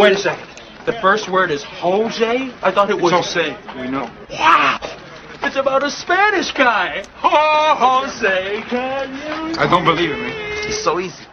Wait a second. The first word is Jose? I thought it was... Jose, we know. Wow! It's about a Spanish guy. Oh, Jose, can you... I don't believe it, man. It's so easy.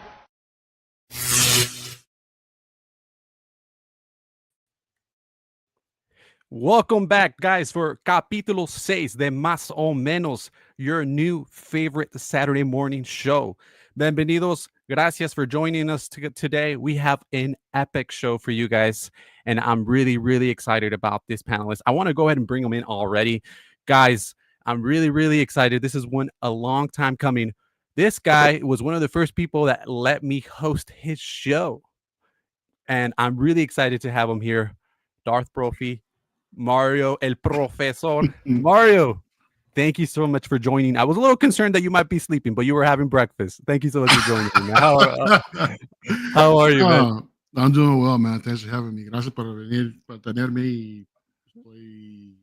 Welcome back, guys, for Capítulo 6 de Más o Menos, your new favorite Saturday morning show. Bienvenidos. Gracias for joining us today. We have an epic show for you guys, and I'm really, really excited about this panelist. I want to go ahead and bring them in already. Guys, I'm really, really excited. This is a long time coming. This guy was one of the first people that let me host his show, and I'm really excited to have him here. Darth Profi, Mario, el profesor. Mario, thank you so much for joining. I was a little concerned that you might be sleeping, but you were having breakfast. Thank you so much for joining me. How are you, man? I'm doing well, man. Thanks for having me. Gracias por venir, por tenerme, y estoy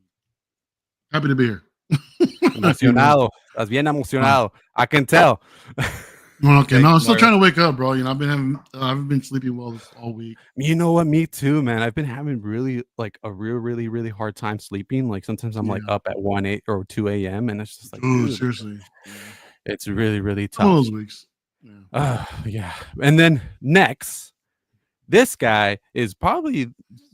happy to be here. Emocionado. Estás bien emocionado. I can tell. Okay, no, I'm still trying to wake up, bro. You know, I haven't been sleeping well all week. You know what? Me too, man. I've been having really really hard time sleeping. Like sometimes I'm like up at 1 or 2 a.m. and it's just like, seriously, it's really, really tough. All those weeks. Yeah. And then next, this guy is probably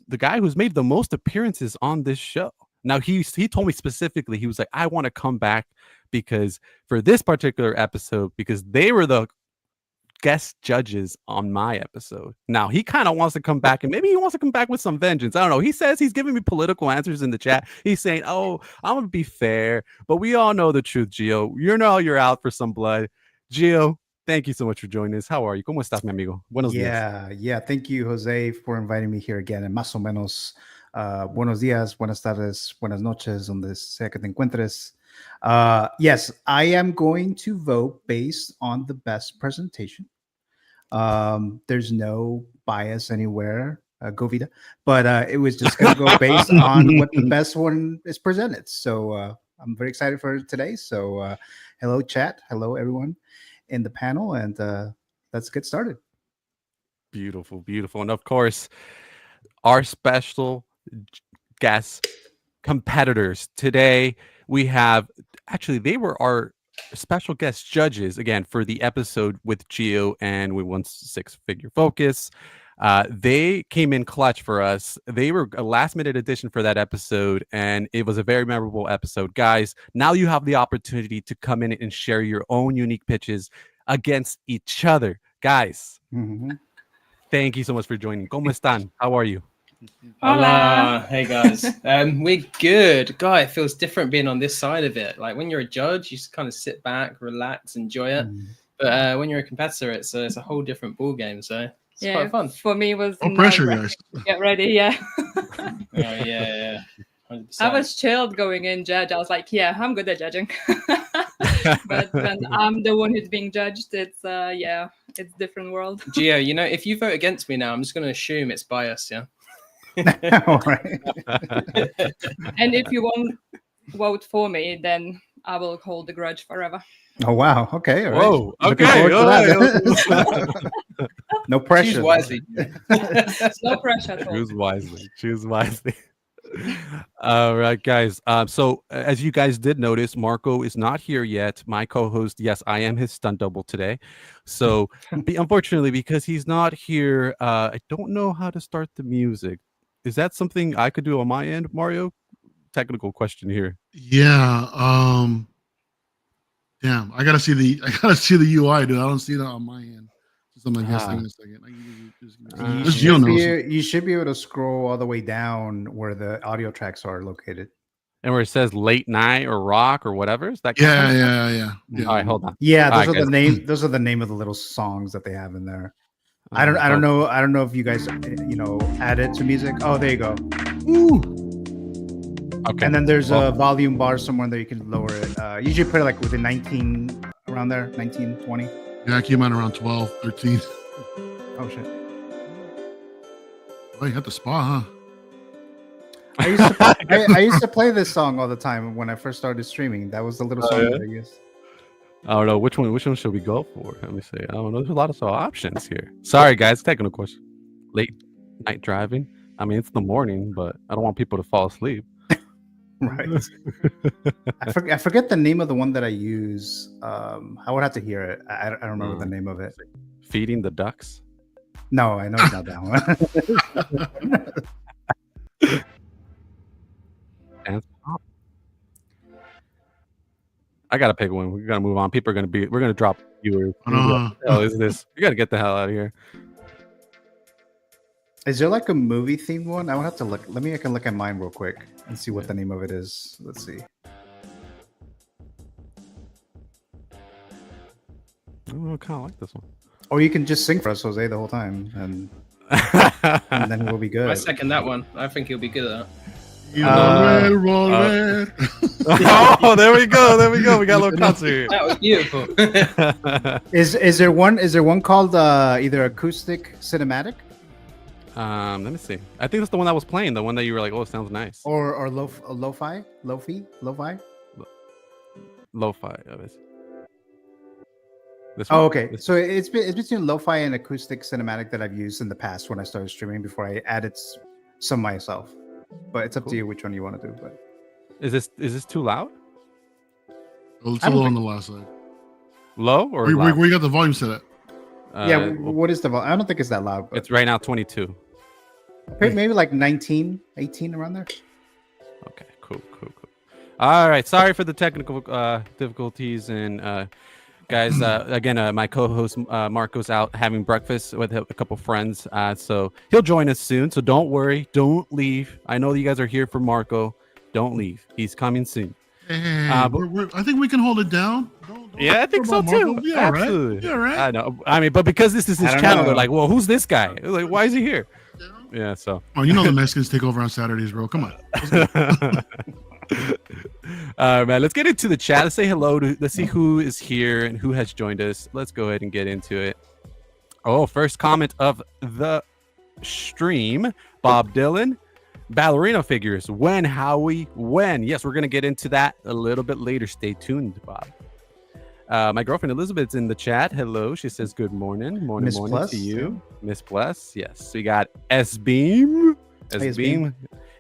the guy who's made the most appearances on this show. Now he told me specifically, he was like, I want to come back because for this particular episode, because they were the guest judges on my episode. Now he kind of wants to come back, and maybe he wants to come back with some vengeance. I don't know. He says he's giving me political answers in the chat. He's saying, oh, I'm gonna be fair, but we all know the truth, Gio. You're out for some blood. Gio, thank you so much for joining us. How are you? ¿Cómo estás, mi amigo? Buenos días. Yeah. Thank you, Jose, for inviting me here again. And más o menos, buenos días, buenas tardes, buenas noches, donde sea que te encuentres. Yes, I am going to vote based on the best presentation. There's no bias anywhere. Go Vita, but it was just going to go based on what the best one is presented. So I'm very excited for today. So hello, chat. Hello, everyone in the panel, and let's get started. Beautiful. And of course, our special guest competitors today. We have they were our special guest judges again for the episode with Gio and we won 6-figure focus. They came in clutch for us. They were a last-minute addition for that episode, and it was a very memorable episode. Guys, now you have the opportunity to come in and share your own unique pitches against each other. Guys, thank you so much for joining. ¿Cómo están? How are you? Hola. Hey guys. We're good. God, it feels different being on this side of it. Like when you're a judge, you just kind of sit back, relax, enjoy it. But when you're a competitor, it's a whole different ball game. So it's quite fun. For me, it was no pressure, guys. Get ready, yeah. Yeah. 100%. I was chilled going in judge. I was like, yeah, I'm good at judging. But when I'm the one who's being judged, it's it's different world. Gio, you know, if you vote against me now, I'm just going to assume it's bias, yeah. All right. And if you won't vote for me, then I will hold the grudge forever. Oh wow. Okay. All right. Whoa. Looking Okay. forward to that. No pressure. Choose wisely. No pressure at all. Choose wisely. All right, guys. So as you guys did notice, Marco is not here yet. My co-host, yes, I am his stunt double today. So unfortunately, because he's not here, I don't know how to start the music. Is that something I could do on my end, Mario? Technical question here. Yeah. Damn. I gotta see the UI, dude. I don't see that on my end. I'm in a second. You should be able to scroll all the way down where the audio tracks are located. And where it says late night or rock or whatever. Is that yeah. All right, hold on. Yeah, those are the name. Those are the name of the little songs that they have in there. I don't know if you guys add it to music. Oh, there you go. Ooh. Okay. And then there's a volume bar somewhere that you can lower it. Usually put it like within 19 around there, 19, 20. Yeah, I came out around 12, 13. Oh shit. Oh, you had the spa, huh? I used to play this song all the time when I first started streaming. That was the little song that I used. I don't know which one should we go for. Let me see. I don't know. There's a lot of options here. Sorry, guys. Technical question. Late night driving. I mean, it's the morning, but I don't want people to fall asleep. Right. I forget the name of the one that I use. I would have to hear it. I don't remember the name of it. Feeding the ducks. No, I know it's not that one. Dance pop. I gotta pick one. We gotta move on. We're gonna drop viewers. What the hell is this? We gotta get the hell out of here. Is there like a movie themed one? I would have to look. I can look at mine real quick and see what the name of it is. Let's see. I kind of like this one. Or you can just sing for us, Jose, the whole time, and then we'll be good. I second that one. I think he'll be good at that. Oh, there we go. We got a little concert. That was beautiful. Is there one called either acoustic cinematic? Let me see. I think that's the one that was playing. The one that you were like, "Oh, it sounds nice." Or lo-fi. Lo-fi. This Oh, one? okay. So it's between lo-fi and acoustic cinematic that I've used in the past when I started streaming before I added some myself. But it's up to you which one you want to do. But Is this too loud? It's a little on the last side. Low or Where loud? you got the volume set at? yeah, what is the volume? I don't think it's that loud. But It's right now 22. maybe like 19, 18 around there. Okay, cool. All right, sorry for the technical difficulties, and guys, again, my co-host Marco's out having breakfast with a couple friends, so he'll join us soon. So don't worry, don't leave. I know you guys are here for Marco. Don't leave. He's coming soon. Hey, I think we can hold it down. Yeah, I think so too. Yeah, Absolutely. right. Yeah, right. I know. I mean, but because this is his channel, they're like, "Well, who's this guy? Like, why is he here?" Yeah. So. Oh, you know the Mexicans take over on Saturdays, bro. Come on. All right, man. Let's get into the chat. Let's say hello to. Let's see who is here and who has joined us. Let's go ahead and get into it. Oh, first comment of the stream, Bob Dylan. Ballerina figures. When, Howie? When? Yes, we're going to get into that a little bit later. Stay tuned, Bob. My girlfriend Elizabeth's in the chat. Hello. She says good morning. Morning to you. Yeah. Miss Plus. Yes. We got S-Beam. S-Beam.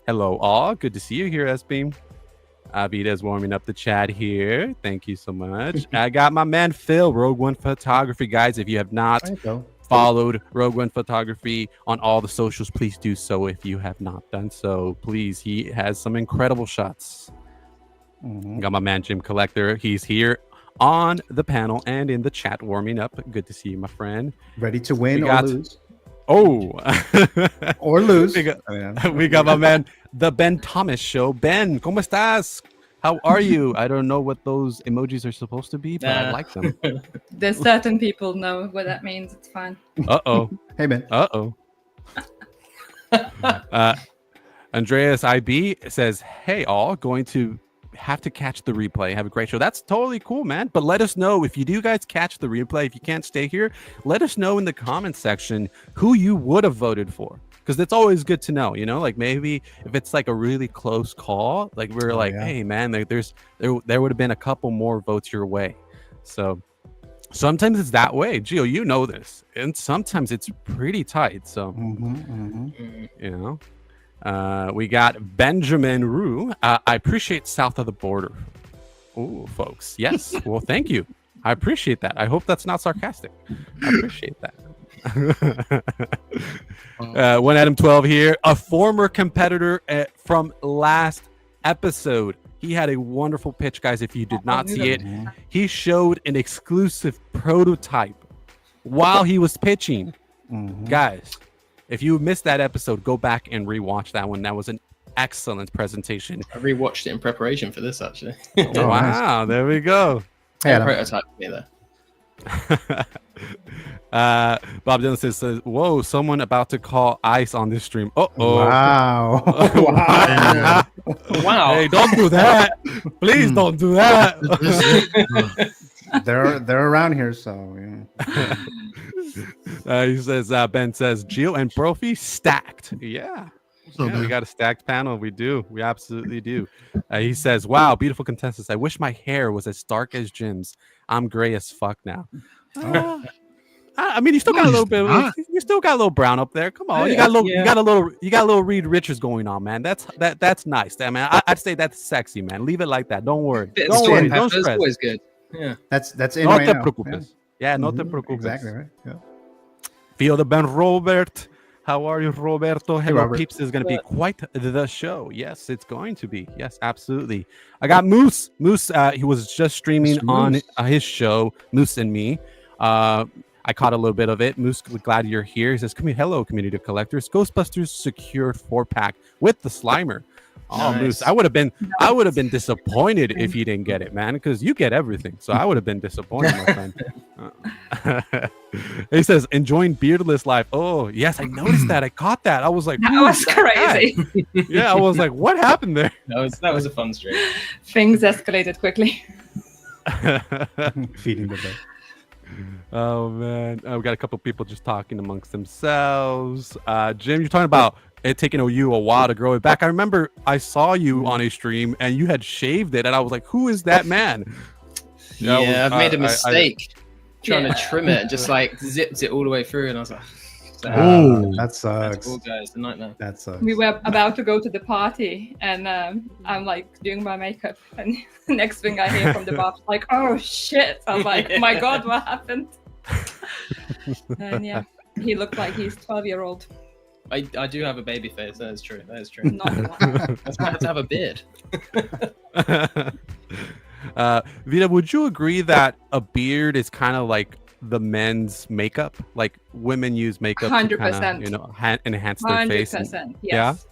Hello, all. Good to see you here, S-Beam. Vita's warming up the chat here. Thank you so much. I got my man Phil, Rogue One Photography. Guys, if you have not followed Rogue One Photography on all the socials, please do so if you have not done so. Please, he has some incredible shots. Got my man Jimcollector. He's here on the panel and in the chat warming up. Good to see you, my friend. Ready to win or lose. Oh, or lose. We got my man, the Ben Thomas Show. Ben, ¿cómo estás? How are you? I don't know what those emojis are supposed to be, but I like them. There's certain people know what that means. It's fine. Uh-oh. Hey, Ben. Uh-oh. Andreas IB says, hey, all, going to have to catch the replay. Have a great show. That's totally cool, man. But let us know if you do guys catch the replay. If you can't stay here, let us know in the comment section who you would have voted for. Because it's always good to know, you know, like maybe if it's like a really close call, like we're hey, man, there would have been a couple more votes your way. So sometimes it's that way. Gio, you know this. And sometimes it's pretty tight. So, you know, we got Benjamin Rue. I appreciate south of the border. Oh, folks. Yes. Well, thank you. I appreciate that. I hope that's not sarcastic. I appreciate that. One Adam 12 here, a former competitor from last episode. He had a wonderful pitch, guys. If you did not see it, he showed an exclusive prototype while he was pitching. Guys, if you missed that episode, go back and rewatch that one. That was an excellent presentation. I rewatched it in preparation for this, actually. Oh, wow, there we go. Hey, prototype me there. Bob Dylan says, whoa, someone about to call ICE on this stream. Wow. Wow. Wow. Hey, don't do that. Please don't do that. They're around here, so yeah. He says, Ben says, Gio and Profi stacked. Yeah. We got a stacked panel. We do. We absolutely do. He says, wow, beautiful contestants. I wish my hair was as dark as Jim's. I'm gray as fuck now. I mean, you still got a little bit. You still got a little brown up there. Come on, you got a little. You got a little Reed Richards going on, man. That's nice. I mean, I'd say that's sexy, man. Leave it like that. Don't worry. Don't worry. Don't stress. Always good. Yeah, that's in No right te now. preocupes. Yeah, no te preocupes. Exactly right. Yeah. Feel the Ben Robert. How are you, Roberto? Hello, Robert. peeps. This is going to be quite the show. Yes, it's going to be. Yes, absolutely. I got Moose. Moose, he was just streaming on his show, Moose and Me. I caught a little bit of it. Moose, glad you're here. He says, hello, community of collectors. Ghostbusters secured 4-pack with the Slimer. Oh, nice. Moose, I would have been disappointed if you didn't get it, man, because you get everything. So I would have been disappointed, my friend. He says, enjoying beardless life. Oh, yes, I noticed that. I caught that. I was like, that was crazy. Yeah, I was like, what happened there? That was a fun stream. Things escalated quickly. Feeding the bed. Oh man, we got a couple people just talking amongst themselves. Jim, you're talking about it taking you a while to grow it back. I remember I saw you on a stream and you had shaved it, and I was like, "Who is that man?" Yeah, I've made a mistake trying to trim it, and just like zipped it all the way through, and I was like, "Oh, that sucks." That's cool, guys. The nightmare. That sucks. We were about to go to the party, and I'm like doing my makeup, and next thing I hear from the bar, like, "Oh shit!" I'm like, "My God, what happened?" And yeah, he looked like he's 12-year-old. I do have a baby face. That is true. That is true. That's why I have to have a beard. Vita, would you agree that a beard is kind of like the men's makeup? Like women use makeup 100%. to kind of, enhance their face. 100%. Yes.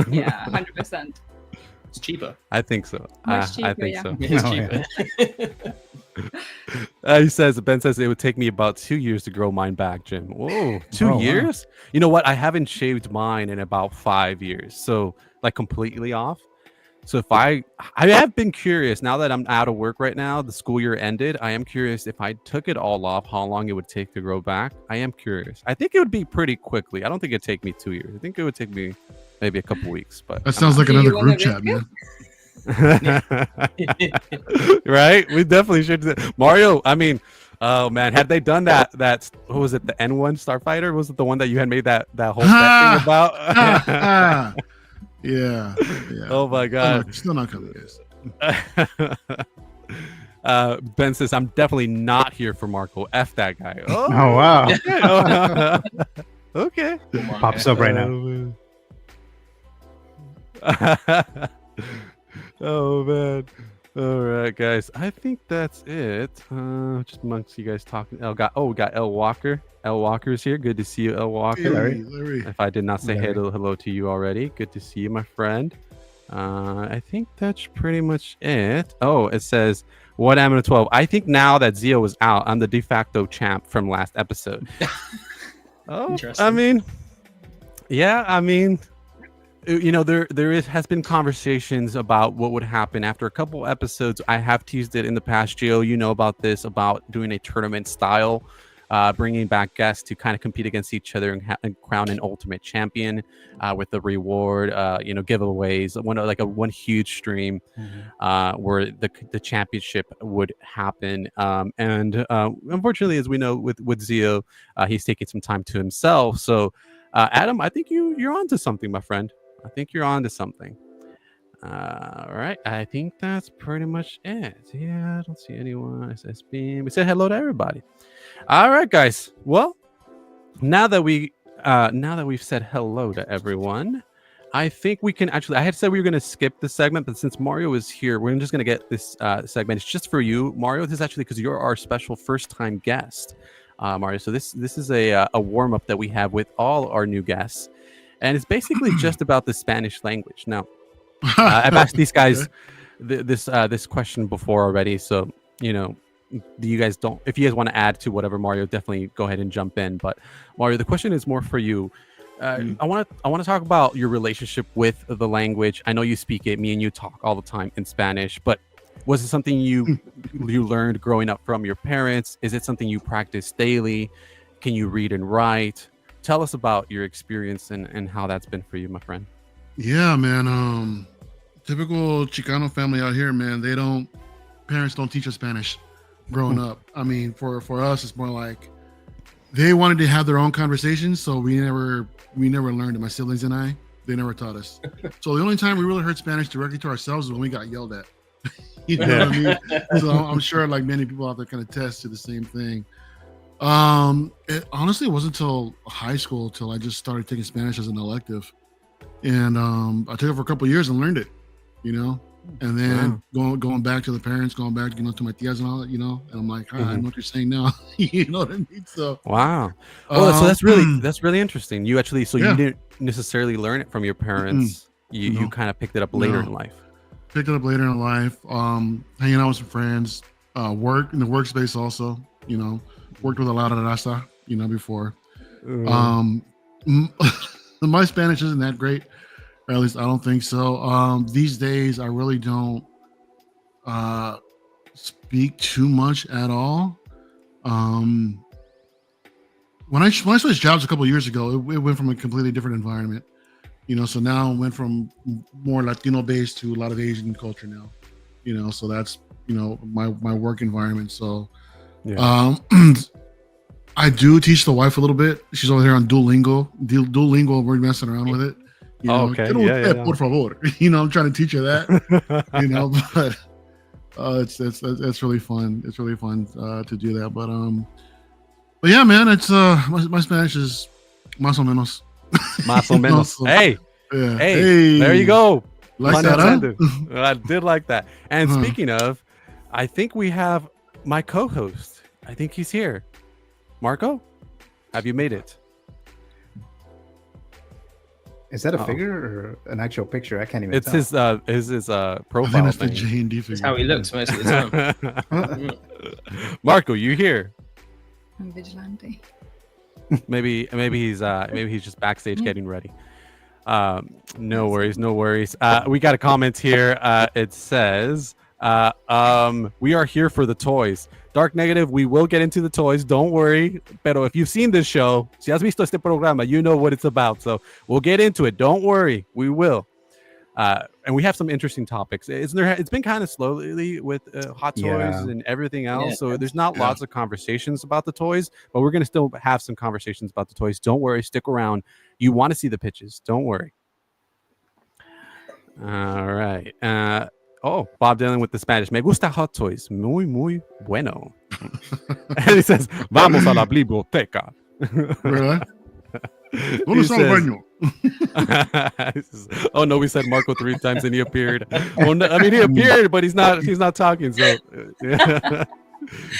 Yeah, 100%. It's cheaper. I think so. Much cheaper, I think so. It's cheaper. Ben says it would take me about 2 years to grow mine back, Jim. Whoa, 2 years? Wow. You know what? I haven't shaved mine in about 5 years. So like completely off. So if I have been curious now that I'm out of work right now, the school year ended. I am curious if I took it all off, how long it would take to grow back. I am curious. I think it would be pretty quickly. I don't think it'd take me 2 years. I think it would take me maybe a couple weeks. But that sounds like another group chat, man. Right? We definitely should do that. Mario, I mean, oh man, had they done that what was it, the N1 Starfighter? Was it the one that you had made that whole thing about? Yeah. Oh my God. Still not coming, guys. Ben says, I'm definitely not here for Marco. F that guy. Oh wow. Okay. Pops up right now. Oh man. All right, guys. I think that's it. Just amongst you guys talking. We got L Walker. L Walker's here. Good to see you, L Walker. Larry. If I did not say hello to you already, good to see you, my friend. I think that's pretty much it. Oh, it says, what happened to 12? I think now that Zio is out, I'm the de facto champ from last episode. Oh, I mean, yeah, I mean, you know, there has been conversations about what would happen after a couple episodes. I have teased it in the past, Gio. You know about this, about doing a tournament style, bringing back guests to kind of compete against each other and crown an ultimate champion with the reward, giveaways. One huge stream where the championship would happen. And unfortunately, as we know with Zio, he's taking some time to himself. So, Adam, I think you're onto something, my friend. I think you're on to something. All right. I think that's pretty much it. Yeah, I don't see anyone. SSB. We said hello to everybody. All right, guys. Well, now that we've said hello to everyone, I think we can actually. I had said we were going to skip this segment, but since Mario is here, we're just going to get this segment. It's just for you, Mario. This is actually because you're our special first-time guest, Mario. So this is a warm-up that we have with all our new guests. And it's basically just about the Spanish language. Now, I've asked these guys this question before already, so you know, if you guys want to add to whatever, Mario, definitely go ahead and jump in. But Mario, the question is more for you. I want to talk about your relationship with the language. I know you speak it. Me and you talk all the time in Spanish, but was it something you learned growing up from your parents? Is it something you practice daily? Can you read and write? Tell us about your experience and how that's been for you, my friend. Yeah, man. Typical Chicano family out here, man. Parents don't teach us Spanish growing up. I mean, for us, it's more like they wanted to have their own conversations, so we never learned it. My siblings and I, they never taught us. So the only time we really heard Spanish directly to ourselves is when we got yelled at. You know what I mean? So I'm sure like many people out there can attest to the same thing. It honestly wasn't until high school till I just started taking Spanish as an elective, and I took it for a couple of years and learned it, you know. And then going back to the parents, going back, you know, to my tias and all that, you know, and I'm like, I know what you're saying now. You know what I mean? So wow. Oh, so that's really interesting. You actually, so you didn't necessarily learn it from your parents. You kind of picked it up later in life. Picked it up later in life. Hanging out with some friends, work in the workspace also, you know, worked with a lot of raza, you know, before. My Spanish isn't that great. Or at least I don't think so. These days, I really don't speak too much at all. When I switched jobs a couple of years ago, it went from a completely different environment. You know, so now it went from more Latino based to a lot of Asian culture now. You know, so that's, you know, my work environment. So I do teach the wife a little bit. She's over here on Duolingo. Duolingo, we're messing around with it. You know, okay. Por favor. You know, I'm trying to teach her that. You know, but it's really fun. It's really fun to do that. But yeah, man, it's my Spanish is más o menos. Más o menos. So, hey, there you go. Like that, huh? I did like that. And speaking of, I think we have my co-host. I think he's here. Marco, have you made it? Is that a figure or an actual picture? I can't even tell. It's his profile I think that's thing. the J&D figure. That's how he looks most of the time. Marco, you here? I'm vigilante. Maybe he's just backstage getting ready. No worries. We got a comment here. It says, we are here for the toys. Dark Negative, we will get into the toys. Don't worry. Pero if you've seen this show, si has visto este programa, you know what it's about. So we'll get into it. Don't worry. We will. And we have some interesting topics. It's been kind of slowly with hot toys and everything else. Yeah. So there's not lots of conversations about the toys, but we're going to still have some conversations about the toys. Don't worry. Stick around. You want to see the pitches. Don't worry. All right. Bob Dylan with the Spanish. Me gusta hot toys. Muy, muy bueno. And he says, vamos a la biblioteca. Really? Oh no, we said Marco 3 times and he appeared. Well, no, I mean he appeared, but he's not talking. So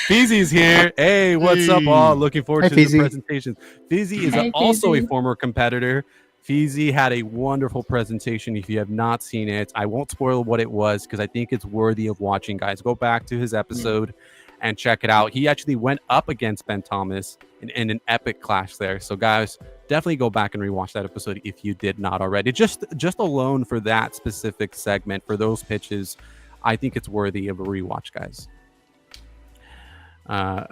Fizzy's here. Hey, what's up, all? Looking forward to the presentation. Fizzy is also a former competitor. Fizzy had a wonderful presentation. If you have not seen it, I won't spoil what it was because I think it's worthy of watching, guys. Go back to his episode and check it out. He actually went up against Ben Thomas in an epic clash there. So guys, definitely go back and rewatch that episode if you did not already. Just alone for that specific segment, for those pitches, I think it's worthy of a rewatch, guys. All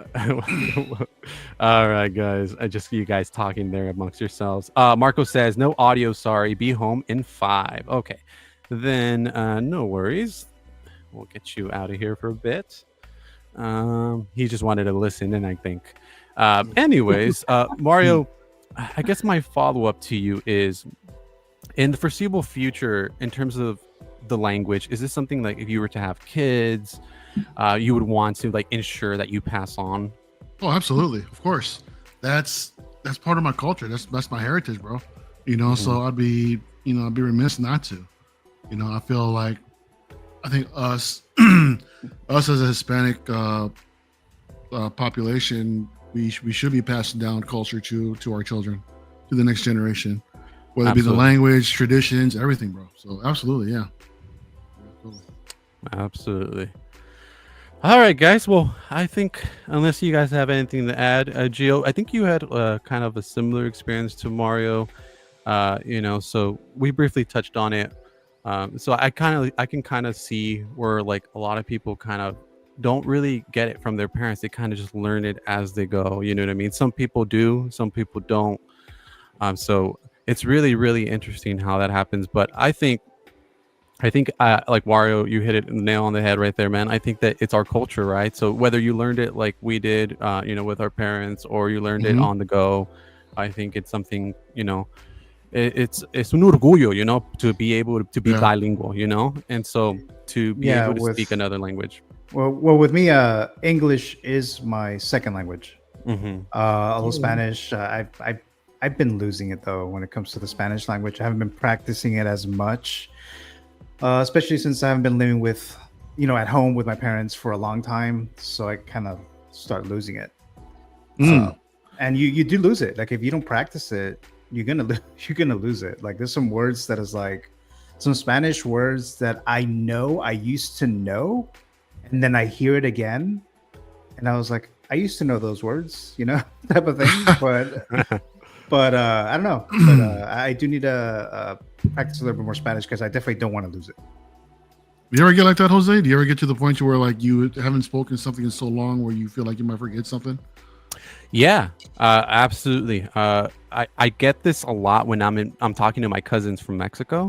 right, guys. I just see you guys talking there amongst yourselves. Marco says, no audio, sorry. Be home in 5. Okay. Then no worries. We'll get you out of here for a bit. He just wanted to listen in, I think. Anyways, Mario, I guess my follow-up to you is, in the foreseeable future, in terms of the language, is this something like if you were to have kids, you would want to like ensure that you pass on? Oh, absolutely. Of course. That's part of my culture. That's my heritage, bro. You know, so I'd be remiss not to. You know, I feel like, I think us as a Hispanic population, we should be passing down culture to our children, to the next generation, whether it be the language, traditions, everything, bro. So absolutely, yeah. Absolutely. All right, guys. Well, I think unless you guys have anything to add, Gio, I think you had kind of a similar experience to Mario. You know, so we briefly touched on it. So I can kind of see where like a lot of people kind of don't really get it from their parents. They kind of just learn it as they go. You know what I mean? Some people do, some people don't. So it's really, really interesting how that happens. But I think I think, like Wario, you hit it nail on the head right there, man. I think that it's our culture, right? So whether you learned it like we did, with our parents, or you learned it Mhm. on the go, I think it's something, it's un orgullo, to be able to be Yeah. bilingual, and so to be Yeah, able to with- speak another language. Well, with me, English is my second language. Mm-hmm. Although Spanish, I've been losing it though when it comes to the Spanish language. I haven't been practicing it as much, especially since I haven't been living with, at home with my parents for a long time. So I kind of start losing it. And you do lose it. Like if you don't practice it, you're gonna lose it. Like there's some words that is like some Spanish words that I used to know, and then I hear it again, and I was like, I used to know those words, type of thing. But I don't know. But I do need to practice a little bit more Spanish because I definitely don't want to lose it. You ever get like that, Jose? Do you ever get to the point where like you haven't spoken something in so long where you feel like you might forget something? Yeah, absolutely. I get this a lot when I'm talking to my cousins from Mexico.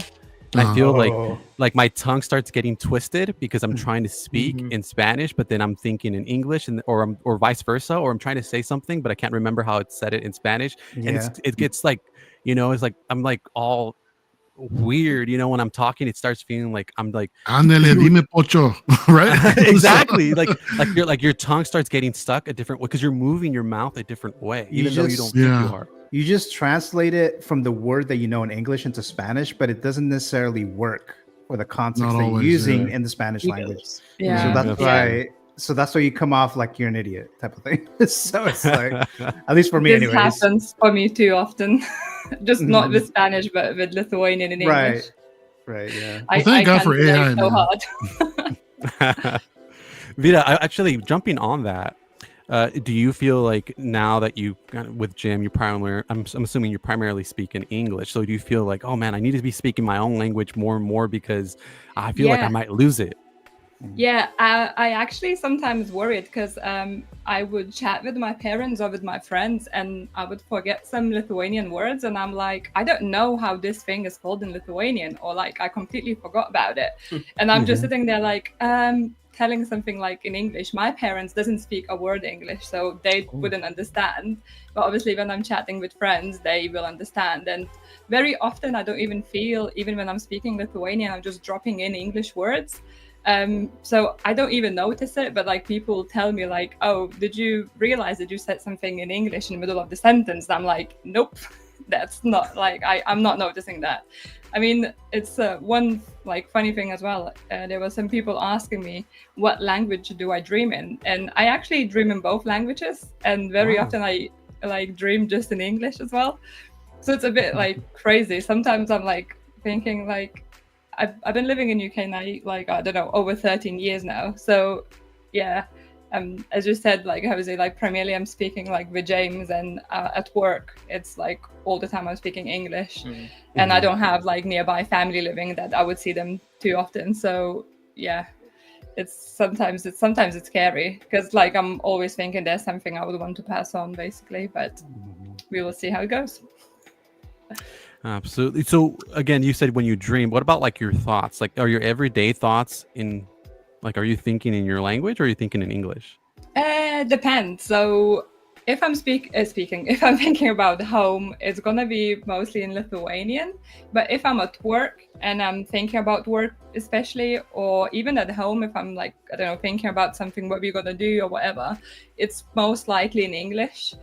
And I feel like my tongue starts getting twisted because I'm trying to speak in Spanish, but then I'm thinking in English, or vice versa, or I'm trying to say something, but I can't remember how it said it in Spanish. Yeah. And it gets like, it's like I'm like all weird, when I'm talking. It starts feeling like I'm like, Ándale, dime pocho, right? exactly. like your tongue starts getting stuck a different way because you're moving your mouth a different way, even though you don't think you are. You just translate it from the word that you know in English into Spanish, but it doesn't necessarily work for the context Not that you're always, using in the Spanish language. Yeah. So that's why you come off like you're an idiot type of thing. So it's like, at least for me, This anyways. happens for me too often. Just not with Spanish, but with Lithuanian and English. Right. Yeah. Well, thank God for relate AI, so man. hard. Vita, actually jumping on that, do you feel like now that you with Jim, I'm assuming you primarily speak in English, so do you feel like, oh man, I need to be speaking my own language more and more because I feel like I might lose it? Yeah, I actually sometimes worried because I would chat with my parents or with my friends and I would forget some Lithuanian words and I'm like, I don't know how this thing is called in Lithuanian, or like I completely forgot about it. And I'm just sitting there like telling something like in English. My parents doesn't speak a word English, so they wouldn't understand. But obviously when I'm chatting with friends, they will understand. And very often I don't even feel, even when I'm speaking Lithuanian, I'm just dropping in English words. So I don't even notice it, but like people tell me like, oh, did you realize that you said something in English in the middle of the sentence? And I'm like, nope, that's not like, I'm not noticing that. I mean, it's one like funny thing as well. There were some people asking me, what language do I dream in? And I actually dream in both languages. And very often I like dream just in English as well. So it's a bit like crazy. Sometimes I'm like thinking like, I've been living in UK now, like, I don't know, over 13 years now. So yeah, as you said, like Jose, like primarily I'm speaking like with James, and at work, it's like all the time I'm speaking English. And I don't have like nearby family living that I would see them too often. So yeah, it's sometimes it's scary because like I'm always thinking there's something I would want to pass on basically, but we will see how it goes. Absolutely. So again, you said when you dream, what about like your thoughts? Like, are your everyday thoughts are you thinking in your language or are you thinking in English? Depends. So if I'm if I'm thinking about home, it's gonna be mostly in Lithuanian. But if I'm at work and I'm thinking about work, especially, or even at home, if I'm like, I don't know, thinking about something, what we're gonna do or whatever, it's most likely in English.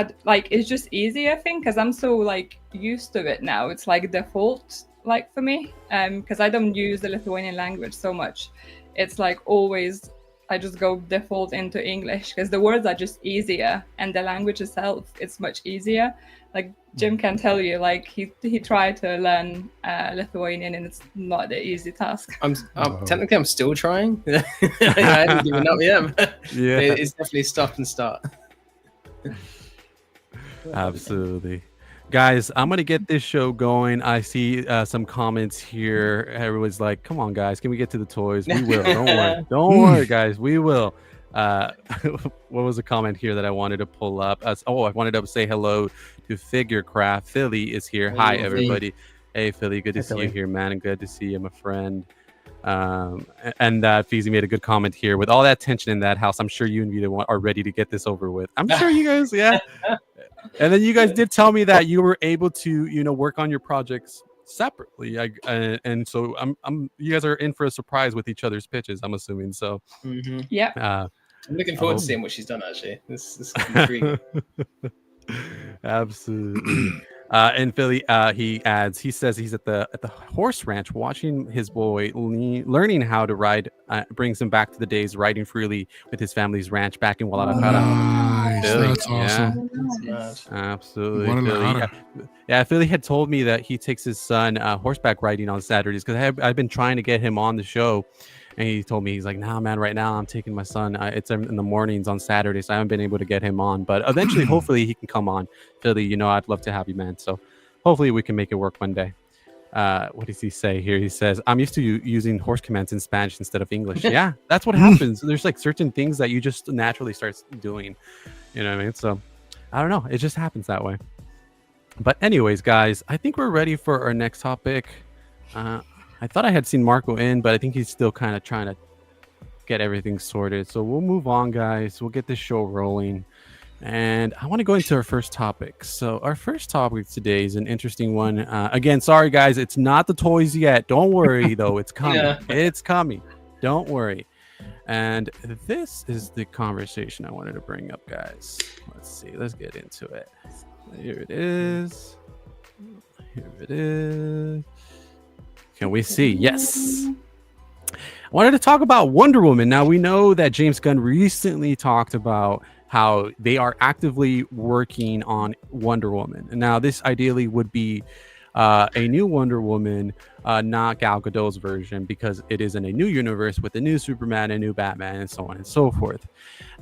It's just easier, I think, because I'm so like used to it now. It's like default, like for me, because I don't use the Lithuanian language so much. It's like always I just go default into English because the words are just easier, and the language itself is much easier. Like Jim can tell you, like he tried to learn Lithuanian, and it's not an easy task. Technically I'm still trying. I haven't given up yet, but it's definitely stop and start. Absolutely. Guys, I'm going to get this show going. I see some comments here. Everyone's like, come on, guys. Can we get to the toys? We will. Don't worry. Don't worry, guys. We will. What was the comment here that I wanted to pull up? I wanted to say hello to Figurecraft. Philly is here. Hi, everybody. Hey, Philly, good to Hey, see you Philly. here, man, and good to see you, my friend. And Feezy made a good comment here. With all that tension in that house, I'm sure you and Vita are ready to get this over with. I'm sure you guys, yeah. And then you guys did tell me that you were able to, work on your projects separately. And so you guys are in for a surprise with each other's pitches, I'm assuming. So, Yeah. I'm looking forward to seeing what she's done. Actually, this is intriguing. Absolutely. And Philly, he says he's at the horse ranch watching his boy learning how to ride. Brings him back to the days riding freely with his family's ranch back in Guadalajara. Nice. Philly, That's awesome. That's mad. Absolutely, Philly. Guadalajara. Yeah, Philly had told me that he takes his son horseback riding on Saturdays because I've been trying to get him on the show. And he told me, he's like, nah, man, right now I'm taking my son. It's in the mornings on Saturdays. So I haven't been able to get him on. But eventually, hopefully, he can come on. Philly, I'd love to have you, man. So hopefully we can make it work one day. What does he say here? He says, I'm used to using horse commands in Spanish instead of English. Yeah, that's what happens. There's like certain things that you just naturally start doing. You know what I mean? So I don't know. It just happens that way. But anyways, guys, I think we're ready for our next topic. I thought I had seen Marco in, but I think he's still kind of trying to get everything sorted. So we'll move on, guys. We'll get this show rolling. And I want to go into our first topic. So our first topic today is an interesting one. Again, sorry, guys. It's not the toys yet. Don't worry, though. It's coming. Yeah. It's coming. Don't worry. And this is the conversation I wanted to bring up, guys. Let's see. Let's get into it. Here it is. Here it is. Can we see? Yes. I wanted to talk about Wonder Woman. Now, we know that James Gunn recently talked about how they are actively working on Wonder Woman. And now this ideally would be a new Wonder Woman, not Gal Gadot's version, because it is in a new universe with a new Superman, a new Batman, and so on and so forth.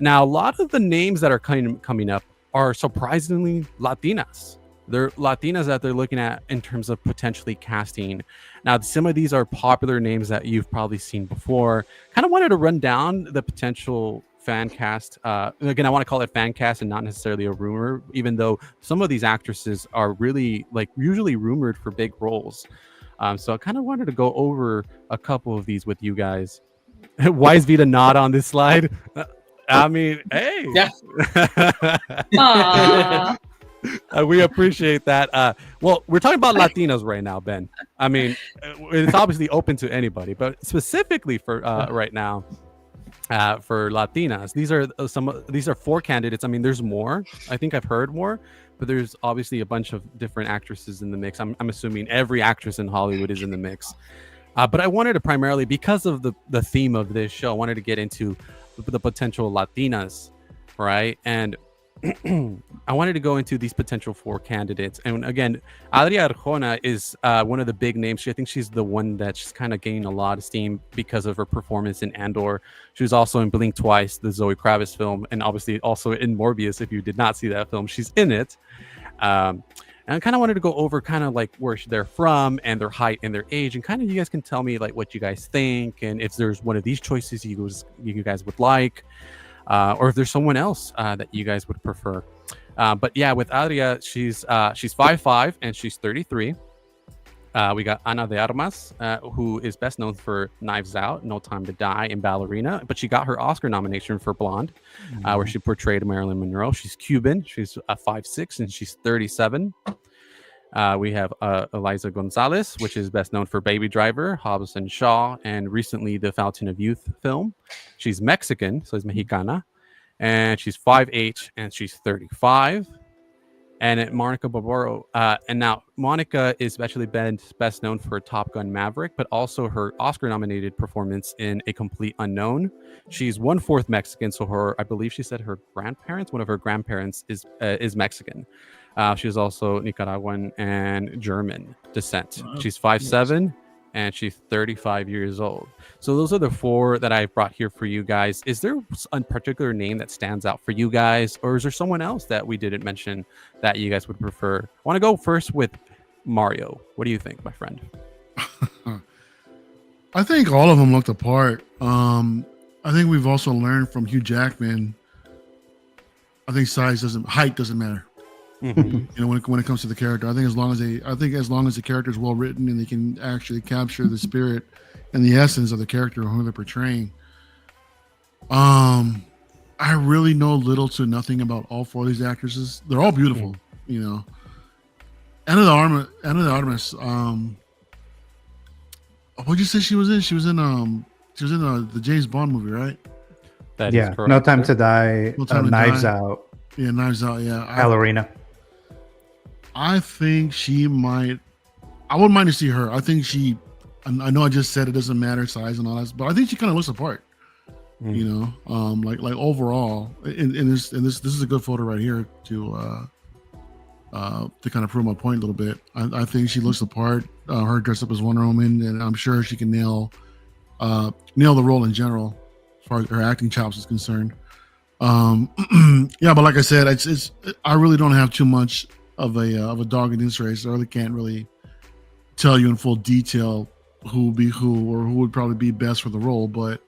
Now, a lot of the names that are coming up are surprisingly Latinas. They're Latinas that they're looking at in terms of potentially casting. Now, some of these are popular names that you've probably seen before. Kind of wanted to run down the potential fan cast. Again, I want to call it fan cast and not necessarily a rumor, even though some of these actresses are really usually rumored for big roles. So I kind of wanted to go over a couple of these with you guys. Why is Vita not on this slide? I mean, hey. Yeah. Aww. We appreciate that. Well, we're talking about Latinos right now, Ben. I mean, it's obviously open to anybody, but specifically for right now, for Latinas, these are 4 candidates. I mean, there's more. I think I've heard more, but there's obviously a bunch of different actresses in the mix. I'm assuming every actress in Hollywood is in the mix. But I wanted to primarily, because of the theme of this show, I wanted to get into the potential Latinas, right? And I wanted to go into these potential 4 candidates. And again, Adria Arjona is one of the big names. I think she's the one that's kind of gaining a lot of steam because of her performance in Andor. She was also in Blink Twice, the Zoe Kravitz film, and obviously also in Morbius. If you did not see that film, she's in it. And I kind of wanted to go over kind of like where they're from and their height and their age, and kind of you guys can tell me like what you guys think, and if there's one of these choices you guys would like. Or if there's someone else that you guys would prefer. But yeah, with Adria, she's 5'5" and she's 33. We got Ana de Armas, who is best known for Knives Out, No Time to Die, and Ballerina. But she got her Oscar nomination for Blonde, where she portrayed Marilyn Monroe. She's Cuban. She's 5'6" and she's 37. We have Eliza Gonzalez, which is best known for Baby Driver, Hobbs and Shaw, and recently the Fountain of Youth film. She's Mexican, so is Mexicana, and she's 5'8" and she's 35. And Monica Barbaro, and now Monica is especially best known for Top Gun Maverick, but also her Oscar-nominated performance in A Complete Unknown. She's 1/4 Mexican, so I believe she said one of her grandparents is Mexican. She was also Nicaraguan and German descent. Wow. She's 5'7", and she's 35 years old. So those are the 4 that I've brought here for you guys. Is there a particular name that stands out for you guys, or is there someone else that we didn't mention that you guys would prefer? I want to go first with Mario. What do you think, my friend? I think all of them looked apart. I think we've also learned from Hugh Jackman. I think height doesn't matter. Mhm. You know, when it comes to the character, I think as long as the character is well written and they can actually capture the spirit and the essence of the character who they're portraying. I really know little to nothing about all four of these actresses. They're all beautiful, you know. Anna de Armas. What'd you say she was in? She was in the James Bond movie, right? That is Yeah, correct, No Time sir. to Die, No Time to Knives Die. Out, Yeah, Knives Out. Yeah, Ballerina. I think she might. I wouldn't mind to see her. I think she. I know I just said it doesn't matter size and all that, but I think she kind of looks apart. You know, like overall, and this is a good photo right here to kind of prove my point a little bit. I think she looks the part. Her dressed up as Wonder Woman, and I'm sure she can nail the role in general, as far as her acting chops is concerned. Yeah, but like I said, it's I really don't have too much of a dog in this race. I really can't really tell you in full detail who would be who or who would probably be best for the role. But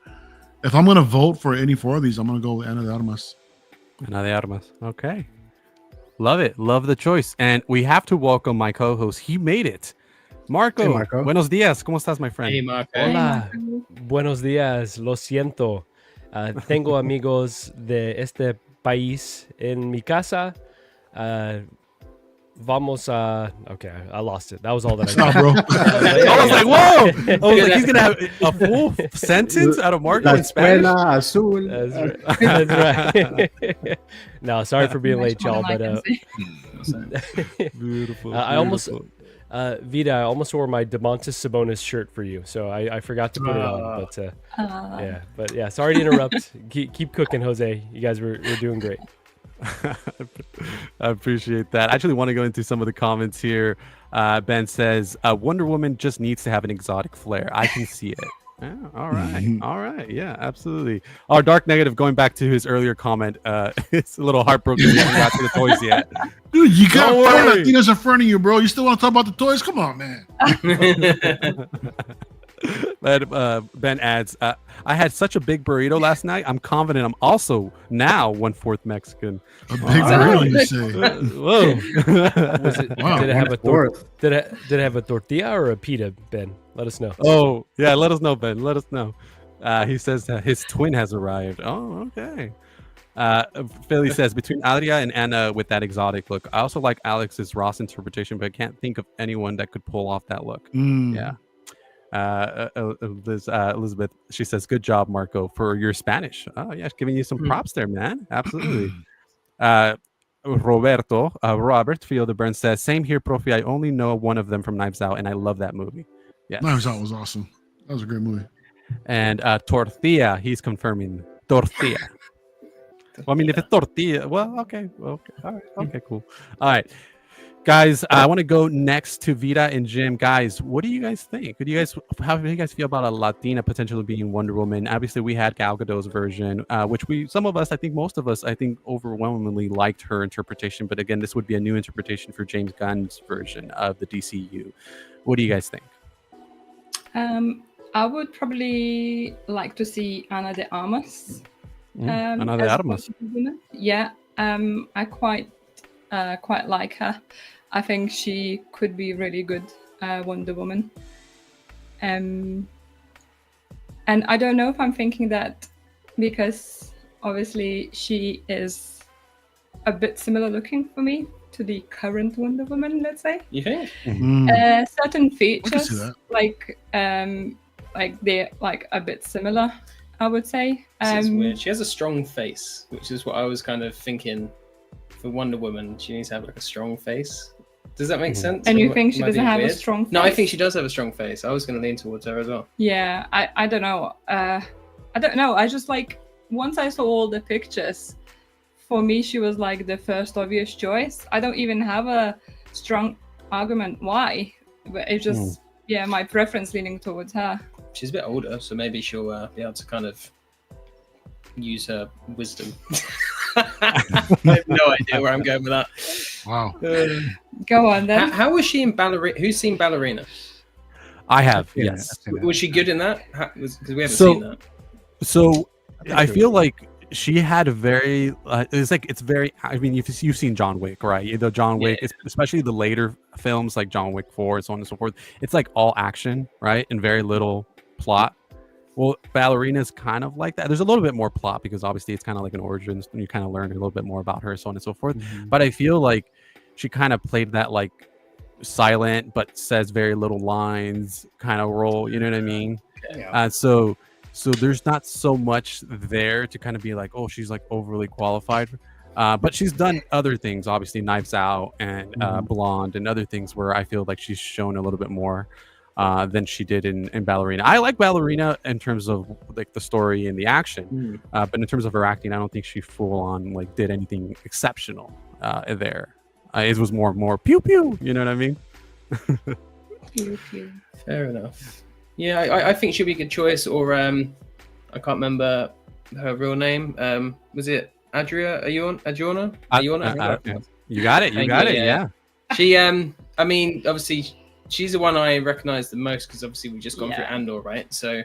if I'm gonna vote for any four of these, I'm gonna go with Ana de Armas. Ana de Armas. Okay. Love it. Love the choice. And we have to welcome my co-host. He made it. Marco. Hey, Marco. Buenos días. ¿Cómo estás, my friend? Hey, Marco. Hola, buenos días, lo siento. Tengo amigos de este país en mi casa. Vamos a... Okay, I lost it. That was all that I Stop, got. bro. I was like, whoa! I was like, he's gonna have a full sentence out of Marco La in Spanish. Escuela Azul. That's right. That's right. No, sorry for being late, That's one y'all, of my but things. Beautiful. I almost beautiful. Vita, I almost wore my Demontis Sabonis shirt for you, so I forgot to put it on. But yeah, sorry to interrupt. keep cooking, Jose. You guys were doing great. I appreciate that. I actually want to go into some of the comments here. Ben says Wonder Woman just needs to have an exotic flair. I can see it. Yeah, all right. Yeah, absolutely. Our Dark Negative, going back to his earlier comment, it's a little heartbroken we haven't got to the toys yet. Dude, you got Don't four worry. Latinas in front of you, bro. You still want to talk about the toys? Come on, man. But Ben adds, I had such a big burrito last night. I'm confident I'm also now 1/4 Mexican. A big burrito, you say? Whoa. Was it, Wow, did it have a fourth. did it have a tortilla or a pita, Ben? Let us know. Oh, yeah. Let us know, Ben. Let us know. He says his twin has arrived. Oh, okay. Philly says, between Adria and Anna with that exotic look, I also like Alex's Ross interpretation, but I can't think of anyone that could pull off that look. Yeah. Elizabeth, she says, good job, Marco, for your Spanish. Oh, yeah, giving you some props there, man. Absolutely. Robert Fielderburn says, same here, Profi. I only know one of them from Knives Out, and I love that movie. Yes. Knives Out was awesome. That was a great movie. And Tortilla, he's confirming tortilla. Well, I mean, if it's tortilla, well, okay. All right. Okay, cool. All right. Guys, I want to go next to Vita and Jim. Guys, what do you guys think? How do you guys feel about a Latina potentially being Wonder Woman? Obviously, we had Gal Gadot's version, which most of us, overwhelmingly liked her interpretation. But again, this would be a new interpretation for James Gunn's version of the DCU. What do you guys think? I would probably like to see Ana de Armas. Ana de as Armas. Wonder Woman. Yeah, I quite like her. I think she could be really good Wonder Woman. And I don't know if I'm thinking that because obviously she is a bit similar looking for me to the current Wonder Woman, let's say. You think? Certain see features, that. like they're like a bit similar, I would say. This is weird. She has a strong face, which is what I was kind of thinking. For Wonder Woman, she needs to have like a strong face. Does that make sense? And you Am- think she am I doesn't being have a weird? strong face? No, I think she does have a strong face. I was going to lean towards her as well. Yeah, I don't know. I don't know. I just like, once I saw all the pictures, for me, she was like the first obvious choice. I don't even have a strong argument why, but it's just, my preference leaning towards her. She's a bit older, so maybe she'll be able to kind of use her wisdom. I have no idea where I'm going with that. Wow. Go on then. How was she in Ballerina? Who's seen Ballerina? I have, Yeah, yes. I've seen that. Was she good in that? Because we haven't So- seen that. So I feel like she had a very it's very, I mean, you've seen John Wick, right? The John Wick, especially the later films like John Wick 4 and so on and so forth, it's like all action, right, and very little plot. Well, Ballerina's kind of like that. There's a little bit more plot because obviously it's kind of like an origin and you kind of learn a little bit more about her, so on and so forth. But I feel like she kind of played that like silent but says very little lines kind of role, you know what I mean? So there's not so much there to kind of be like, oh, she's like overly qualified. But she's done other things, obviously Knives Out and Blonde and other things where I feel like she's shown a little bit more than she did in Ballerina. I like Ballerina in terms of like the story and the action, but in terms of her acting, I don't think she full on like did anything exceptional there. It was more pew pew, you know what I mean? Pew pew. Fair enough. Yeah, I think she'd be a good choice. Or I can't remember her real name. Was it Adriana? You got it. Yeah. She, I mean, obviously, she's the one I recognize the most because obviously we've just gone through Andor, right? So,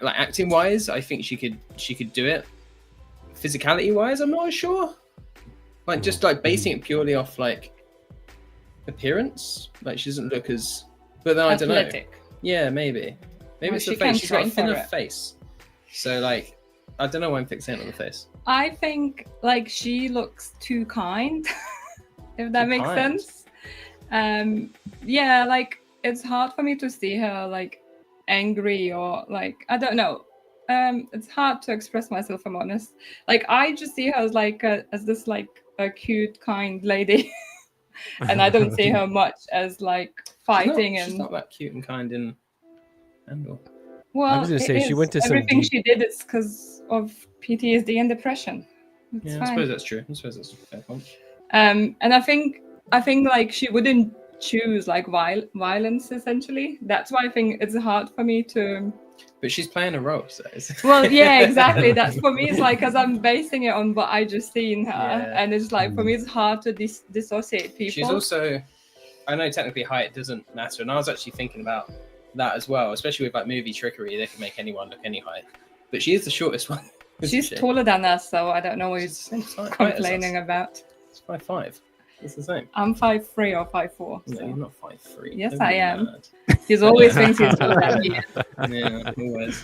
like acting wise, I think she could do it. Physicality wise, I'm not sure. Like just like basing it purely off like appearance, like she doesn't look as. But then I don't know. Yeah, maybe it's the face. She's got a thinner face, so like I don't know why I'm fixating on the face. I think like she looks too kind, if that makes sense. Yeah, like it's hard for me to see her like angry or like I don't know. It's hard to express myself, if I'm honest. Like I just see her as like as this like a cute, kind lady. And I don't see her much as like fighting. She's not that cute and kind in Andor. Well, I was going to say she went to everything she did is because of PTSD and depression. I suppose that's true. I suppose that's a fair point. And I think like she wouldn't choose like violence essentially. That's why I think it's hard for me to. But she's playing a role, so. Well, yeah, exactly. That's for me. It's like because I'm basing it on what I just seen her, and it's like for me, it's hard to dissociate people. She's also, I know technically height doesn't matter, and I was actually thinking about that as well, especially with like movie trickery. They can make anyone look any height, but she is the shortest one. She's taller than us, so I don't know what he's complaining about. It's 5'5". It's the same. I'm 5'3" or 5'4". So. No, you're not 5'3". Yes, I am. He's always thinks he's taller than me. Yeah, always.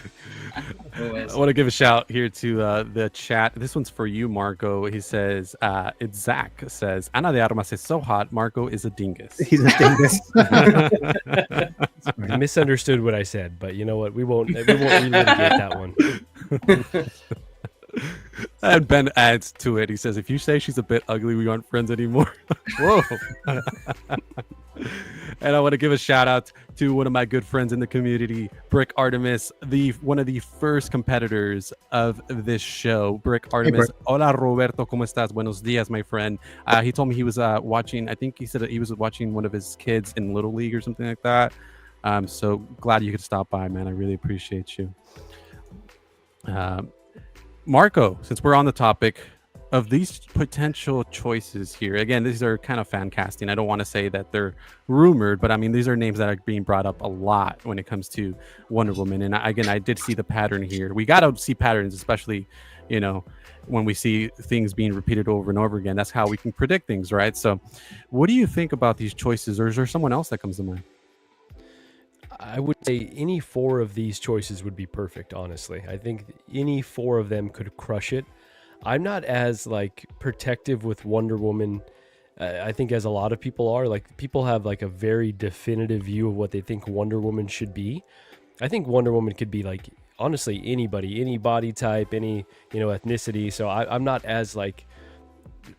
I want to give a shout here to the chat. This one's for you, Marco. He says, it's Zach says, Ana de Armas is so hot. Marco is a dingus. He's a dingus. I misunderstood what I said, but you know what? We won't relitigate that one. And Ben adds to it. He says, if you say she's a bit ugly, we aren't friends anymore. Whoa. And I want to give a shout out to one of my good friends in the community, Brick Artemis, one of the first competitors of this show. Brick Artemis. Hey, hola, Roberto. ¿Cómo estás? Buenos días, my friend. He told me he was watching, I think he said that he was watching one of his kids in Little League or something like that. So glad you could stop by, man. I really appreciate you. Marco, since we're on the topic of these potential choices here, again, these are kind of fan casting. I don't want to say that they're rumored, but I mean, these are names that are being brought up a lot when it comes to Wonder Woman. And again, I did see the pattern here. We got to see patterns, especially, you know, when we see things being repeated over and over again. That's how we can predict things, right? So what do you think about these choices? Or is there someone else that comes to mind? I would say any four of these choices would be perfect, honestly. I think any four of them could crush it. I'm not as like protective with Wonder Woman, I think, as a lot of people are. Like people have like a very definitive view of what they think Wonder Woman should be. I think Wonder Woman could be like, honestly, anybody, any body type, any, you know, ethnicity. So I'm not as like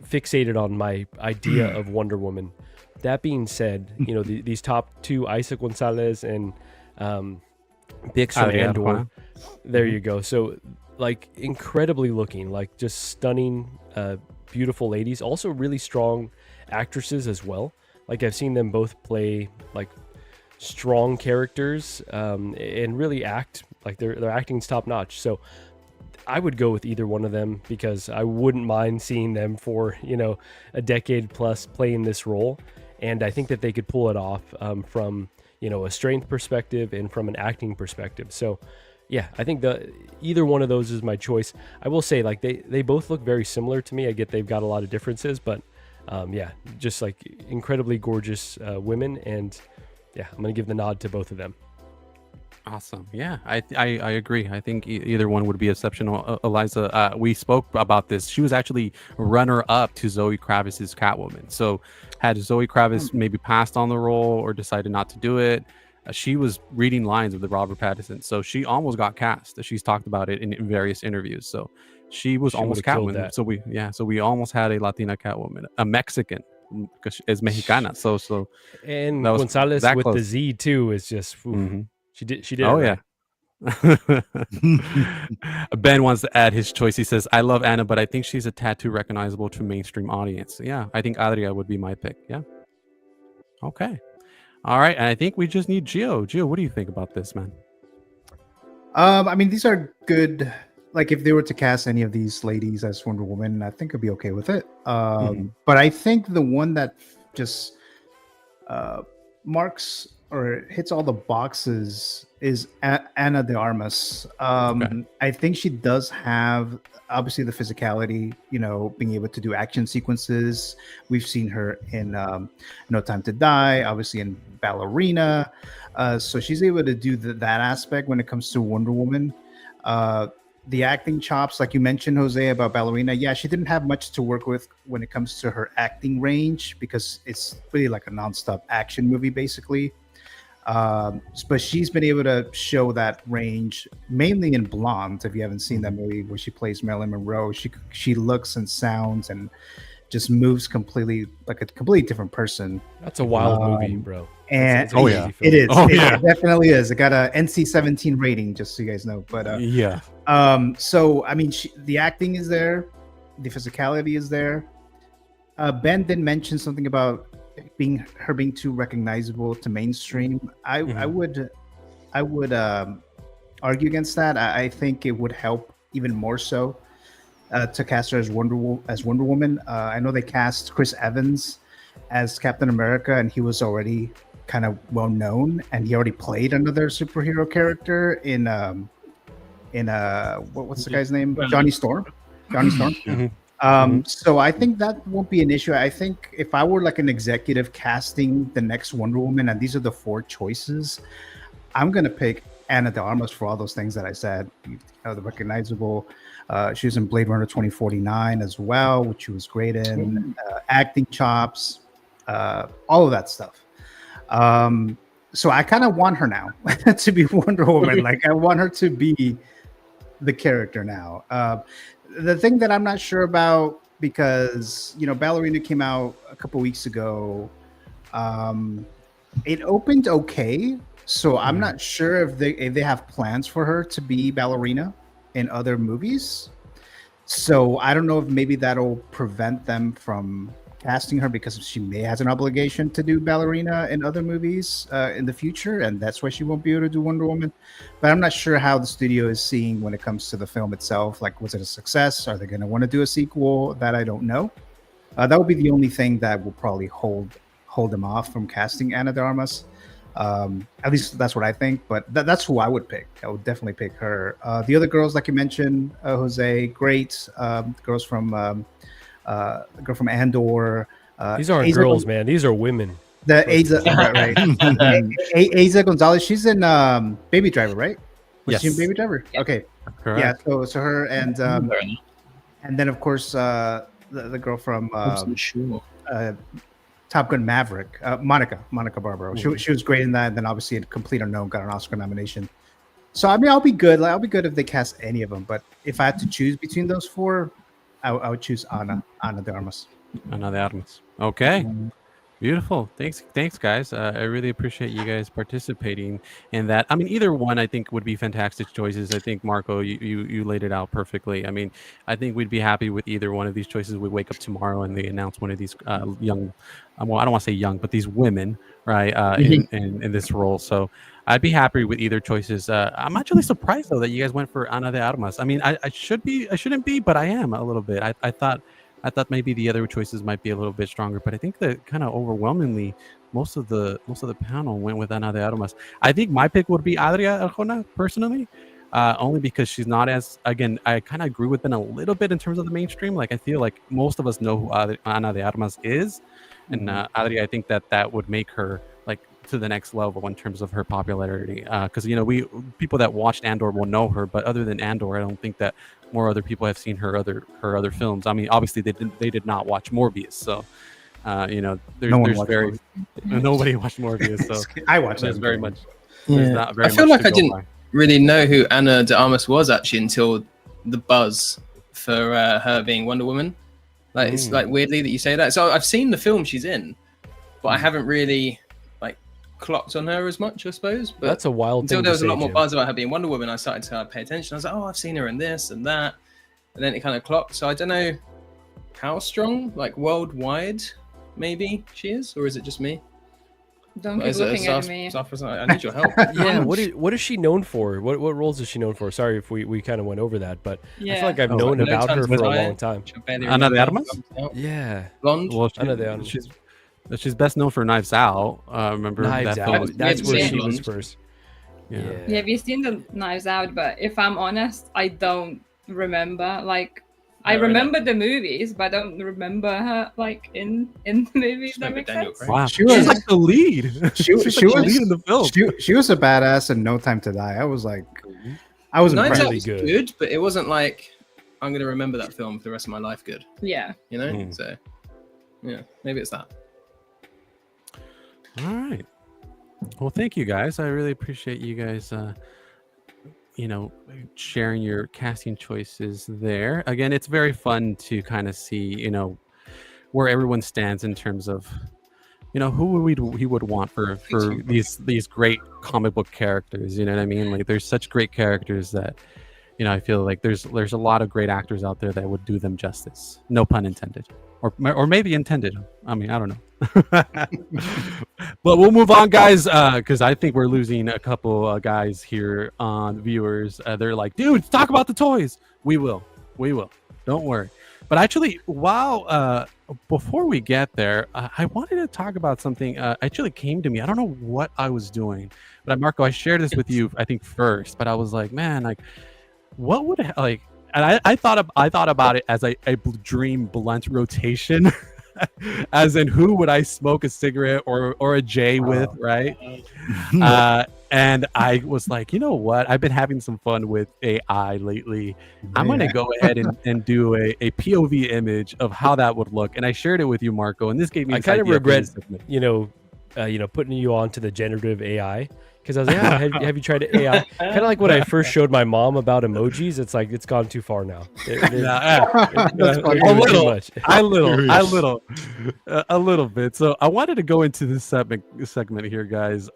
fixated on my idea of Wonder Woman. That being said, you know, these top two, Isaac Gonzalez and Bix from Andor, there you go. So, like, incredibly looking, like, just stunning, beautiful ladies. Also really strong actresses as well. Like, I've seen them both play, like, strong characters and really act, like, their acting's top-notch. So, I would go with either one of them because I wouldn't mind seeing them for, you know, a decade plus playing this role. And I think that they could pull it off from, you know, a strength perspective and from an acting perspective. So yeah, I think either one of those is my choice. I will say, like, they both look very similar to me. I get they've got a lot of differences, but yeah, just like incredibly gorgeous women, and yeah, I'm gonna give the nod to both of them. Awesome. Yeah, I agree. I think either one would be exceptional. Eliza, we spoke about this. She was actually runner up to Zoe Kravitz's Catwoman. So had Zoe Kravitz maybe passed on the role or decided not to do it, she was reading lines of the Robert Pattinson. So she almost got cast. She's talked about it in various interviews. So she was almost would've killed Catwoman. that. So we almost had a Latina Catwoman, a Mexican, because is Mexicana. So And that was Gonzalez that with the close. Z too is just oof. Mhm. She did Oh it yeah. right. Ben wants to add his choice. He says, I love Anna, but I think she's a tad too recognizable to mainstream audience. Yeah, I think Adria would be my pick. Yeah. Okay. All right. And I think we just need Gio. Gio, what do you think about this, man? I mean, these are good. Like, if they were to cast any of these ladies as Wonder Woman, I think I'd be okay with it. But I think the one that just marks or hits all the boxes is Ana de Armas. Okay. I think she does have obviously the physicality, being able to do action sequences. We've seen her in No Time to Die, obviously in Ballerina. So she's able to do that aspect when it comes to Wonder Woman. The acting chops, like you mentioned, Jose, about Ballerina, yeah, she didn't have much to work with when it comes to her acting range because it's really like a nonstop action movie, basically. But she's been able to show that range mainly in Blonde. If you haven't seen that movie where she plays Marilyn Monroe, she looks and sounds and just moves completely like a completely different person. That's a wild movie, bro. And That's a crazy film. it is. Oh, it yeah. definitely is. It got a NC-17 rating, just so you guys know. But Yeah. so I mean, the acting is there, the physicality is there. Ben did mention something about being too recognizable to mainstream. I would argue against that. I think it would help even more so to cast her as Wonder Woman. I know they cast Chris Evans as Captain America, and he was already kind of well known, and he already played another superhero character in what's the guy's name? Johnny Storm. So I think that won't be an issue. I think if I were like an executive casting the next Wonder Woman, and these are the 4 choices, I'm gonna pick Ana de Armas for all those things that I said. The recognizable. She was in Blade Runner 2049 as well, which she was great in. Acting chops, all of that stuff. So I kind of want her now to be Wonder Woman. Like, I want her to be the character now. The thing that I'm not sure about, because Ballerina came out a couple weeks ago, it opened okay, so I'm not sure if they have plans for her to be Ballerina in other movies. So I don't know if maybe that'll prevent them from casting her, because she may has an obligation to do Ballerina in other movies in the future, and that's why she won't be able to do Wonder Woman. But I'm not sure how the studio is seeing when it comes to the film itself. Like, was it a success? Are they going to want to do a sequel? That I don't know. That would be the only thing that will probably hold them off from casting Ana de Armas. At least that's what I think. But that's who I would pick. I would definitely pick her. The other girls, like you mentioned, Jose, great. Girls from the girl from Andor. These aren't girls, man. These are women. The Aza, right? Aza Gonzalez. She's in Baby Driver, right? Was she in Baby Driver? Yeah. Okay. Correct. Yeah. So her and then of course the girl from Top Gun Maverick, Monica Barbaro. She was great in that. And then obviously in Complete Unknown got an Oscar nomination. So I mean, I'll be good. I'll be good if they cast any of them. But if I had to choose between those 4, I would choose Ana de Armas. Ana de Armas. Okay. Beautiful. Thanks, guys. I really appreciate you guys participating in that. I mean, either one I think would be fantastic choices. I think, Marco, you laid it out perfectly. I mean, I think we'd be happy with either one of these choices. We wake up tomorrow and they announce one of these young, well, I don't want to say young, but these women, right, in this role. So I'd be happy with either choices. I'm actually surprised though that you guys went for Ana de Armas. I mean, I shouldn't be, but I am a little bit. I thought maybe the other choices might be a little bit stronger, but I think that kind of overwhelmingly most of the panel went with Ana de Armas. I think my pick would be Adria Arjona personally. only because she's not as, again, I kind of agree with Ben a little bit in terms of the mainstream. Like, I feel like most of us know who Ana de Armas is. And Adri, I think that would make her like to the next level in terms of her popularity. Because, you know, people that watched Andor will know her, but other than Andor, I don't think that more other people have seen her other films. I mean, obviously they did not watch Morbius, so you know, nobody watched Morbius. So I watched there's it very much. Yeah. I feel like I didn't really know who Ana de Armas was actually until the buzz for her being Wonder Woman. Like it's like weirdly that you say that. So I've seen the film she's in, but I haven't really like clocked on her as much, I suppose. But that's a wild thing. Until there was a lot more buzz about her being Wonder Woman, I started to pay attention. I was like, oh, I've seen her in this and that, and then it kind of clocked. So I don't know how strong, like worldwide, maybe she is, or is it just me? Don't keep looking at me. I need your help. Yeah, what is she known for? What roles is she known for? Sorry if we kind of went over that, but I feel like I've known about her for a long time. Ana de Armas? Yeah. Blonde? Well, Ana de Armas. She's best known for Knives Out. Remember Knives that Out. film? That's where she was first. Yeah, we've seen the Knives Out, but if I'm honest, I don't remember. Like, I remember the movies, but I don't remember her like in the movies. That makes sense. Wow, she was like the lead. She was the lead in the film. She was a badass in No Time to Die. I was like, I was Knives Out really was good, but it wasn't like I'm gonna remember that film for the rest of my life. Good. Yeah. You know. So yeah, maybe it's that. All right. Well, thank you guys. I really appreciate you guys. You know, sharing your casting choices there. Again, it's very fun to kind of see, you know, where everyone stands in terms of, you know, who he would want for these great comic book characters. You know what I mean? Like, there's such great characters that, you know, I feel like there's a lot of great actors out there that would do them justice. No pun intended, or maybe intended. I mean, I don't know. But we'll move on, guys, because I think we're losing a couple guys here on viewers. They're like, dude, talk about the toys. We will. Don't worry. But actually, before we get there, I wanted to talk about something. Actually came to me. I don't know what I was doing, but Marco, I shared this with you, I think first. But I was like, man, like, what would like? And I thought about it as a dream blunt rotation. As in, who would I smoke a cigarette or a J with, right? And I was like, you know what? I've been having some fun with AI lately. I'm going to go ahead and do a POV image of how that would look. And I shared it with you, Marco. And this gave me. I kind of regret, putting you on to the generative AI. Because I was like, have you tried AI? Kind of like when I first showed my mom about emojis. It's like it's gone too far now. A little bit. So I wanted to go into this segment here, guys,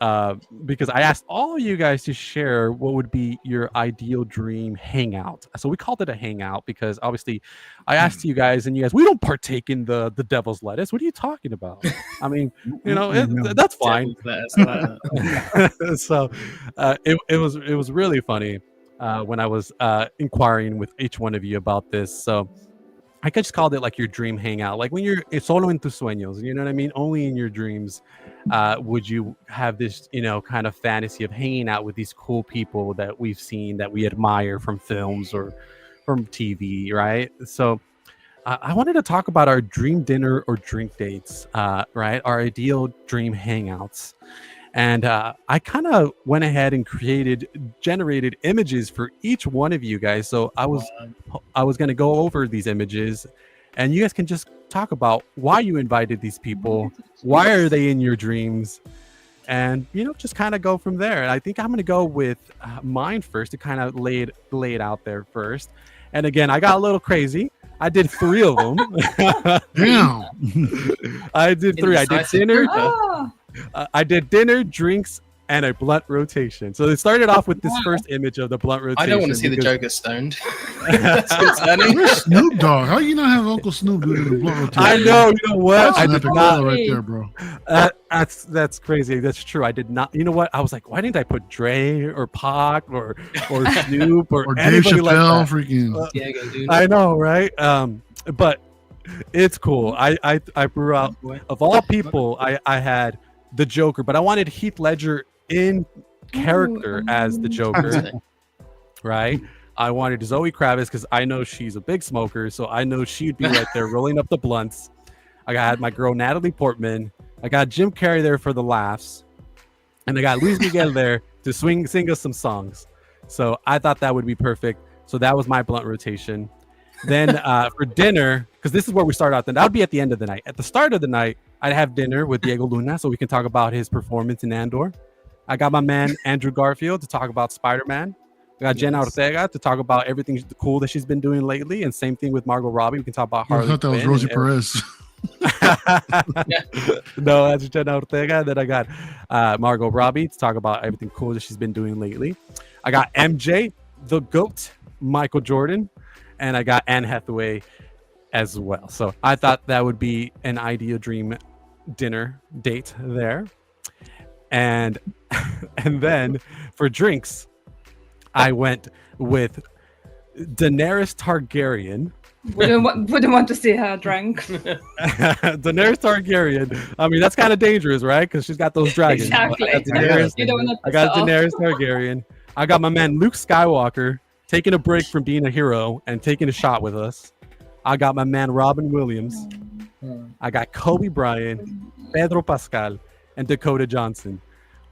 because I asked all of you guys to share what would be your ideal dream hangout. So we called it a hangout because obviously I asked you guys, and you guys, we don't partake in the devil's lettuce. What are you talking about? I mean, you know, that's fine. So it was really funny when I was inquiring with each one of you about this. So I just called it like your dream hangout, like when you're solo en tus sueños, you know what I mean? Only in your dreams would you have this, you know, kind of fantasy of hanging out with these cool people that we've seen, that we admire from films or from TV, right? So I wanted to talk about our dream dinner or drink dates, right? Our ideal dream hangouts. And I kind of went ahead and generated images for each one of you guys. So I was going to go over these images, and you guys can just talk about why you invited these people, why are they in your dreams, and, you know, just kind of go from there. And I think I'm going to go with mine first to kind of lay it out there first. And again, I got a little crazy. I did 3 of them. Damn. I did 3. I did dinner. I did dinner, drinks, and a blunt rotation. So it started off with this first image of the blunt rotation. I don't want to see the Joker stoned. That's concerning. Where's Snoop Dogg? How you not have Uncle Snoop doing the blunt rotation? I know. You know what? That's I did not. right there, bro. That's crazy. That's true. I did not. You know what? I was like, why didn't I put Dre or Pac or Snoop or Dave anybody Chappelle? like that? Freaking. Diego, dude. I know, right? But it's cool. I grew out of all people. I had the Joker, but I wanted Heath Ledger in character as the Joker. right? I wanted Zoe Kravitz because I know she's a big smoker, so I know she'd be right there rolling up the blunts. I got my girl Natalie Portman. I got Jim Carrey there for the laughs, and I got Luis Miguel there to sing us some songs. So I thought that would be perfect. So that was my blunt rotation. Then for dinner, because this is where we start out, then that would be at the end of the night. At the start of the night, I'd have dinner with Diego Luna so we can talk about his performance in Andor. I got my man Andrew Garfield to talk about Spider-Man. I got Jenna Ortega to talk about everything cool that she's been doing lately, and same thing with Margot Robbie. We can talk about Harley. I thought that was Quinn Rosie Perez. No, that's Jenna Ortega. Then I got Margot Robbie to talk about everything cool that she's been doing lately. I got MJ, the GOAT, Michael Jordan, and I got Anne Hathaway as well. So I thought that would be an ideal dream dinner date there. And then for drinks, I went with Daenerys Targaryen. Wouldn't want to see her drunk. Daenerys Targaryen. I mean, that's kind of dangerous, right? Because she's got those dragons. Exactly. You don't want to I got Daenerys Targaryen. I got my man Luke Skywalker taking a break from being a hero and taking a shot with us. I got my man Robin Williams. I got Kobe Bryant, Pedro Pascal, and Dakota Johnson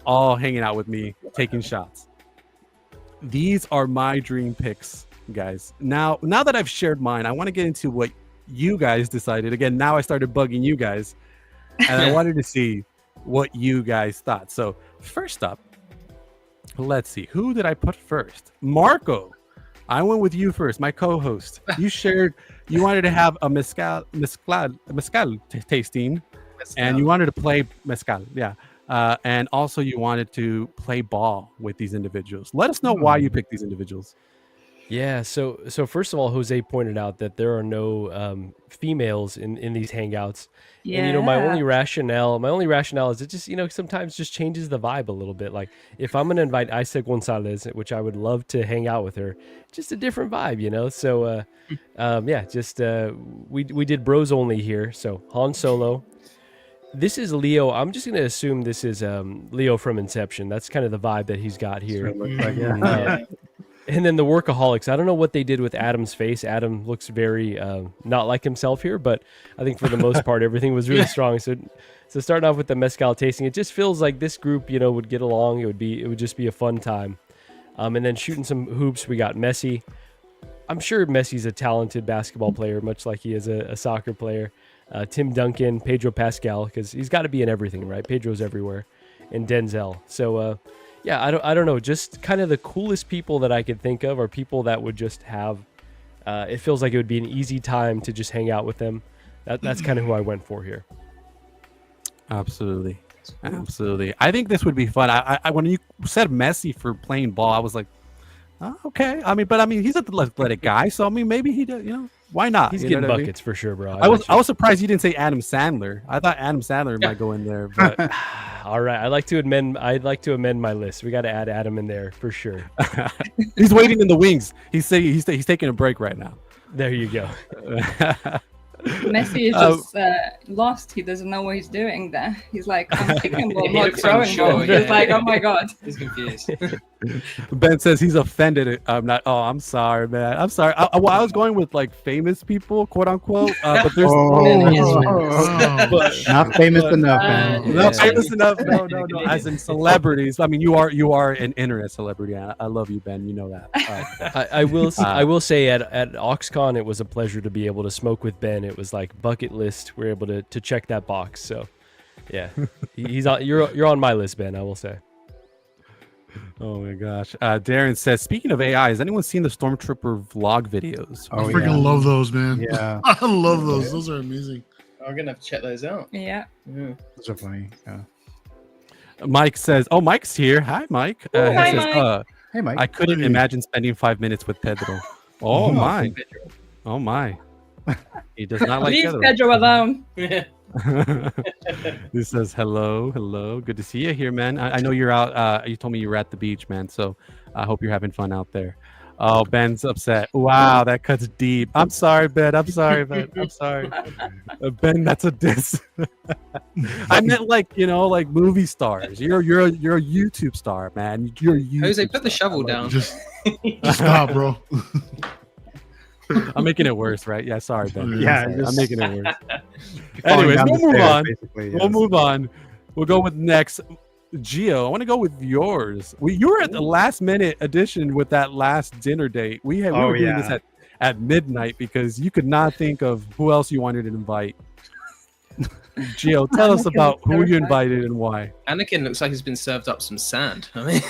all hanging out with me, taking shots. These are my dream picks, guys. Now that I've shared mine, I want to get into what you guys decided. Again, now I started bugging you guys, and I wanted to see what you guys thought. So first up, let's see. Who did I put first? Marco. I went with you first, my co-host. You wanted to have a mezcal tasting, and you wanted to play mezcal. Yeah. And also you wanted to play ball with these individuals. Let us know why you picked these individuals. Yeah, so first of all, Jose pointed out that there are no females in these hangouts. Yeah. And my only rationale is it just sometimes just changes the vibe a little bit. Like if I'm gonna invite Isa Gonzalez, which I would love to hang out with her, just a different vibe, So we did bros only here. So Han Solo. This is Leo. I'm just gonna assume this is Leo from Inception. That's kind of the vibe that he's got here. And then the workaholics. I don't know what they did with Adam's face. Adam looks very not like himself here, but I think for the most part, everything was really strong. So starting off with the mezcal tasting, it just feels like this group, would get along. It would just be a fun time. And then shooting some hoops, we got Messi. I'm sure Messi's a talented basketball player, much like he is a soccer player. Tim Duncan, Pedro Pascal, because he's got to be in everything, right? Pedro's everywhere, and Denzel. So. Yeah, I don't know. Just kind of the coolest people that I could think of are people that would just have. It feels like it would be an easy time to just hang out with them. That's kind of who I went for here. Absolutely. I think this would be fun. I when you said Messi for playing ball, I was like, oh, okay. I mean, he's an athletic guy, so I mean, maybe he does. Why not? He's getting buckets for sure, bro. I was surprised you didn't say Adam Sandler. I thought Adam Sandler might go in there, but. All right, I'd like to amend my list. We got to add Adam in there for sure. He's waiting in the wings. He's taking a break right now. There you go. Messi is just lost. He doesn't know what he's doing there. He's like, I'm kicking ball, not throwing ball. He's like, oh my god. He's confused. Ben says he's offended. I'm not. Oh, I'm sorry, man. I'm sorry. I was going with like famous people, quote unquote. But there's not famous enough, man. Not famous enough. No. As in celebrities. I mean, you are an internet celebrity. I love you, Ben. You know that. I will say at OxCon, it was a pleasure to be able to smoke with Ben. It was like bucket list. We're able to check that box. So, yeah, he's on. You're on my list, Ben. I will say. Oh my gosh. Darren says, speaking of AI, has anyone seen the Stormtrooper vlog videos? I freaking love those, man. Yeah. I love those. Those are amazing. I'm gonna have to check those out. Yeah. Those are funny. Yeah. Mike says, oh, Mike's here. Hi, Mike. Hi, he says, Mike. Hey, Mike. I couldn't imagine spending 5 minutes with Pedro. Oh my. Oh my. He does not like Leave Pedro. Pedro alone. He says, hello. Good to see you here, man. I know you're out. You told me you were at the beach, man. So I hope you're having fun out there. Oh, Ben's upset. Wow, that cuts deep. I'm sorry, Ben. I'm sorry. Ben, that's a diss. I meant like movie stars. You're a YouTube star, man. You're a YouTube Jose, put the star. shovel down. Stop, bro. I'm making it worse, right? Yeah, sorry, Ben. Yeah, I'm making it worse. Falling Anyways, down we'll the move stairs, on. basically, We'll yes. move on. We'll go with next. Gio, I want to go with yours. You were at the last minute edition with that last dinner date. We were doing this at midnight because you could not think of who else you wanted to invite. Gio, tell us about who you invited and why. Anakin looks like he's been served up some sand. I mean,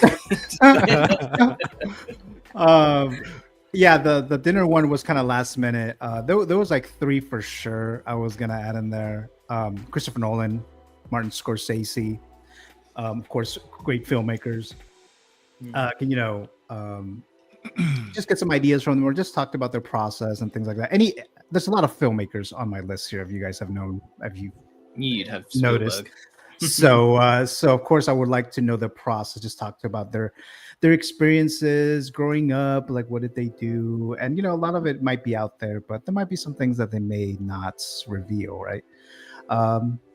Yeah, the dinner one was kind of last minute. There was like 3 for sure I was gonna add in there. Christopher Nolan, Martin Scorsese, of course, great filmmakers. Just get some ideas from them, or just talked about their process and things like that. There's a lot of filmmakers on my list here. If you guys have you you'd have noticed? Spielberg. So of course I would like to know the process. Just talked about their experiences growing up, like what did they do, and a lot of it might be out there, but there might be some things that they may not reveal, right?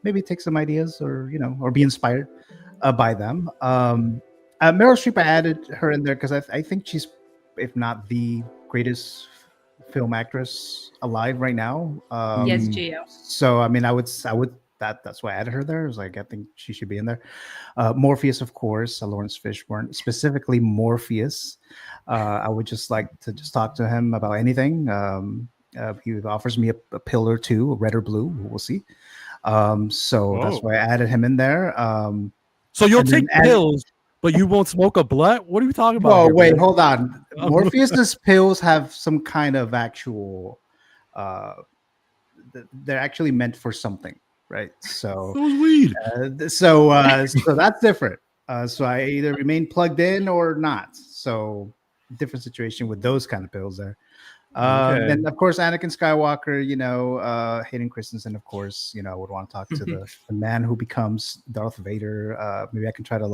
Maybe take some ideas, or or be inspired by them. Meryl Streep, I added her in there because I think she's, if not the greatest film actress alive right now. Yes, Gio. So I mean, I would that's why I added her there. It was like, I think she should be in there. Morpheus, of course, Lawrence Fishburne, specifically Morpheus. I would just like to talk to him about anything. He offers me a pill or two, red or blue, we'll see. So that's why I added him in there. So you'll take pills, but you won't smoke a blunt? What are we talking about? Oh, here, wait, man? hold on. Morpheus's pills have some kind of actual, they're actually meant for something, right? So That was weed. So that's different. So I either remain plugged in or not. So different situation with those kind of pills there. Then of course Anakin Skywalker, Hayden Christensen, of course, I would want to talk to the man who becomes Darth Vader. Maybe I can try to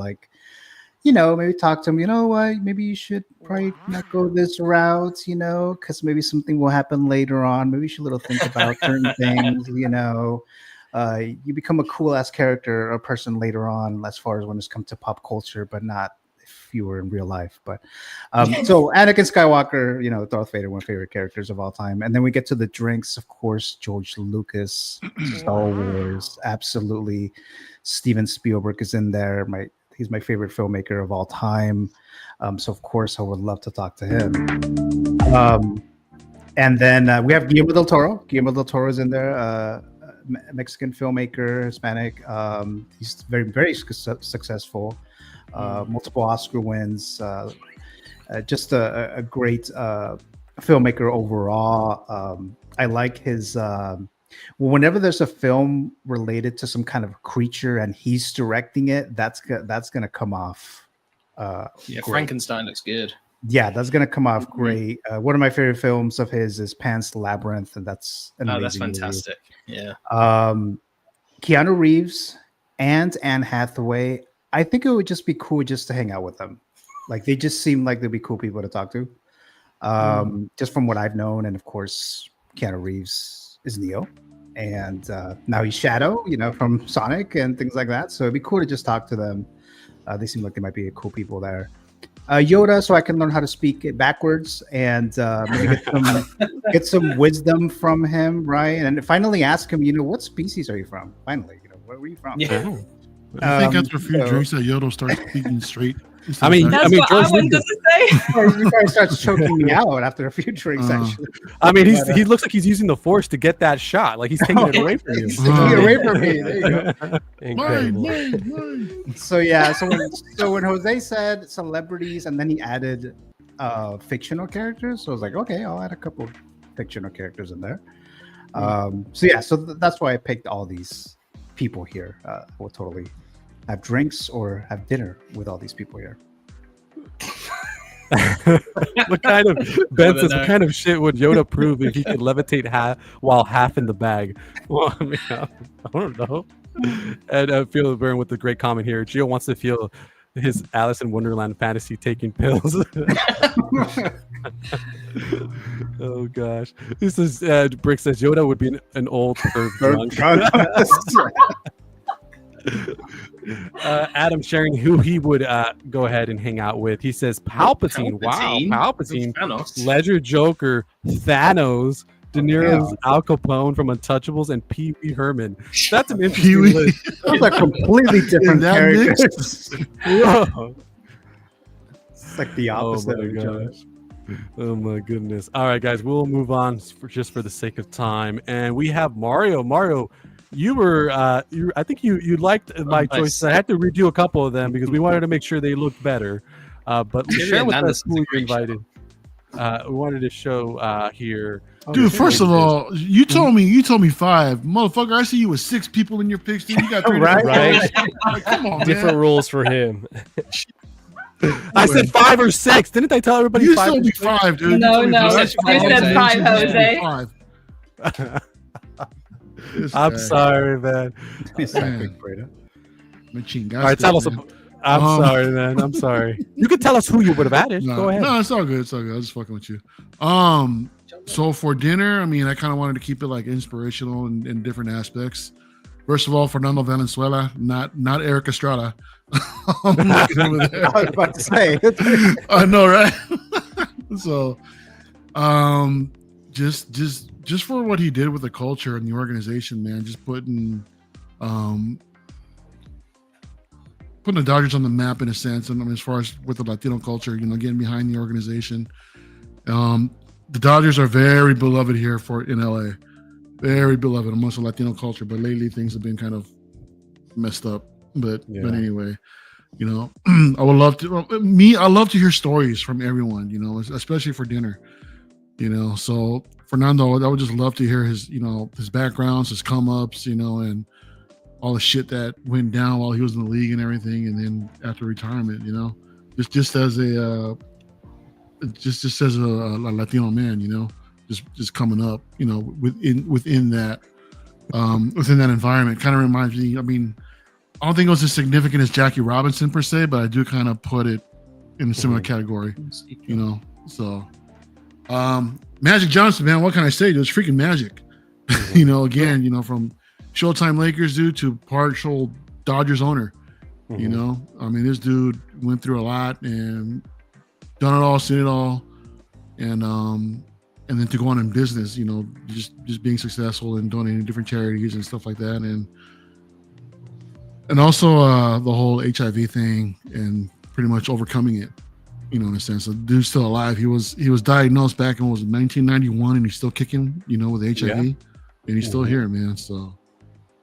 maybe talk to him, what, maybe you should probably not go this route, because maybe something will happen later on. Maybe you should think about certain things, you become a cool ass character or person later on, as far as when it's come to pop culture, but not if you were in real life. But so Anakin Skywalker, Darth Vader, one of my favorite characters of all time. And then we get to the drinks, of course, George Lucas, Star Wars, absolutely. Steven Spielberg is in there. He's my favorite filmmaker of all time. So of course I would love to talk to him. And then we have Guillermo del Toro. Guillermo del Toro is in there. Mexican filmmaker, Hispanic. He's very, very successful. Multiple Oscar wins. Just a great filmmaker overall. I like his. Whenever there's a film related to some kind of creature and he's directing it, that's gonna come off. Yeah, Frankenstein looks good. Yeah, that's gonna come off great. One of my favorite films of his is Pan's Labyrinth, and that's an amazing that's fantastic. movie. Yeah. Keanu Reeves and Anne Hathaway. I think it would just be cool just to hang out with them. Like they just seem like they'd be cool people to talk to. Just from what I've known, and of course, Keanu Reeves is Neo, and now he's Shadow, from Sonic and things like that. So it'd be cool to just talk to them. They seem like they might be cool people there. Yoda, so I can learn how to speak it backwards and maybe get some wisdom from him, right? And finally ask him, what species are you from? Finally, where were you from? Yeah. I think after a few drinks that Yoda starts speaking straight. That's what I wanted to say. He probably starts choking me out after a few drinks. Actually, I mean, he looks like he's using the Force to get that shot. Like he's taking it away from you. He's taking it away from me. There you go. Incredible. Mine. So yeah, so when Jose said celebrities and then he added fictional characters, so I was like, okay, I'll add a couple fictional characters in there. So that's why I picked all these people here. We'll totally have drinks or have dinner with all these people here. What kind of Ben says, what kind of shit would Yoda prove if he could levitate while half in the bag? Well, I mean, I don't know. And I feel burn with the great comment here. Gio wants to feel his Alice in Wonderland fantasy taking pills. Oh gosh, this is Brick says Yoda would be an old perv drunk. Adam sharing who he would go ahead and hang out with. He says Palpatine. Palpatine? Wow, Palpatine. Thanos. Ledger Joker, Thanos, De Niro's Al Capone from Untouchables, and Pee Wee Herman. That's an interesting list. Those are completely different that characters. Whoa. It's like the opposite of each other. Oh my goodness. All right, guys, we'll move on just for the sake of time. And we have Mario. Mario, you were I think you liked my choice. I had to redo a couple of them because we wanted to make sure they looked better. But share with us who we invited. We wanted to show here. Dude, first of all, you told me 5, motherfucker. I see you with 6 people in your picks. Dude, you got 3 Right. Like, come on, Different man. rules for him. I said 5 or 6. Didn't I tell everybody You 5? told me 5, dude. No, You told me no. five. You said 5, Jose. 5. This I'm guy. sorry, man. It's like Man. Big Brother. Machine All right, tell us. man. I'm sorry, man. I'm sorry. You could tell us who you would have added. Go ahead. No, it's all good. It's all good. I was just fucking with you. So for dinner, I mean, I kind of wanted to keep it like inspirational in different aspects. First of all, Fernando Valenzuela, not Eric Estrada. I'm looking over there. I was about to say. I know, right? So, just for what he did with the culture and the organization, man, just putting the Dodgers on the map in a sense, and I mean, as far as with the Latino culture, getting behind the organization. The Dodgers are very beloved here in LA, very beloved amongst the Latino culture. But lately, things have been kind of messed up. But anyway, I would love to. I love to hear stories from everyone. Especially for dinner. So Fernando, I would just love to hear his backgrounds, his come ups, and all the shit that went down while he was in the league and everything, and then after retirement, just as a Latino man, just coming up, within that environment, kind of reminds me. I mean, I don't think it was as significant as Jackie Robinson per se, but I do kind of put it in a similar category, So, Magic Johnson, man, what can I say? It was freaking magic. Again, from Showtime Lakers dude to partial Dodgers owner. I mean, this dude went through a lot and done it all, seen it all, and then to go on in business, just being successful and donating to different charities and stuff like that, and also the whole HIV thing and pretty much overcoming it, in a sense. The dude's still alive. He was diagnosed back in 1991, and he's still kicking, with HIV, and he's still here, man. So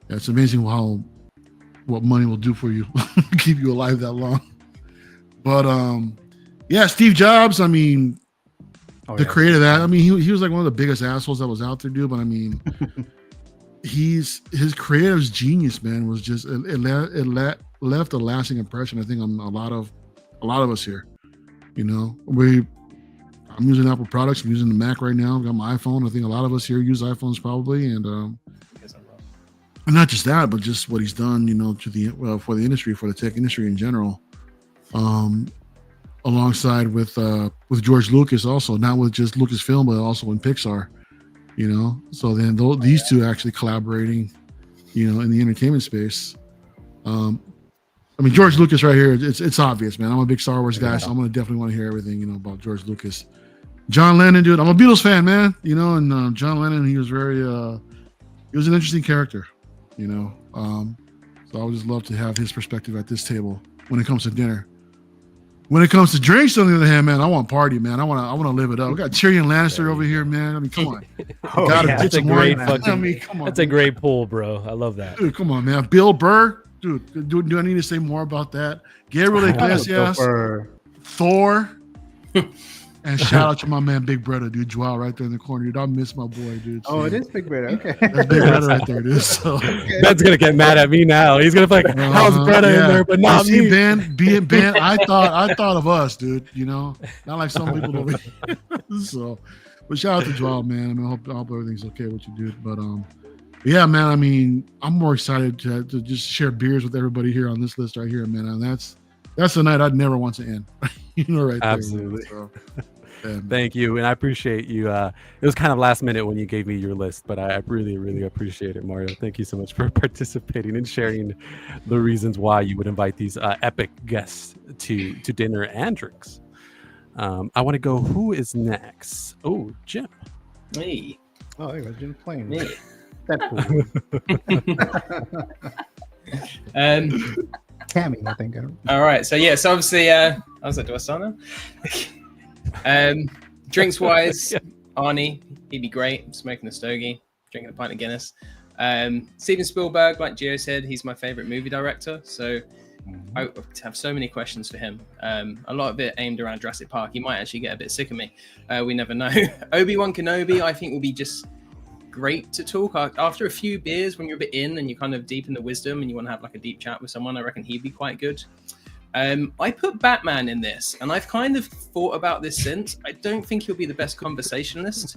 yeah, it's amazing what money will do for you, keep you alive that long. But yeah, Steve Jobs, I mean, the creator of that, I mean, he was like one of the biggest assholes that was out there, dude. But I mean, his creative genius, man, was just it left a lasting impression, I think, on a lot of us here. I'm using Apple products. I'm using the Mac right now. I've got my iPhone. I think a lot of us here use iPhones probably, and not just that, but just what he's done, for the industry, for the tech industry in general. Alongside with George Lucas, also not with just Lucasfilm, but also in Pixar. So then these two actually collaborating, in the entertainment space. I mean, George Lucas right here, it's obvious, man. I'm a big Star Wars guy, so I'm gonna definitely want to hear everything, about George Lucas. John Lennon, dude, I'm a Beatles fan, man. And John Lennon, he was very, he was an interesting character, So I would just love to have his perspective at this table when it comes to dinner. When it comes to drinks, on the other hand, man, I want party, man. I want to live it up. We got Tyrion Lannister over here, man. I mean, come on. That's a great fucking. I mean, come on. That's a great pull, bro. I love that. Dude, come on, man. Bill Burr, dude. Do I need to say more about that? Gabriel Iglesias, Thor, and shout out to my man Big Brother, dude. Joao right there in the corner, dude. I miss my boy, dude. Oh, it is Big Brother. Okay, that's Big Brother right there, dude. So Ben's gonna get mad at me now. He's gonna be like, "How's brother in there, but not me?" Ben, I thought of us, dude. Not like some people over here. So, but shout out to Joao, man. I mean, I hope everything's okay with you, dude. But yeah, man. I mean, I'm more excited to just share beers with everybody here on this list right here, man. And that's the night I'd never want to end. Right Absolutely. there. So, Thank you, and I appreciate you. It was kind of last minute when you gave me your list, but I really, really appreciate it, Mario. Thank you so much for participating and sharing the reasons why you would invite these epic guests to dinner and drinks. I want to go. Who is next? Oh, Jim. Me. Oh, there goes Jim playing. Me. Deadpool. Cammy, I think. All right. So yeah. So obviously, I was like, do I start now? Drinks wise, Arnie, he'd be great. Smoking a stogie, drinking a pint of Guinness. Steven Spielberg, like Gio said, he's my favorite movie director. So I have so many questions for him. A lot of it aimed around Jurassic Park. He might actually get a bit sick of me. We never know. Obi-Wan Kenobi, I think, will be just great to talk. After a few beers, when you're a bit in and you're kind of deep in the wisdom and you want to have like a deep chat with someone, I reckon he'd be quite good. I put Batman in this, and I've kind of thought about this since. I don't think he'll be the best conversationalist.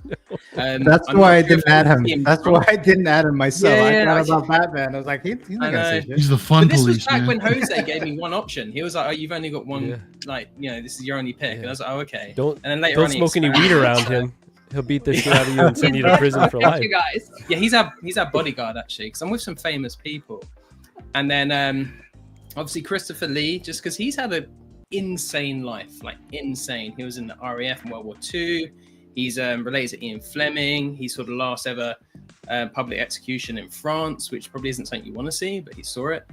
That's why I didn't add him. That's why I didn't add him myself. I thought about Batman. I was like, he's not gonna say shit. He's the fun But this police, was back man. when Jose gave me one option. He was like, "Oh, you've only got one. Like, you know, this is your only pick." And I was like, "Oh, okay." Don't And then later don't on, he smoke any weed expanded. around him. He'll beat the shit out of you and send you to prison for life. You guys. Yeah, he's our bodyguard actually, because I'm with some famous people. And then obviously Christopher Lee, just because he's had an insane life, like insane. He was in the RAF in World War II. He's related to Ian Fleming. He's sort of last ever public execution in France, which probably isn't something you want to see, but he saw it.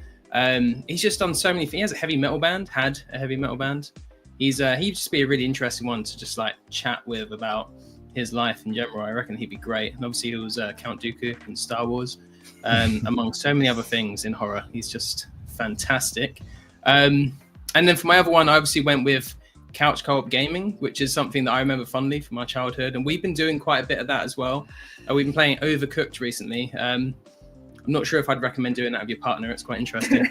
He's just done so many things. He has a heavy metal band, had a heavy metal band. He'd just be a really interesting one to just like chat with about his life in general. I reckon he'd be great. And obviously he was Count Dooku in Star Wars, among so many other things in horror. He's just fantastic. And then for my other one, I obviously went with couch co-op gaming, which is something that I remember fondly from my childhood. And we've been doing quite a bit of that as well. We've been playing Overcooked recently. I'm not sure if I'd recommend doing that with your partner. It's quite interesting.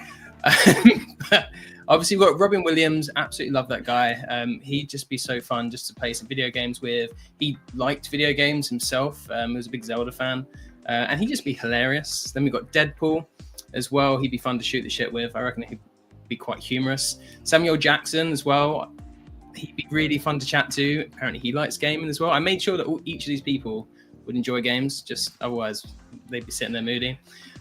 Obviously, we've got Robin Williams. Absolutely love that guy. He'd just be so fun just to play some video games with. He liked video games himself. He was a big Zelda fan. And he'd just be hilarious. Then we've got Deadpool as well. He'd be fun to shoot the shit with. I reckon he'd be quite humorous. Samuel Jackson as well. He'd be really fun to chat to. Apparently, he likes gaming as well. I made sure that each of these people would enjoy games. Just otherwise, they'd be sitting there moody.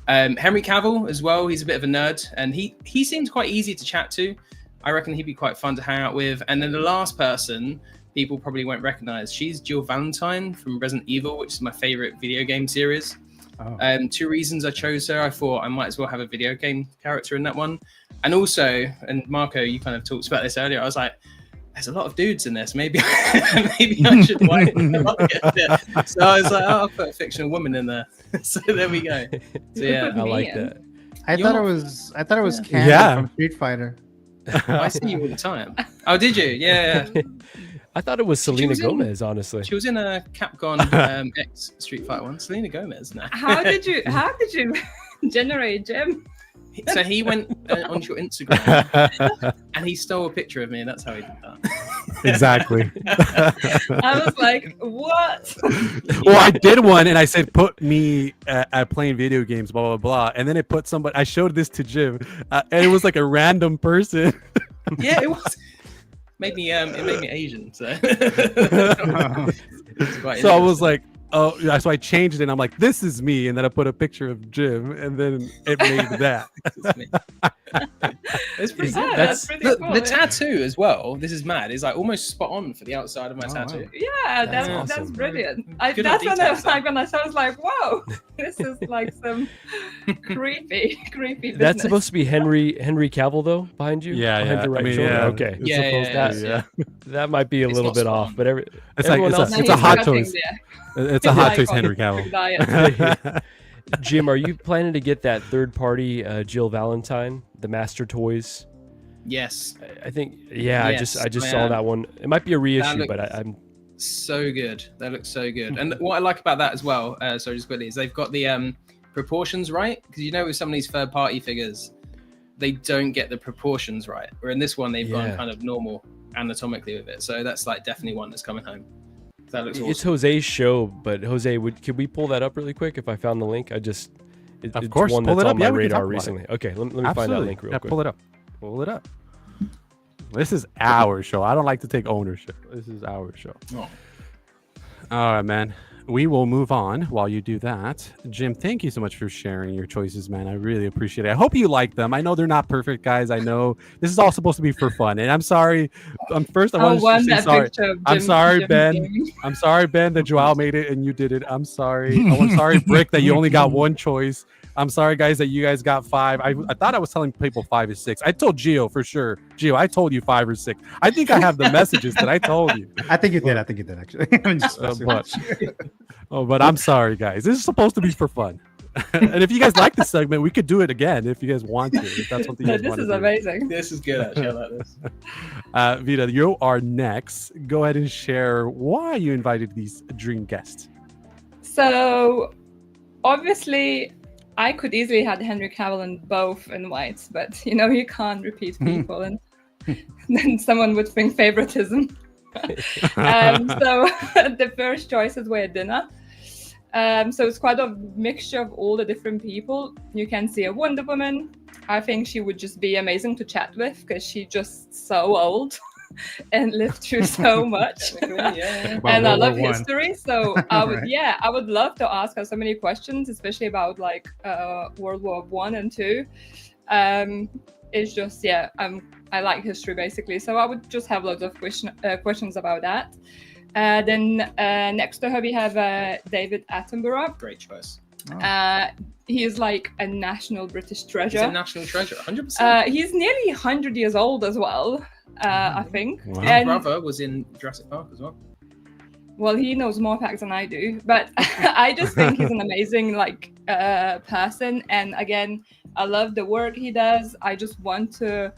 Henry Cavill as well. He's a bit of a nerd, and he seems quite easy to chat to. I reckon he'd be quite fun to hang out with. And then the last person people probably won't recognize. She's Jill Valentine from Resident Evil, which is my favorite video game series. Oh. 2 reasons I chose her. I thought I might as well have a video game character in that one. And also, and Marco, you kind of talked about this earlier. I was like, there's a lot of dudes in this. Maybe I should widen them up a bit. So I was like, oh, I'll put a fictional woman in there. So there we go. So yeah, I like that. I thought it was Candy from Street Fighter. I see you all the time. Oh, did you? Yeah. I thought it was Selena Gomez, honestly. She was in a Capcom X Street Fighter 1. Selena Gomez. No. How did you generate Jim? So he went onto your Instagram and he stole a picture of me, and that's how he did that. Exactly. I was like, what? Well, I did one and I said, put me at playing video games, blah, blah, blah. And then it put somebody, I showed this to Jim, and it was like a random person. Yeah, it was. It made me Asian. So, so I was like, oh, yeah, so I changed it. And I'm like, this is me. And then I put a picture of Jim, and then it made that. It's pretty good. That's pretty the tattoo as well. This is mad. It's like almost spot on for the outside of my tattoo. Wow. Yeah, that's awesome. brilliant. Good That's when I details, was like, when I saw, I was like, whoa, this is like some creepy business. That's supposed to be Henry Cavill, though, behind you. Yeah, behind yeah. your right I mean, shoulder. yeah. Okay. Yeah. That might be a It's little not bit spot off, on. but It's everyone like else. it's a hot cutting choice. there. It's a hot choice, Iconic Henry Cavill. diet. Jim, are you planning to get that third-party Jill Valentine, the Master Toys? Yes. I think. Yeah, Yes, I just I saw am. that one. It might be a reissue, looks- but I'm. So good. They look so good. And what I like about that as well, sorry, just quickly, is they've got the proportions right. Because you know, with some of these third-party figures, they don't get the proportions right. Where in this one, they've gone kind of normal anatomically with it. So that's like definitely one that's coming home. That looks awesome. It's Jose's show, but Jose, could we pull that up really quick? If I found the link, Of it's course, one pull that's it on up. my Yeah, we can talk radar about it. recently. Okay, let me find that Absolutely. link real Yeah, quick. pull it up. Pull it up. This is our show. I don't like to take ownership. This is our show. Oh. All right, man. We will move on while you do that. Jim, thank you so much for sharing your choices, man. I really appreciate it. I hope you like them. I know they're not perfect, guys. I know this is all supposed to be for fun. And I'm sorry. First, I want to say sorry. I'm sorry, Ben. I'm sorry, Ben, that Joao made it and you did it. I'm sorry. I'm sorry, Brick, that you only got one choice. I'm sorry, guys, that you guys got 5. I thought I was telling people 5 is 6. I told Gio for sure. Gio, I told you 5 or 6. I think I have the messages that I told you. I think you did. I think you did, actually. I'm just but I'm sorry, guys. This is supposed to be for fun. And if you guys like this segment, we could do it again if you guys want to. If that's something you guys want to do. This is amazing. This is good, actually. I like this. Vita, you are next. Go ahead and share why you invited these dream guests. So, obviously, I could easily have Henry Cavill and both in whites, but you can't repeat people, and then someone would think favoritism. So the first choices were dinner. So it's quite a mixture of all the different people. You can see a Wonder Woman. I think she would just be amazing to chat with because she's just so old and lived through so much. Yeah. And I love history, so I would love to ask her so many questions, especially about like World War I and II. It's just I like history basically, so I would just have loads of questions about that. Then next to her we have David Attenborough. Great choice. He is like a national British treasure. He's a national treasure, 100%. He's nearly 100 years old as well, I think. Wow. And, His brother was in Jurassic Park as well. well, he knows more facts than I do, but I just think he's an amazing person. And again, I love the work he does. I just want to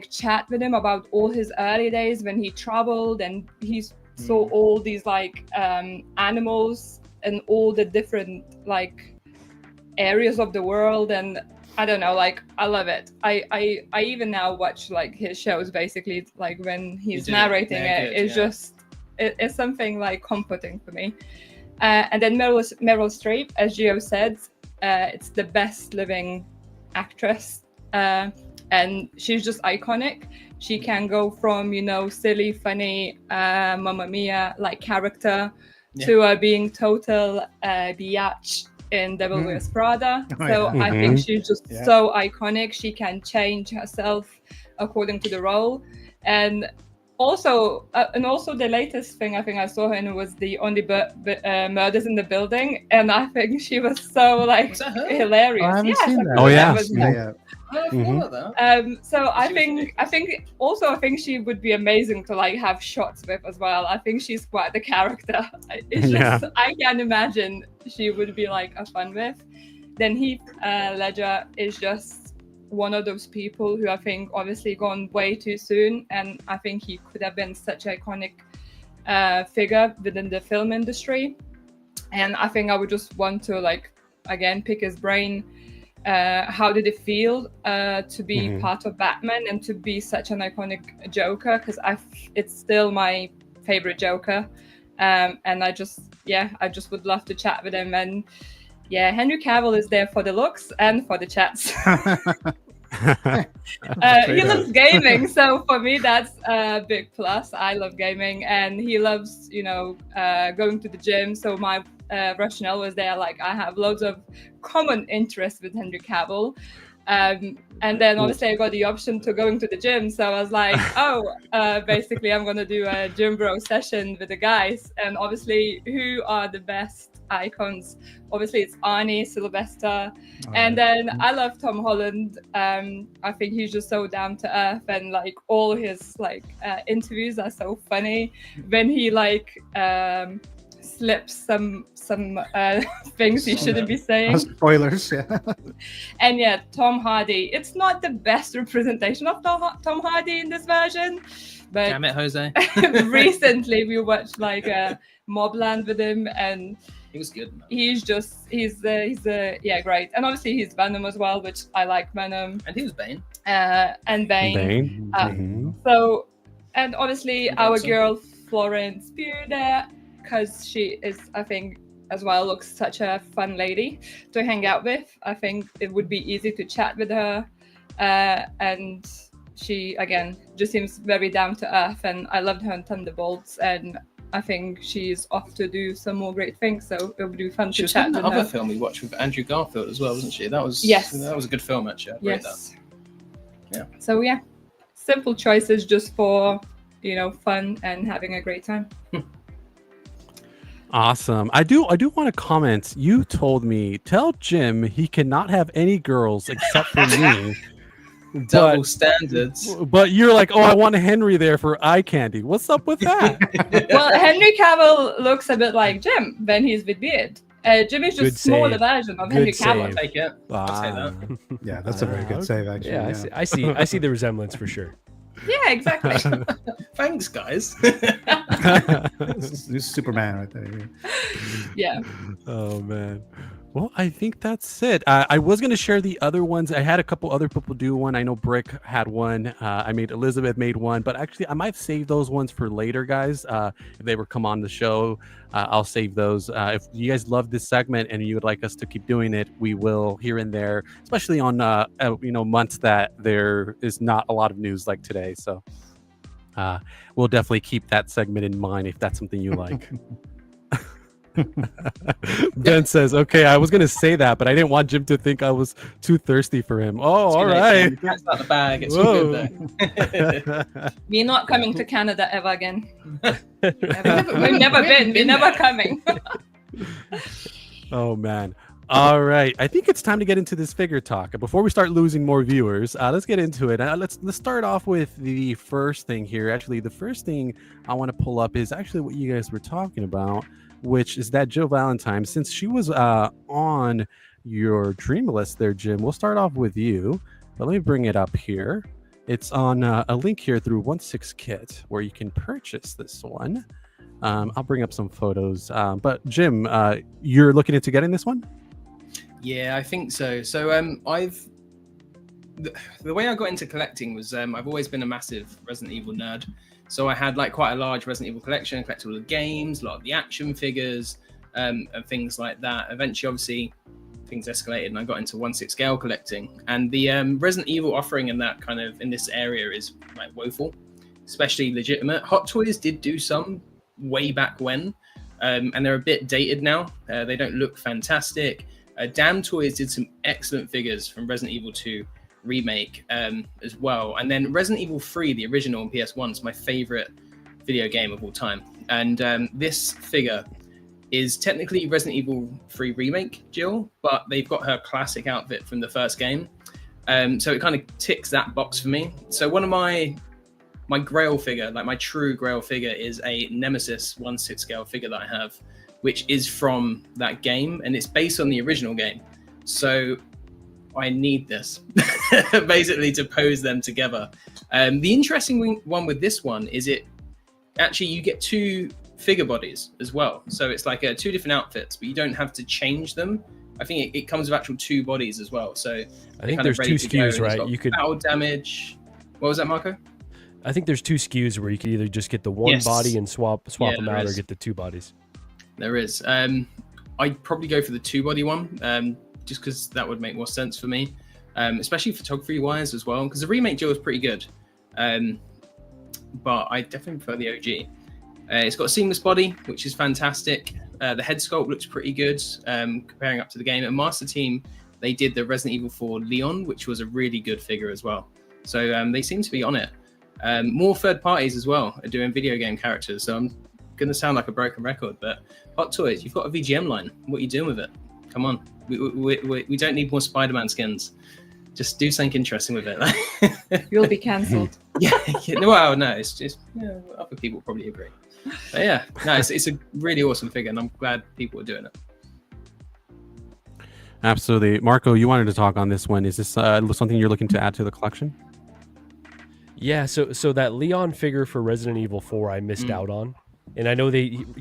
chat with him about all his early days when he traveled and he saw all these animals and all the different areas of the world. And I don't know, I love it. I even now watch his shows basically, when he's narrating it. It's just it's something comforting for me. And then Meryl Streep, as Gio said, it's the best living actress, and she's just iconic. She can go from silly, funny, Mamma Mia character to being total biatch in Devil Wears Prada. I think she's just so iconic. She can change herself according to the role. And also the latest thing I think I saw her in was the Only Murders in the Building, and I think she was so hilarious. I haven't seen that. Oh yeah. So I think she would be amazing to have shots with as well. I think she's quite the character. It's just I can imagine she would be a fun with. Then Heath Ledger is just one of those people who I think obviously gone way too soon, and I think he could have been such an iconic figure within the film industry. And I think I would just want to again pick his brain. How did it feel to be part of Batman and to be such an iconic Joker? Because it's still my favorite Joker, and I just would love to chat with him. And Henry Cavill is there for the looks and for the chats. He loves gaming, so for me that's a big plus. I love gaming, and he loves going to the gym. So my rationale was there, I have loads of common interests with Henry Cavill, and then obviously I got the option to going to the gym, so I was basically I'm gonna do a gym bro session with the guys. And obviously who are the best icons? Obviously it's Arnie, Sylvester, and then I love Tom Holland. I think he's just so down to earth, and all his interviews are so funny when he slips some things he shouldn't be saying. Spoilers, And Tom Hardy. It's not the best representation of Tom Hardy in this version, but damn it, Jose. recently we watched Mobland with him, and he was good. He's great. And obviously he's Venom as well, which I like Venom. And he was Bane. And Bane. So, and obviously our girl Florence Pugh there, because she is, I think, as well, looks such a fun lady to hang out with. I think it would be easy to chat with her, and she again just seems very down to earth, and I loved her in Thunderbolts, and I think she's off to do some more great things. So it would be fun She to was chat in with that other her. film we watched with Andrew Garfield as well, wasn't she? That was Yes. That was a good film actually. I rate Yes. that. Yeah. So yeah, simple choices just for fun and having a great time. Awesome. I do want to comment. You told me, tell Jim he cannot have any girls except for me. Double standards. But you're like, oh, I want Henry there for eye candy. What's up with that? Well, Henry Cavill looks a bit like Jim when he's with beard. Jim is just Good a smaller save. version of Good Henry save. Cavill. I'll take it. I'll take Ah. that. Yeah, that's a very good save, actually. Yeah, I see the resemblance for sure. Yeah, exactly. Thanks, guys. This is Superman right there. Yeah. Oh man. Well, I think that's it. I was going to share the other ones. I had a couple other people do one. I know Brick had one. Elizabeth made one, but actually I might save those ones for later, guys. If they were come on the show, I'll save those. If you guys love this segment and you would like us to keep doing it, we will here and there, especially on months that there is not a lot of news like today. So we'll definitely keep that segment in mind if that's something you like. Ben says, okay, I was going to say that, but I didn't want Jim to think I was too thirsty for him. Oh, all right. That's out the bag. It's all good there. We're not coming to Canada ever again. We've never been. We're never coming. Oh, man. All right. I think it's time to get into this figure talk. Before we start losing more viewers, let's get into it. Let's start off with the first thing here. Actually, the first thing I want to pull up is actually what you guys were talking about, which is that Jill Valentine. Since she was on your dream list there, Jim, we'll start off with you. But let me bring it up here. It's on a link here through 16kit where you can purchase this one. I'll bring up some photos. But Jim, you're looking into getting this one? Yeah, I think so. So the way I got into collecting was I've always been a massive Resident Evil nerd. So I had quite a large Resident Evil collection, collected all the games, a lot of the action figures, and things like that. Eventually, obviously, things escalated and I got into 1/6 scale collecting. And the Resident Evil offering in this area is woeful, especially legitimate. Hot Toys did do some way back when, and they're a bit dated now. They don't look fantastic. Damn Toys did some excellent figures from Resident Evil 2 remake as well, and then Resident Evil 3, the original on PS1, is my favorite video game of all time. And this figure is technically Resident Evil 3 remake Jill, but they've got her classic outfit from the first game, so it kind of ticks that box for me. So one of my grail figure, my true grail figure, is a Nemesis 1/6 scale figure that I have, which is from that game, and it's based on the original game. So I need this basically to pose them together. The interesting one with this one is you get two figure bodies as well. So it's two different outfits, but you don't have to change them. I think it comes with actual two bodies as well. So I think there's two SKUs, right? You could battle damage. What was that, Marco? I think there's two SKUs where you could either just get the one body and swap them out, or get the two bodies. There is. I'd probably go for the two body one, just because that would make more sense for me, especially photography wise as well, because the remake Jill is pretty good, but I definitely prefer the OG. It's got a seamless body, which is fantastic. The head sculpt looks pretty good, comparing up to the game. And Master Team, they did the Resident Evil 4 Leon, which was a really good figure as well. So they seem to be on it. More third parties as well are doing video game characters. So I'm going to sound like a broken record, but Hot Toys, you've got a VGM line. What are you doing with it? Come on. We don't need more Spider-Man skins. Just do something interesting with it. You'll be cancelled. Yeah. Well, no, it's just other people probably agree. But yeah, no, it's a really awesome figure, and I'm glad people are doing it. Absolutely. Marco, you wanted to talk on this one. Is this something you're looking to add to the collection? Yeah, so that Leon figure for Resident Evil 4 I missed out on. And I know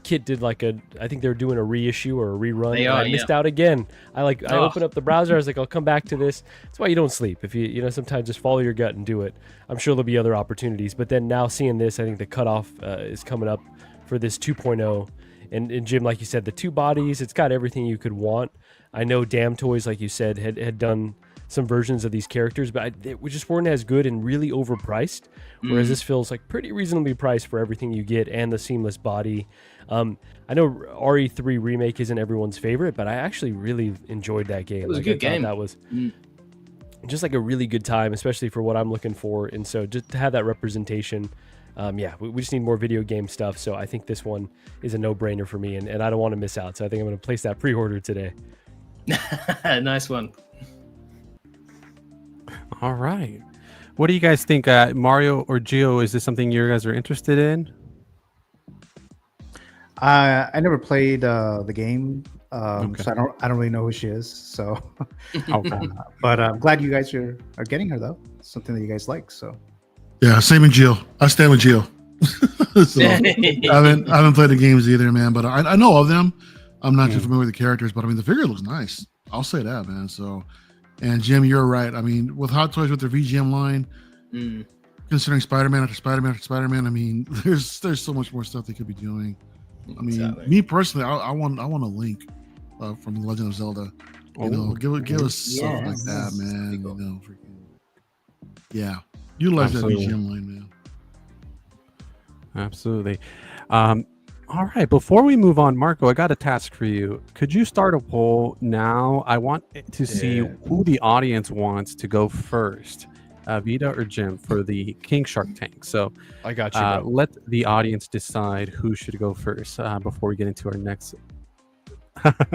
Kit did I think they were doing a reissue or a rerun. I missed out again. I opened up the browser. I was like, I'll come back to this. That's why you don't sleep. If you sometimes just follow your gut and do it. I'm sure there'll be other opportunities. But then now seeing this, I think the cutoff is coming up for this 2.0. And Jim, like you said, the two bodies, it's got everything you could want. I know Damn Toys, like you said, had done some versions of these characters, but they just weren't as good and really overpriced. Whereas this feels like pretty reasonably priced for everything you get and the seamless body. I know RE3 Remake isn't everyone's favorite, but I actually really enjoyed that game. It was a good game. That was just like a really good time, especially for what I'm looking for. And so just to have that representation, we just need more video game stuff. So I think this one is a no-brainer for me, and I don't want to miss out. So I think I'm going to place that pre-order today. Nice one. All right. What do you guys think? Mario or Gio, is this something you guys are interested in? I never played the game, so I don't really know who she is. So, but I'm glad you guys are getting her though. Something that you guys like. So, Yeah, same with Jill. I stand with Jill. So, I haven't played the games either, man. But I know of them. I'm not too familiar with the characters, but I mean the figure looks nice. I'll say that, man. So, and Jim, you're right. I mean, with Hot Toys with their VGM line, considering Spider-Man after Spider-Man after Spider-Man, I mean, there's so much more stuff they could be doing. I mean, me personally, I want a Link from The Legend of Zelda. You know, give us stuff like that, man. You know, freaking, utilize that VGM line, man. Absolutely. All right. Before we move on, Marco, I got a task for you. Could you start a poll now? I want to see who the audience wants to go first, Vita or Jim, for the King Shark Tank. So I got you. Let the audience decide who should go first before we get into our next.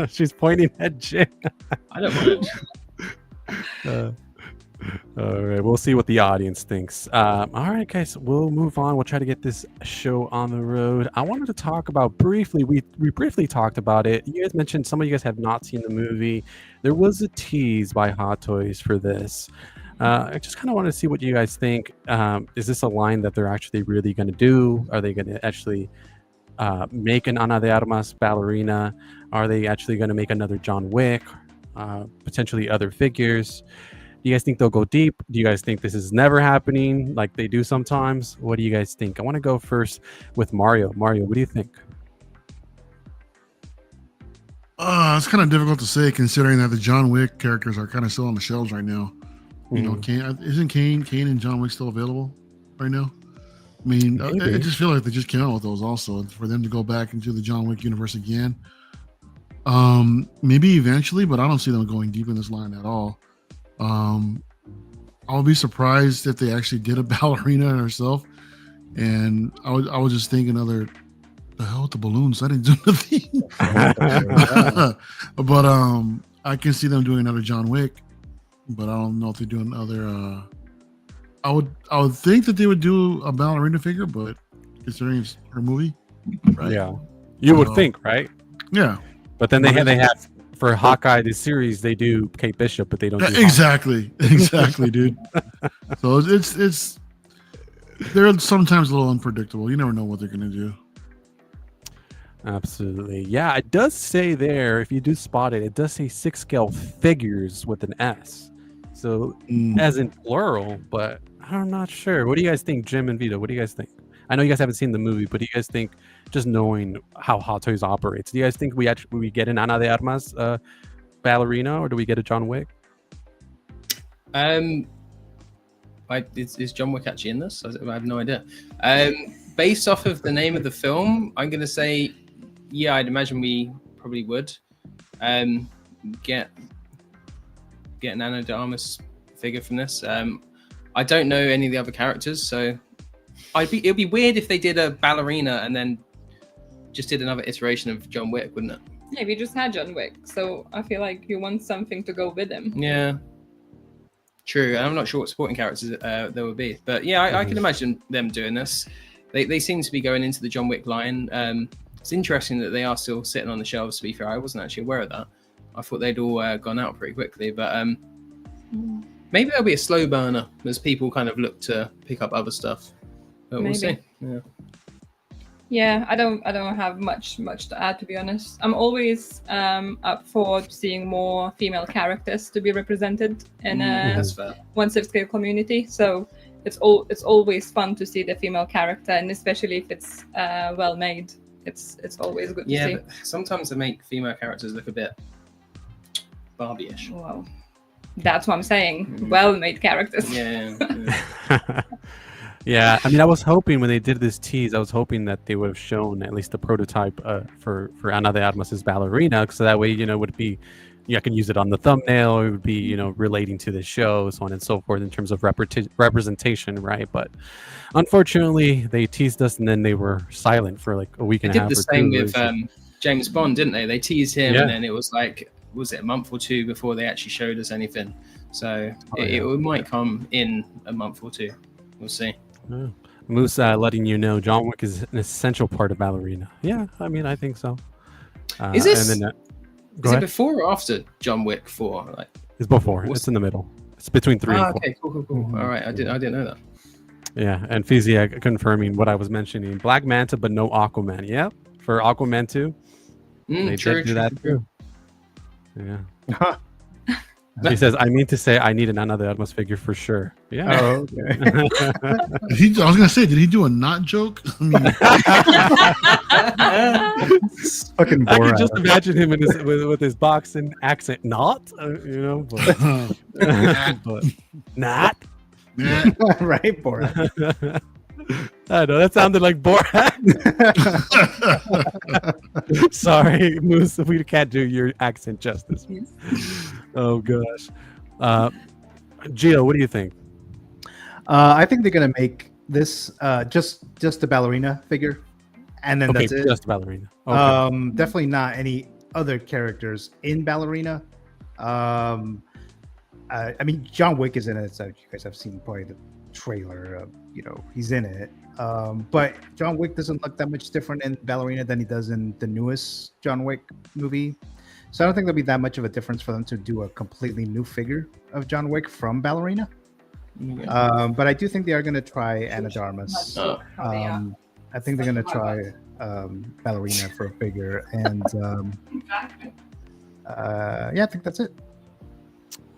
She's pointing at Jim. I don't want All right, we'll see what the audience thinks. All right, guys, we'll move on. We'll try to get this show on the road. I wanted to talk about briefly. We briefly talked about it. You guys mentioned some of you guys have not seen the movie. There was a tease by Hot Toys for this. I just kind of want to see what you guys think. Is this a line that they're actually really going to do? Are they going to actually make an Ana de Armas ballerina? Are they actually going to make another John Wick? Potentially other figures? Do you guys think they'll go deep? Do you guys think this is never happening like they do sometimes? What do you guys think? I want to go first with Mario. Mario, what do you think? It's kind of difficult to say considering that the John Wick characters are kind of still on the shelves right now. You know, isn't Kane and John Wick still available right now? I mean, I just feel like they just came out with those also. And for them to go back into the John Wick universe again, maybe eventually, but I don't see them going deep in this line at all. I would be surprised if they actually did a ballerina herself, and I would just think another the hell with the balloons. I didn't do nothing. But I can see them doing another John Wick, but I don't know if they're doing other. I would think that they would do a ballerina figure, but considering it's her movie, right? Yeah, you would think, right? Yeah, but then they have. For Hawkeye, the series, they do Kate Bishop, but they don't. Do exactly, dude. So it's they're sometimes a little unpredictable. You never know what they're gonna do. Absolutely, yeah. It does say there, if you do spot it, it does say 6-scale figures with an S, so as in plural. But I'm not sure. What do you guys think, Jim and Vito? What do you guys think? I know you guys haven't seen the movie, but do you guys think, just knowing how Hot Toys operates, do you guys think we get an Ana de Armas ballerina, or do we get a John Wick? Is John Wick actually in this? I have no idea. Based off of the name of the film, I'm going to say, yeah, I'd imagine we probably would get an Ana de Armas figure from this. I don't know any of the other characters, so it'd be weird if they did a ballerina and then just did another iteration of John Wick, wouldn't it? Yeah, we just had John Wick, so I feel like you want something to go with him. Yeah, true. I'm not sure what supporting characters there would be, but yeah, I can imagine them doing this. They seem to be going into the John Wick line. It's interesting that they are still sitting on the shelves. To be fair, I wasn't actually aware of that. I thought they'd all gone out pretty quickly, but maybe there'll be a slow burner as people kind of look to pick up other stuff. But we'll see. Yeah, I don't have much to add, to be honest. I'm always up for seeing more female characters to be represented in a 1/6 scale community. So it's always fun to see the female character, and especially if it's well made. It's always good to see. But sometimes they make female characters look a bit Barbie-ish. Wow. That's what I'm saying. Well-made characters. Yeah. Yeah, I mean, I was hoping when they did this tease, I was hoping that they would have shown at least the prototype for Ana de Armas's ballerina, so that way, it would be, I can use it on the thumbnail. It would be, relating to the show, so on and so forth in terms of representation, right? But unfortunately, they teased us and then they were silent for like a week They and a half. did the same with James Bond, didn't they? They teased him, and then it was like, was it a month or two before they actually showed us anything? So it might come in a month or two. We'll see. Moose letting you know John Wick is an essential part of ballerina. Yeah, I mean, I think so. Is this? And then, is it before or after John Wick 4? Like, it's before. It's in the middle. It's between 3 and 4. Okay, cool. All right, I didn't know that. Yeah, and Fiziak confirming what I was mentioning. Black Manta, but no Aquaman. Yeah, for Aquaman 2. They did do that too. Yeah. He says, I mean to say I need an Ana de Armas figure for sure. Yeah. Oh, okay. I was gonna say, did he do a not joke? I mean, Fucking I can Borat. just imagine him in with his boxing accent. Not, but, but not. yeah. Right, Borat. I know that sounded like Borat. Sorry, Moose, we can't do your accent justice. Oh gosh, Gio, what do you think? I think they're gonna make this just the ballerina figure, and then that's it. Just ballerina. Okay. Definitely not any other characters in ballerina. I mean, John Wick is in it, so you guys have seen probably the trailer. He's in it. But John Wick doesn't look that much different in ballerina than he does in the newest John Wick movie. So I don't think there'll be that much of a difference for them to do a completely new figure of John Wick from ballerina. But I do think they are going to try Ana de Armas. I think they're going to try ballerina for a figure, and I think that's it.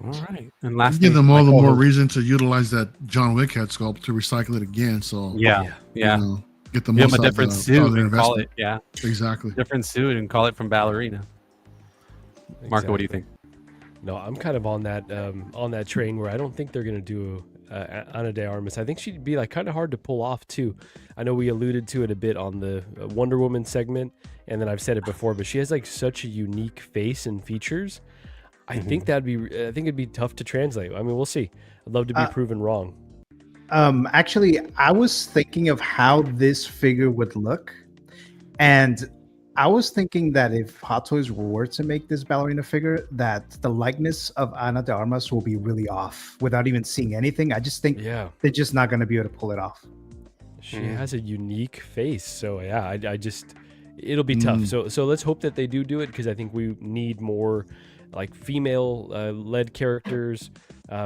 All right. And last, give them all the more reason to utilize that John Wick head sculpt to recycle it again. So yeah. Get the Give most him a out different of suit their and call investment. it Exactly. different suit and call it from ballerina. Marco, what do you think? No, I'm kind of on that train where I don't think they're gonna do Ana de Armas. I think she'd be like kind of hard to pull off too. I know we alluded to it a bit on the Wonder Woman segment, and then I've said it before, but she has like such a unique face and features. I think it'd be tough to translate. I mean, we'll see. I'd love to be proven wrong. Actually, I was thinking of how this figure would look, and I was thinking that if Hot Toys were to make this ballerina figure, that the likeness of Ana de Armas will be really off without even seeing anything. I just think they're just not going to be able to pull it off. She has a unique face, so yeah, it'll be tough. So let's hope that they do it, because I think we need more like female led characters,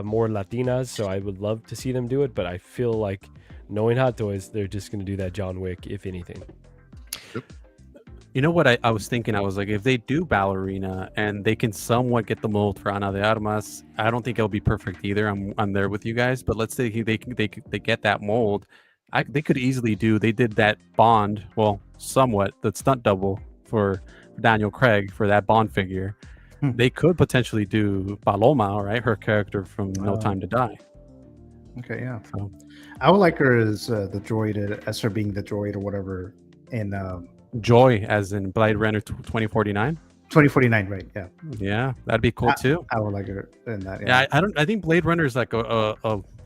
more Latinas. So I would love to see them do it, but I feel like knowing Hot Toys, they're just going to do that John Wick, if anything. Yep. You know what I was thinking? I was like, if they do ballerina and they can somewhat get the mold for Ana de Armas, I don't think it'll be perfect either. I'm there with you guys, but let's say they get that mold. They could easily do. They did that Bond, well, somewhat the stunt double for Daniel Craig for that Bond figure. They could potentially do Paloma, right? Her character from No Time to Die. Okay, yeah. So, I would like her as the droid, as her being the droid or whatever in Joy, as in Blade Runner 2049. 2049, right? Yeah. Yeah, that'd be cool too. I would like her in that. Yeah, I think Blade Runner is like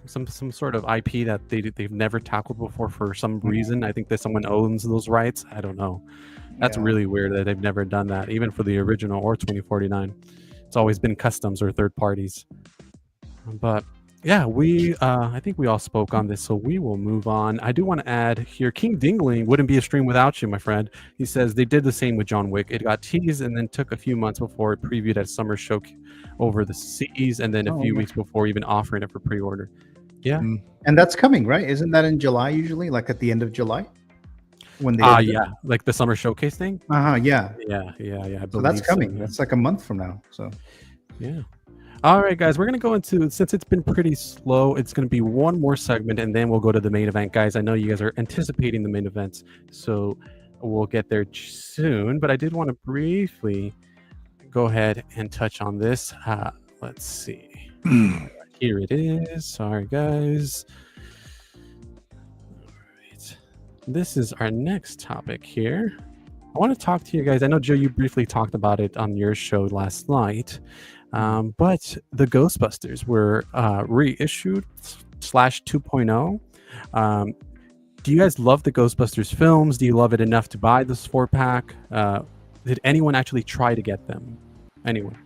some sort of IP that they've never tackled before for some reason. I think that someone owns those rights. I don't know. That's really weird that they've never done that, even for the original or 2049. It's always been customs or third parties. But yeah, I think we all spoke on this, so we will move on. I do want to add here, King Dingling wouldn't be a stream without you, my friend. He says they did the same with John Wick. It got teased and then took a few months before it previewed at Summer Show over the seas, and then a few weeks before even offering it for pre-order. Yeah. And that's coming, right? Isn't that in July usually, like at the end of July? When they like the Summer Showcase thing? Yeah. So that's coming. That's like a month from now. So yeah. All right, guys, we're going to go into, since it's been pretty slow, it's going to be one more segment, and then we'll go to the main event. Guys, I know you guys are anticipating the main events, so we'll get there soon. But I did want to briefly go ahead and touch on this. Let's see. Here it is. Sorry, guys. All right. This is our next topic here. I want to talk to you guys. I know, Joe, you briefly talked about it on your show last night, but the Ghostbusters were reissued /2.0. Do you guys love the Ghostbusters films? Do you love it enough to buy this 4-pack? Did anyone actually try to get them? Anyone?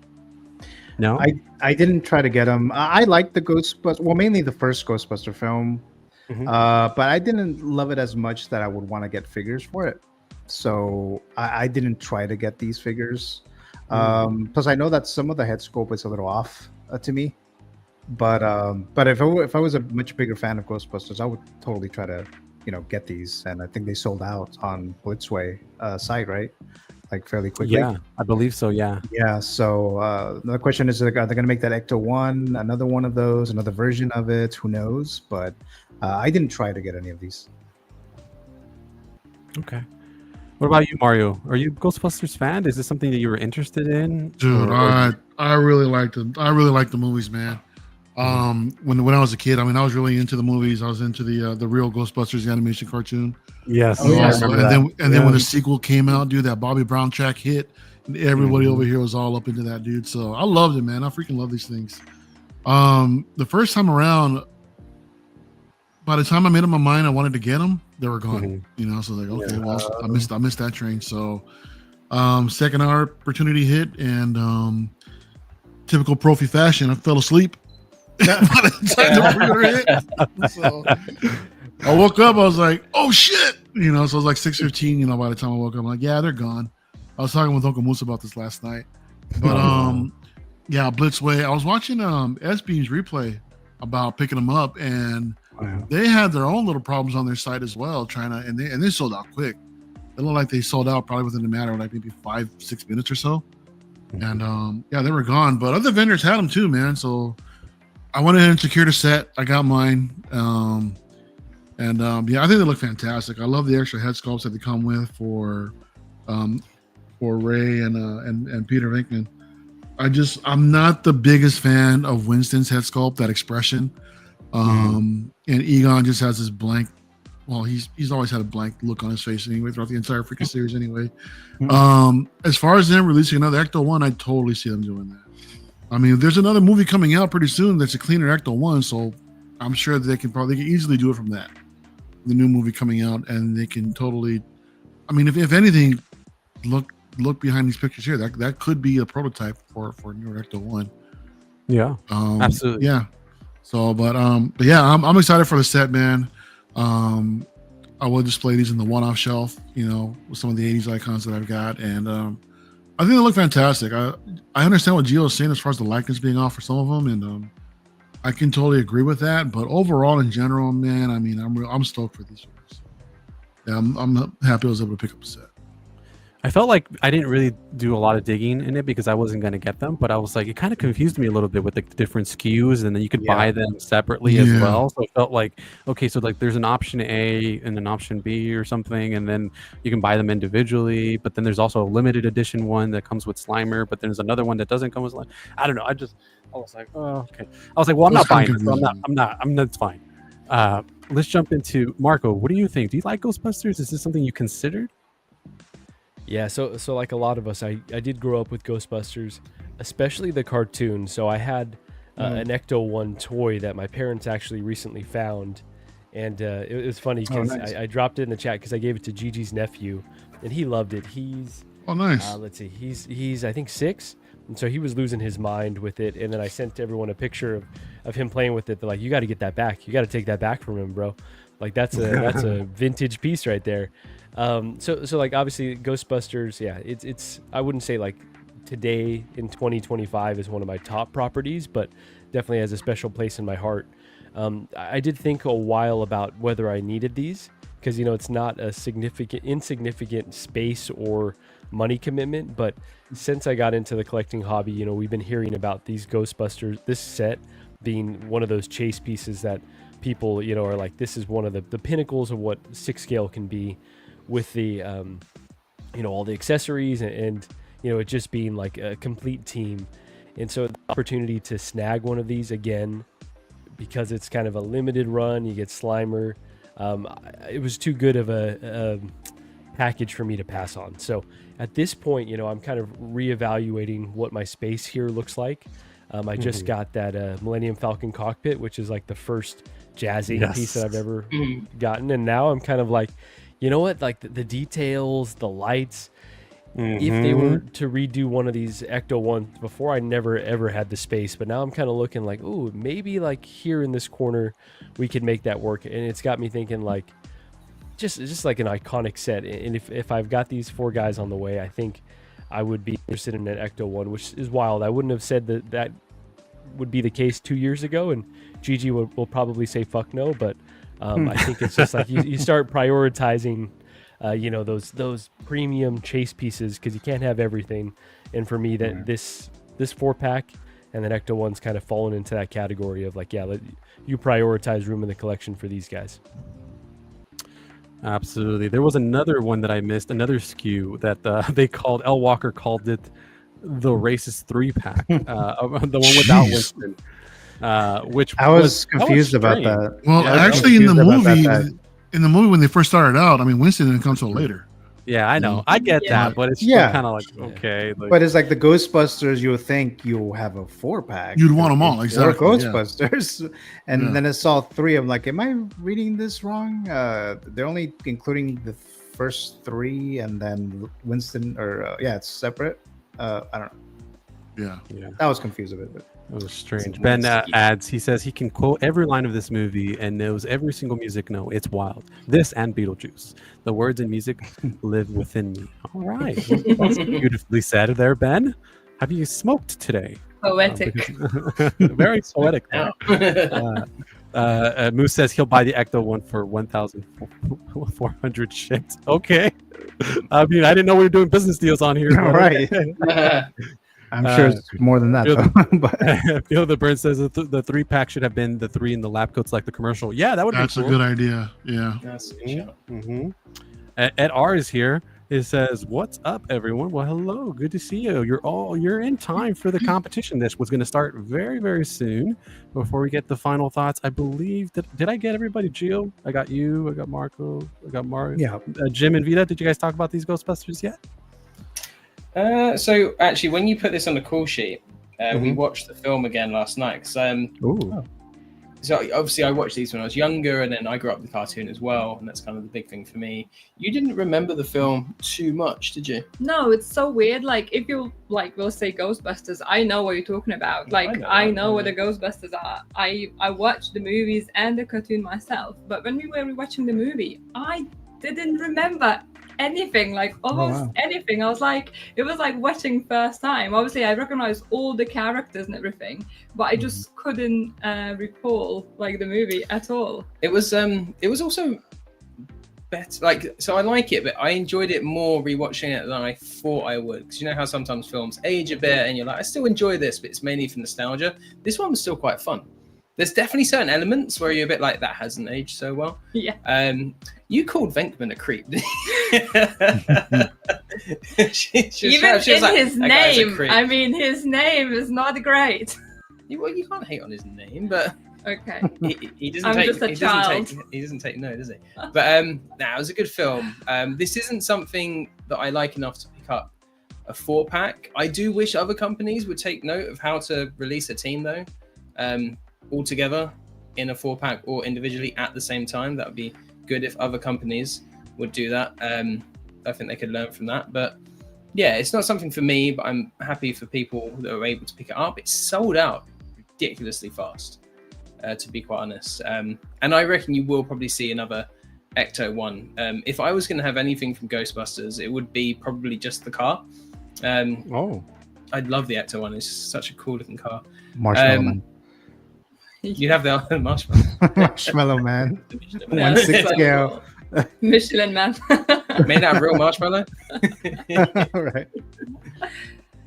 No? I didn't try to get them. I liked the Ghostbusters. Well, mainly the first Ghostbuster film. But I didn't love it as much that I would want to get figures for it. So I didn't try to get these figures. Plus, I know that some of the head sculpt is a little off to me. But if I was a much bigger fan of Ghostbusters, I would totally try to get these. And I think they sold out on Blitzway site, right? Like fairly quickly. Yeah, I believe so. Yeah. Yeah. So the question is, are they going to make that Ecto 1, another one of those, another version of it? Who knows? But I didn't try to get any of these. Okay. What about you, Mario? Are you a Ghostbusters fan? Is this something that you were interested in? Dude, I really liked the movies, man. When I was a kid, I mean, I was really into the movies. I was into the real Ghostbusters animation cartoon. Yes. And then when the sequel came out, dude, that Bobby Brown track hit, and everybody over here was all up into that, dude. So I loved it, man. I freaking love these things. The first time around, by the time I made up my mind I wanted to get them, they were gone. So like, okay, well, I missed that train. So second opportunity hit, and typical Profi fashion, I fell asleep. So I woke up, I was like, oh shit, so it was like 6:15, by the time I woke up, I'm like, yeah, they're gone. I was talking with Uncle Moose about this last night. But yeah, Blitzway, I was watching S-Beam's replay about picking them up, and they had their own little problems on their site as well, and they sold out quick. It looked like they sold out probably within a matter of like maybe 5-6 minutes or so. And yeah, they were gone, but other vendors had them too, man. So I went ahead and secured a set. I got mine. Yeah, I think they look fantastic. I love the extra head sculpts that they come with for Ray and Peter Venkman. I'm not the biggest fan of Winston's head sculpt, that expression. And Egon just has this blank. Well, he's always had a blank look on his face anyway throughout the entire freaking series anyway. As far as them releasing another Ecto 1, I totally see them doing that. I mean, there's another movie coming out pretty soon that's a cleaner Ecto 1, so I'm sure that they can easily do it from that. The new movie coming out, and they can totally, I mean, if anything, look behind these pictures here. That could be a prototype for new Ecto 1. Yeah, absolutely. Yeah. So, but yeah, I'm excited for the set, man. I will display these in the one-off shelf, with some of the 80s icons that I've got, and I think they look fantastic. I understand what Gio is saying as far as the likeness being off for some of them, and I can totally agree with that. But overall, in general, man, I mean, I'm stoked for these ones. Yeah, I'm happy I was able to pick up a set. I felt like I didn't really do a lot of digging in it because I wasn't going to get them, but I was like, it kind of confused me a little bit with like the different SKUs, and then you could buy them separately as well. So it felt like, okay, so like there's an option A and an option B or something, and then you can buy them individually, but then there's also a limited edition one that comes with Slimer, but then there's another one that doesn't come with Slimer. I don't know. I was like, oh, okay. I was like, well, I'm not buying it. So I'm not, that's fine. Let's jump into Marco. What do you think? Do you like Ghostbusters? Is this something you considered? Yeah, so like a lot of us, I did grow up with Ghostbusters, especially the cartoon. So I had an Ecto 1 toy that my parents actually recently found. And it was funny because I dropped it in the chat because I gave it to Gigi's nephew, and he loved it. He's nice. Let's see, he's I think 6, and so he was losing his mind with it. And then I sent everyone a picture of him playing with it. They're like, you got to get that back. You got to take that back from him, bro. Like that's a vintage piece right there. So like obviously Ghostbusters, yeah, it's I wouldn't say like today in 2025 is one of my top properties, but definitely has a special place in my heart. I did think a while about whether I needed these because it's not a insignificant space or money commitment, but since I got into the collecting hobby, we've been hearing about these Ghostbusters, this set being one of those chase pieces that people are like, this is one of the pinnacles of what 6 scale can be, with the all the accessories and it just being like a complete team. And so the opportunity to snag one of these again, because it's kind of a limited run, you get Slimer. It was too good of a package for me to pass on. So at this point, I'm kind of reevaluating what my space here looks like. I just got that Millennium Falcon cockpit, which is like the first jazzy piece that I've ever gotten. And now I'm kind of like, you know what? Like the details, the lights. If they were to redo one of these Ecto ones before, I never ever had the space, but now I'm kind of looking like, ooh, maybe like here in this corner we could make that work. And it's got me thinking like just like an iconic set. And if I've got these 4 guys on the way, I think I would be interested in an Ecto one, which is wild. I wouldn't have said that would be the case 2 years ago, and Gigi will probably say fuck no, but I think it's just like you start prioritizing those premium chase pieces, because you can't have everything. And for me, that this 4-pack and then Ecto one's kind of fallen into that category of like, you prioritize room in the collection for these guys. Absolutely. There was another one that I missed, another SKU that they called, L. Walker called it the racist 3-pack, the one without Winston, which I was confused about that. Well, actually, in the movie when they first started out, I mean, Winston didn't come till later. Yeah, I know. I get that, but it's still kind of like, okay. Like, but it's like the Ghostbusters, you would think you'll have a 4-pack. You'd want them all, exactly. Or Ghostbusters. And then I saw 3. I'm like, am I reading this wrong? They're only including the first 3 and then Winston, or it's separate. I don't know. Yeah. I was confused a bit. But it was strange. Ben adds, he says he can quote every line of this movie and knows every single music note. It's wild. This and Beetlejuice. The words and music live within me. All right. That's beautifully said there, Ben. Have you smoked today? Poetic. Very poetic. Moose says he'll buy the Ecto one for 1,400 shit. Okay. I mean, I didn't know we were doing business deals on here. All right. I'm sure it's more than that. Feel the Burn says the 3-pack should have been the 3 in the lab coats like the commercial. Yeah, that would be cool. That's a good idea. Yeah. That's a good show. Ed R is here. It says, "What's up, everyone? Well, hello. Good to see you. You're in time for the competition. This was going to start very, very soon. Before we get the final thoughts, I believe that did I get everybody? Gio, I got you. I got Marco. I got Mario. Yeah. Jim and Vita. Did you guys talk about these Ghostbusters yet? So actually, when you put this on the call sheet, we watched the film again last night. So obviously I watched these when I was younger, and then I grew up with the cartoon as well, and that's kind of the big thing for me. You didn't remember the film too much, did you? No, it's so weird. Like if you we'll say Ghostbusters, I know what you're talking about. Like I know what the Ghostbusters are. I watched the movies and the cartoon myself, but when we were watching the movie, I didn't remember anything, like almost anything. I was like, it was like watching first time. Obviously I recognized all the characters and everything, but I just couldn't recall like the movie at all. It was also better, like, so I like it, but I enjoyed it more rewatching it than I thought I would, because you know how sometimes films age a bit and you're like, I still enjoy this, but it's mainly for nostalgia. This one was still quite fun. There's definitely certain elements where you're a bit like, that hasn't aged so well. Yeah. You called Venkman a creep. Even his name. I mean, his name is not great. Well, you can't hate on his name, but okay. He doesn't take. He doesn't take no, does he? But it was a good film. This isn't something that I like enough to pick up a 4-pack. I do wish other companies would take note of how to release a team though. All together in a 4-pack or individually at the same time. That would be good if other companies would do that. I think they could learn from that. But yeah, it's not something for me, but I'm happy for people that are able to pick it up. It's sold out ridiculously fast, to be quite honest. And I reckon you will probably see another Ecto one. If I was going to have anything from Ghostbusters, it would be probably just the car. I'd love the Ecto one. It's such a cool looking car. Marshmallow Man. You'd have the marshmallow. Marshmallow Man. 1/6 scale. Michelin Man. Made out of real marshmallow. Right.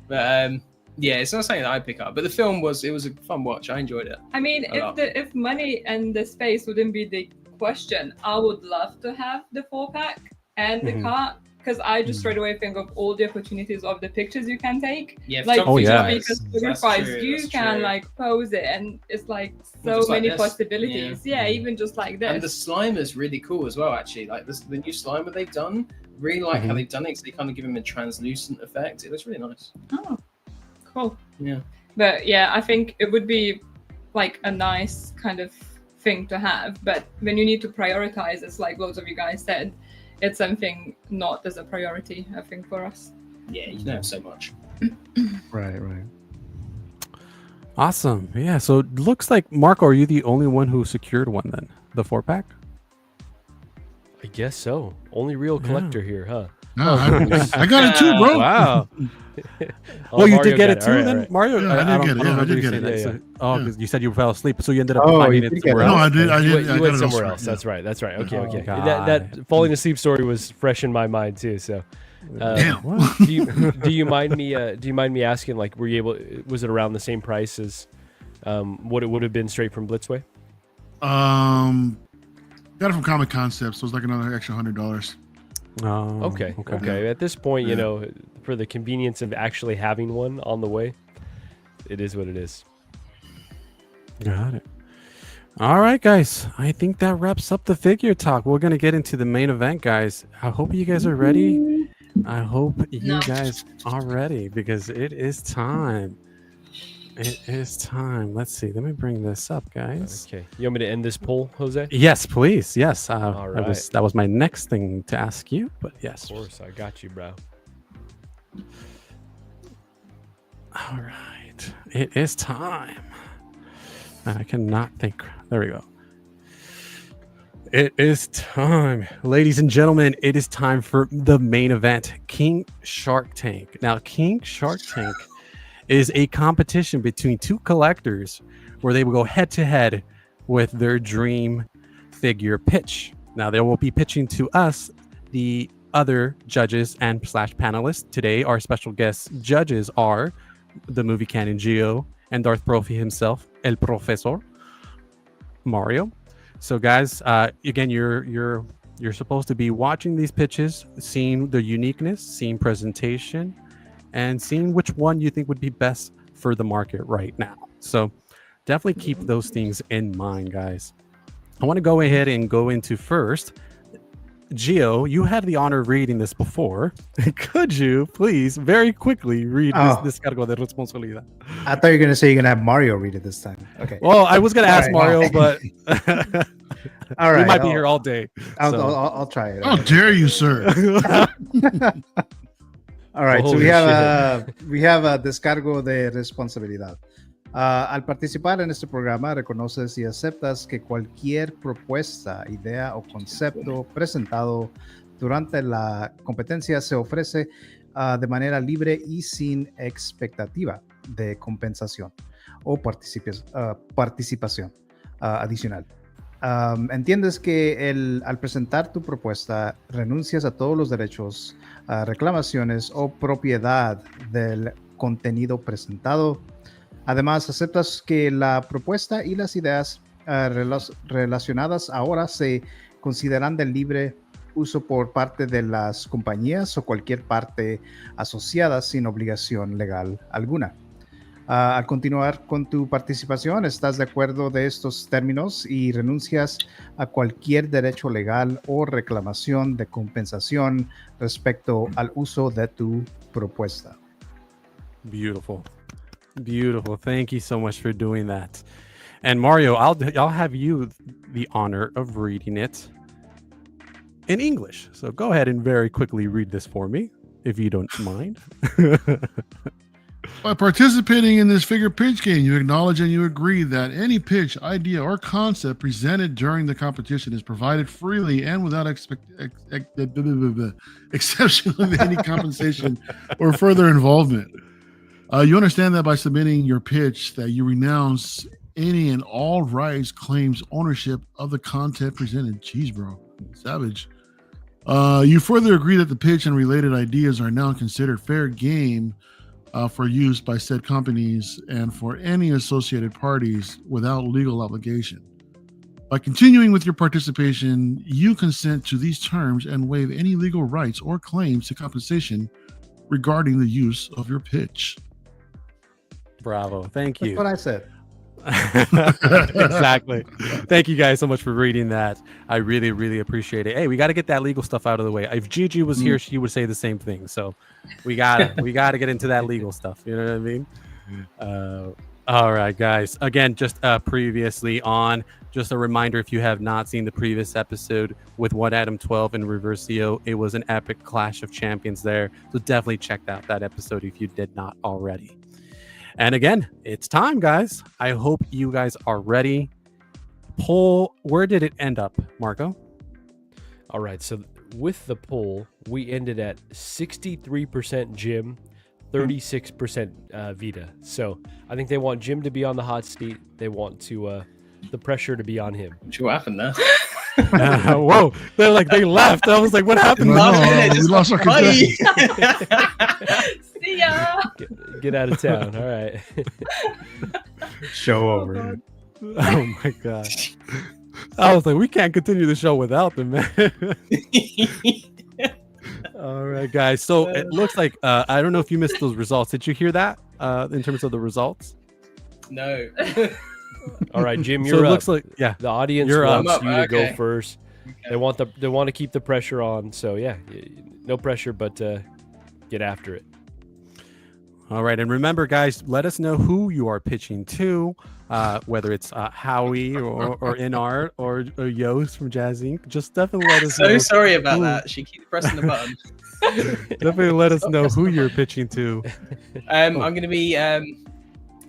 But yeah, it's not something that I pick up. But the film it was a fun watch. I enjoyed it. I mean, if money and the space wouldn't be the question, I would love to have the 4-pack and the car. because I just straight away think of all the opportunities of the pictures you can take. Yeah, Like photography-wise. because photography-wise, That's you true. can like pose it, and it's like so Just like many this. possibilities. Yeah, even just like this. And the Slimer's really cool as well, actually. Like this, the new Slimer they've done, really like how they've done it, because they kind of give him a translucent effect. It looks really nice. Oh, cool. Yeah. But yeah, I think it would be like a nice kind of thing to have. But when you need to prioritize, it's like loads of you guys said, it's something not as a priority, I think, for us. Yeah, you can have so much. Right. Awesome. Yeah. So it looks like, Marco, are you the only one who secured one then? The 4-pack? I guess so. Only real collector here, huh? No, I got it too, bro. Wow. Oh, Well, you Mario did get got it too, All right, then, all right. Mario? Yeah, I did get it. Yeah, I did get it. Yeah, Oh, yeah. 'cause you said you fell asleep, so you ended up Oh, finding you it did get somewhere it. No, else. I did. I You did. I went got it somewhere elsewhere. else. That's right. That's right. Okay, Oh, okay. God. That falling asleep story was fresh in my mind too. So, Damn. do you mind me? Do you mind me asking? Like, were you able? Was it around the same price as what it would have been straight from Blitzway? Got it from Comic Concepts, so it was like another extra $100. Oh, Okay. At this point, you know, for the convenience of actually having one on the way, it is what it is. Got it. All right, guys. I think that wraps up the figure talk. We're going to get into the main event, guys. I hope you guys are ready. I hope you guys are ready, because it is time. It is time. Let's see. Let me bring this up, guys. Okay. You want me to end this poll, Jose? Yes, please. Yes. All right. That was my next thing to ask you, but yes. Of course, I got you, bro. All right. It is time. I cannot think. There we go. It is time. Ladies and gentlemen, it is time for the main event, King Shark Tank. Now, King Shark Tank is a competition between two collectors where they will go head to head with their dream figure pitch. Now, they will be pitching to us, the other judges and / panelists. Today, our special guest judges are the movie canon Gio and Darth Profi himself, El Profesor, Mario. So, guys, again, you're supposed to be watching these pitches, seeing the uniqueness, seeing presentation, and seeing which one you think would be best for the market right now. So definitely keep those things in mind, guys. I want to go ahead and go into first. Gio, you had the honor of reading this before. Could you please very quickly read this cargo de responsabilidad? I thought you were going to say you're going to have Mario read it this time. Okay. Well, I was going to ask Mario, but all right. we might be here all day. I'll try it. How dare you, sir? All right, so Holy we have a descargo de responsabilidad. Al participar en este programa, reconoces y aceptas que cualquier propuesta, idea o concepto presentado durante la competencia se ofrece de manera libre y sin expectativa de compensación o participación adicional. Entiendes que al presentar tu propuesta renuncias a todos los derechos, reclamaciones o propiedad del contenido presentado. Además, aceptas que la propuesta y las ideas relacionadas ahora se consideran de libre uso por parte de las compañías o cualquier parte asociada sin obligación legal alguna. Al continuar con tu participación, ¿estás de acuerdo de estos términos y renuncias a cualquier derecho legal o reclamación de compensación respecto al uso de tu propuesta? Beautiful. Beautiful. Thank you so much for doing that. And Mario, I'll have you the honor of reading it in English. So go ahead and very quickly read this for me, if you don't mind. By participating in this figure pitch game, you acknowledge and you agree that any pitch, idea, or concept presented during the competition is provided freely and without exception of any compensation or further involvement. You understand that by submitting your pitch that you renounce any and all rights, claims, ownership of the content presented. Jeez, bro. Savage. You further agree that the pitch and related ideas are now considered fair game for use by said companies and for any associated parties without legal obligation. By continuing with your participation, you consent to these terms and waive any legal rights or claims to compensation regarding the use of your pitch. Bravo. Thank That's you. what I said. Exactly. Thank you guys so much for reading that. I really, really appreciate it. Hey, we got to get that legal stuff out of the way. If Gigi was here, she would say the same thing. So we gotta get into that legal stuff. You know what I mean? All right, guys. Again, just previously on, just a reminder, if you have not seen the previous episode with One Adam 12 and Reversio, it was an epic clash of champions there. So definitely check out that episode if you did not already. And again, it's time, guys. I hope you guys are ready. Poll, where did it end up, Marco? All right, so with the poll, we ended at 63% Jim, 36% Vita. So I think they want Jim to be on the hot seat. They want to the pressure to be on him. What happened there? Whoa, they left. I was like, what happened? We lost our contestant. See ya. Get out of town. All right. Show over. Oh my gosh. I was like, we can't continue the show without them, man. All right, guys. So it looks like I don't know if you missed those results. Did you hear that in terms of the results? No. All right, Jim, So you're it up. looks like, yeah. The audience You're up. wants you to Okay. go first. Okay. They want to keep the pressure on. So yeah, no pressure, but get after it. All right, and remember, guys, let us know who you are pitching to, whether it's Howie or Inart or Yost from Jazz Inc. Just definitely let us know. So sorry about who- that. She keeps pressing the button. Definitely let us know who you're pitching to. I'm going to be...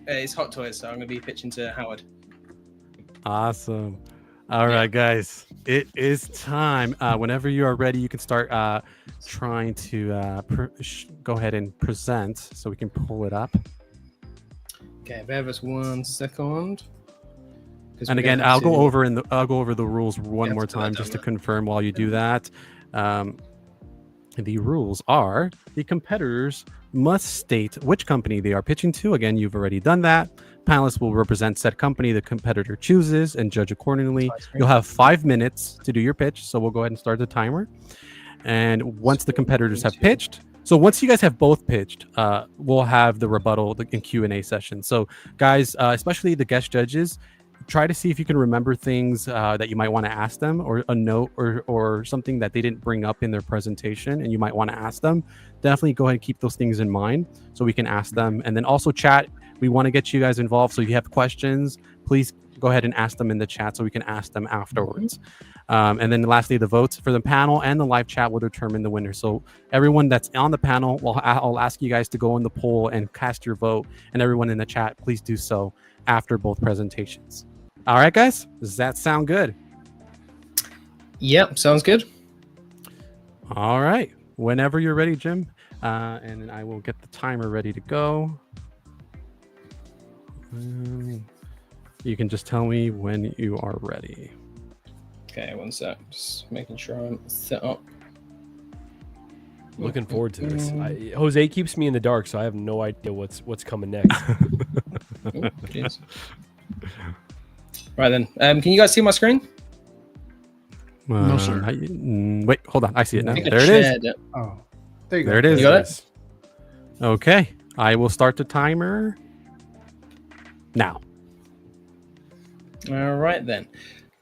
it's Hot Toys, so I'm going to be pitching to Howard. Awesome. All right, guys, it is time. Whenever you are ready, you can start trying to go ahead and present so we can pull it up. Okay, bear with us 1 second. And again, I'll go over the rules one Yeah, more let's do that time just to down confirm while you do that. The rules are the competitors must state which company they are pitching to. Again, you've already done that. Panelists will represent said company the competitor chooses and judge accordingly. You'll have 5 minutes to do your pitch, so we'll go ahead and start the timer. And once the competitors have pitched, so once you guys have both pitched, we'll have the rebuttal and Q&A session. So guys, especially the guest judges, try to see if you can remember things that you might want to ask them, or a note or something that they didn't bring up in their presentation and you might want to ask them. Definitely go ahead and keep those things in mind so we can ask them. And then also chat. We want to get you guys involved. So if you have questions, please go ahead and ask them in the chat so we can ask them afterwards. And then lastly, the votes for the panel and the live chat will determine the winner. So everyone that's on the panel, I'll ask you guys to go in the poll and cast your vote. And everyone in the chat, please do so after both presentations. All right, guys, does that sound good? Yep, sounds good. All right, whenever you're ready, Jim, and then I will get the timer ready to go. You can just tell me when you are ready. Okay, 1 sec. Just making sure I'm set up. Looking forward to this. Jose keeps me in the dark, so I have no idea what's coming next. Oh, jeez. Right then. Can you guys see my screen? No, sir. Wait, hold on. I see it now. I think I There it is. shared it. Oh, there you go. There it is. You got it? Okay, I will start the timer now. All right then.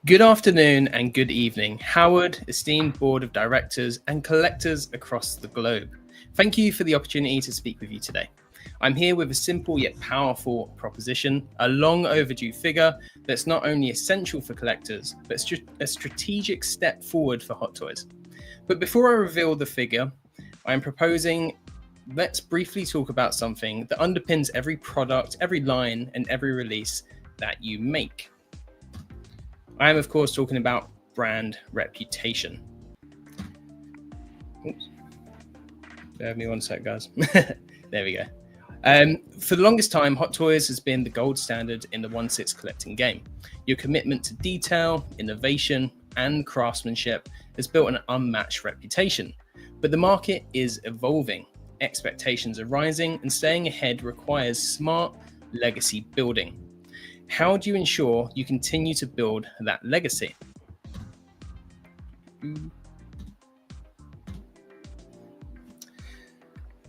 Good afternoon and good evening, Howard, esteemed board of directors and collectors across the globe. Thank you for the opportunity to speak with you today. I'm here with a simple yet powerful proposition, a long overdue figure that's not only essential for collectors, but a strategic step forward for Hot Toys. But before I reveal the figure, I'm proposing let's briefly talk about something that underpins every product, every line, and every release that you make. I am, of course, talking about brand reputation. Oops. Bear with me 1 sec, guys. There we go. For the longest time, Hot Toys has been the gold standard in the 1/6 collecting game. Your commitment to detail, innovation, and craftsmanship has built an unmatched reputation. But the market is evolving. Expectations are rising, and staying ahead requires smart legacy building. How do you ensure you continue to build that legacy?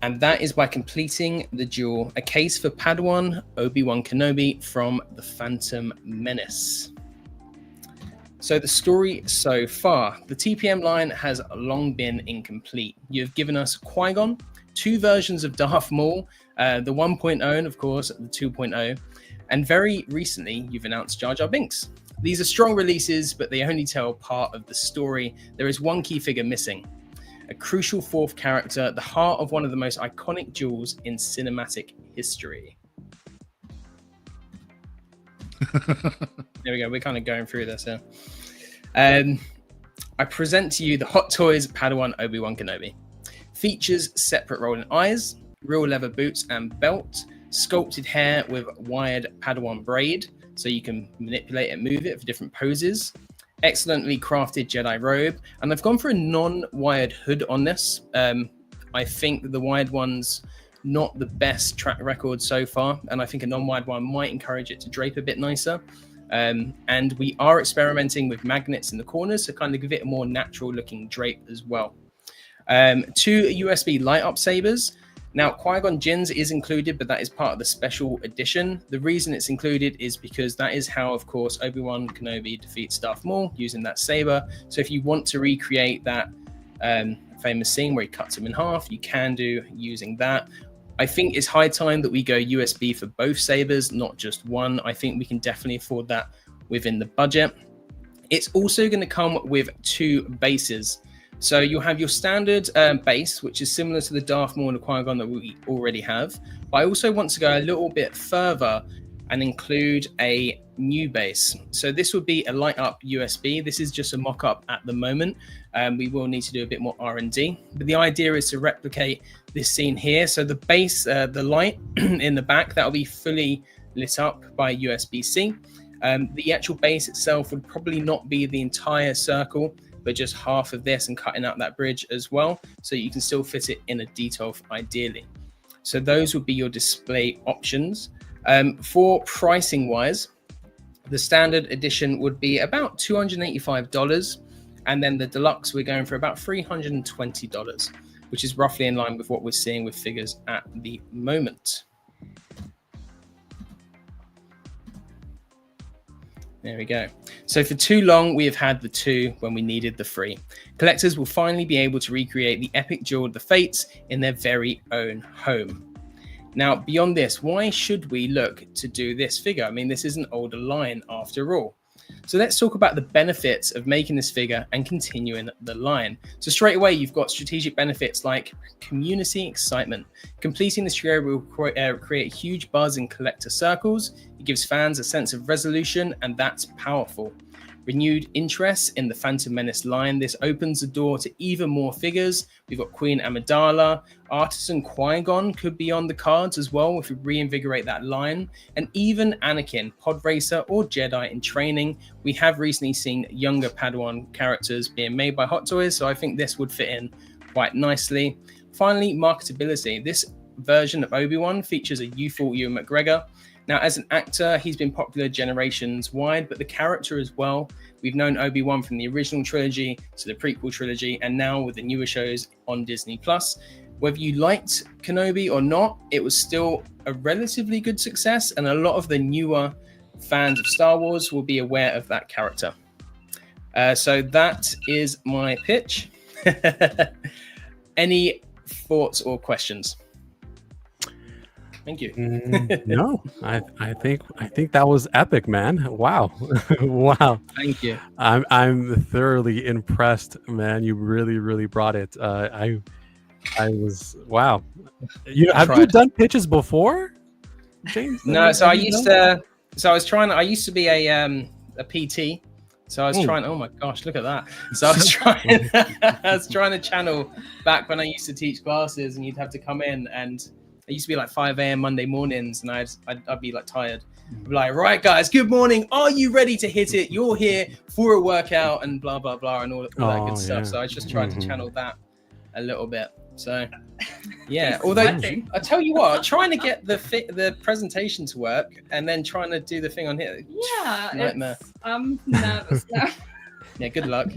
And that is by completing the duel, A Case for Padawan Obi-Wan Kenobi from The Phantom Menace. So the story so far, the TPM line has long been incomplete. You've given us Qui-Gon, 2 versions of Darth Maul, the 1.0 and of course the 2.0, and very recently you've announced Jar Jar Binks. These are strong releases, but they only tell part of the story. There is one key figure missing. A crucial 4th character at the heart of one of the most iconic duels in cinematic history. There we go. We're kind of going through this here. I present to you the Hot Toys Padawan Obi-Wan Kenobi. Features separate rolling eyes, real leather boots and belt, sculpted hair with wired Padawan braid, so you can manipulate and move it for different poses. Excellently crafted Jedi robe, and I've gone for a non-wired hood on this. I think the wired one's not the best track record so far, and I think a non-wired one might encourage it to drape a bit nicer. And we are experimenting with magnets in the corners to kind of give it a more natural looking drape as well. 2 USB light up sabers. Now, Qui-Gon Jinn's is included, but that is part of the special edition. The reason it's included is because that is how, of course, Obi-Wan Kenobi defeats Darth Maul using that saber. So if you want to recreate that famous scene where he cuts him in half, you can do using that. I think it's high time that we go USB for both sabers, not just one. I think we can definitely afford that within the budget. It's also going to come with 2 bases. So you'll have your standard base, which is similar to the Darth Maul and Qui-Gon that we already have. But I also want to go a little bit further and include a new base. So this would be a light up USB. This is just a mock-up at the moment. We will need to do a bit more R&D. But the idea is to replicate this scene here. So the base, the light in the back, that will be fully lit up by USB-C. The actual base itself would probably not be the entire circle, but just half of this and cutting out that bridge as well, so you can still fit it in a detail ideally. So those would be your display options. For pricing wise, the standard edition would be about $285, and then the deluxe we're going for about $320, which is roughly in line with what we're seeing with figures at the moment. There we go. So for too long, we have had the 2 when we needed the 3. Collectors will finally be able to recreate the epic duel of the Fates in their very own home. Now, beyond this, why should we look to do this figure? I mean, this is an older line after all. So let's talk about the benefits of making this figure and continuing the line. So straight away, you've got strategic benefits like community excitement. Completing this figure will create a huge buzz in collector circles. It gives fans a sense of resolution, and that's powerful. Renewed interest in the Phantom Menace line. This opens the door to even more figures. We've got Queen Amidala, Artisan Qui-Gon could be on the cards as well if we reinvigorate that line, and even Anakin, Pod Racer, or Jedi in training. We have recently seen younger Padawan characters being made by Hot Toys, so I think this would fit in quite nicely. Finally, marketability. This version of Obi-Wan features a youthful Ewan McGregor. Now, as an actor, he's been popular generations wide, but the character as well. We've known Obi-Wan from the original trilogy to the prequel trilogy, and now with the newer shows on Disney+. Whether you liked Kenobi or not, it was still a relatively good success, and a lot of the newer fans of Star Wars will be aware of that character. So that is my pitch. Any thoughts or questions? Thank you. No, I think that was epic, man. Wow. Wow. Thank you. I'm thoroughly impressed, man. You really brought it. I was wow. Have you done pitches before, James? No, so I used to. So I was trying. I used to be a PT. So I was trying. Oh my gosh, look at that! So I was trying. I was trying to channel back when I used to teach classes, and you'd have to come in, and it used to be like 5 a.m. Monday mornings, and I'd be like tired. I'd be like, right, guys, good morning. Are you ready to hit it? You're here for a workout, and blah blah blah, and all that good stuff. So I was just trying to channel that a little bit. So, yeah. Although Exciting. I tell you what, trying to get the presentation to work and then trying to do the thing on here. Yeah, Nightmare. I'm nervous now. Yeah, good luck.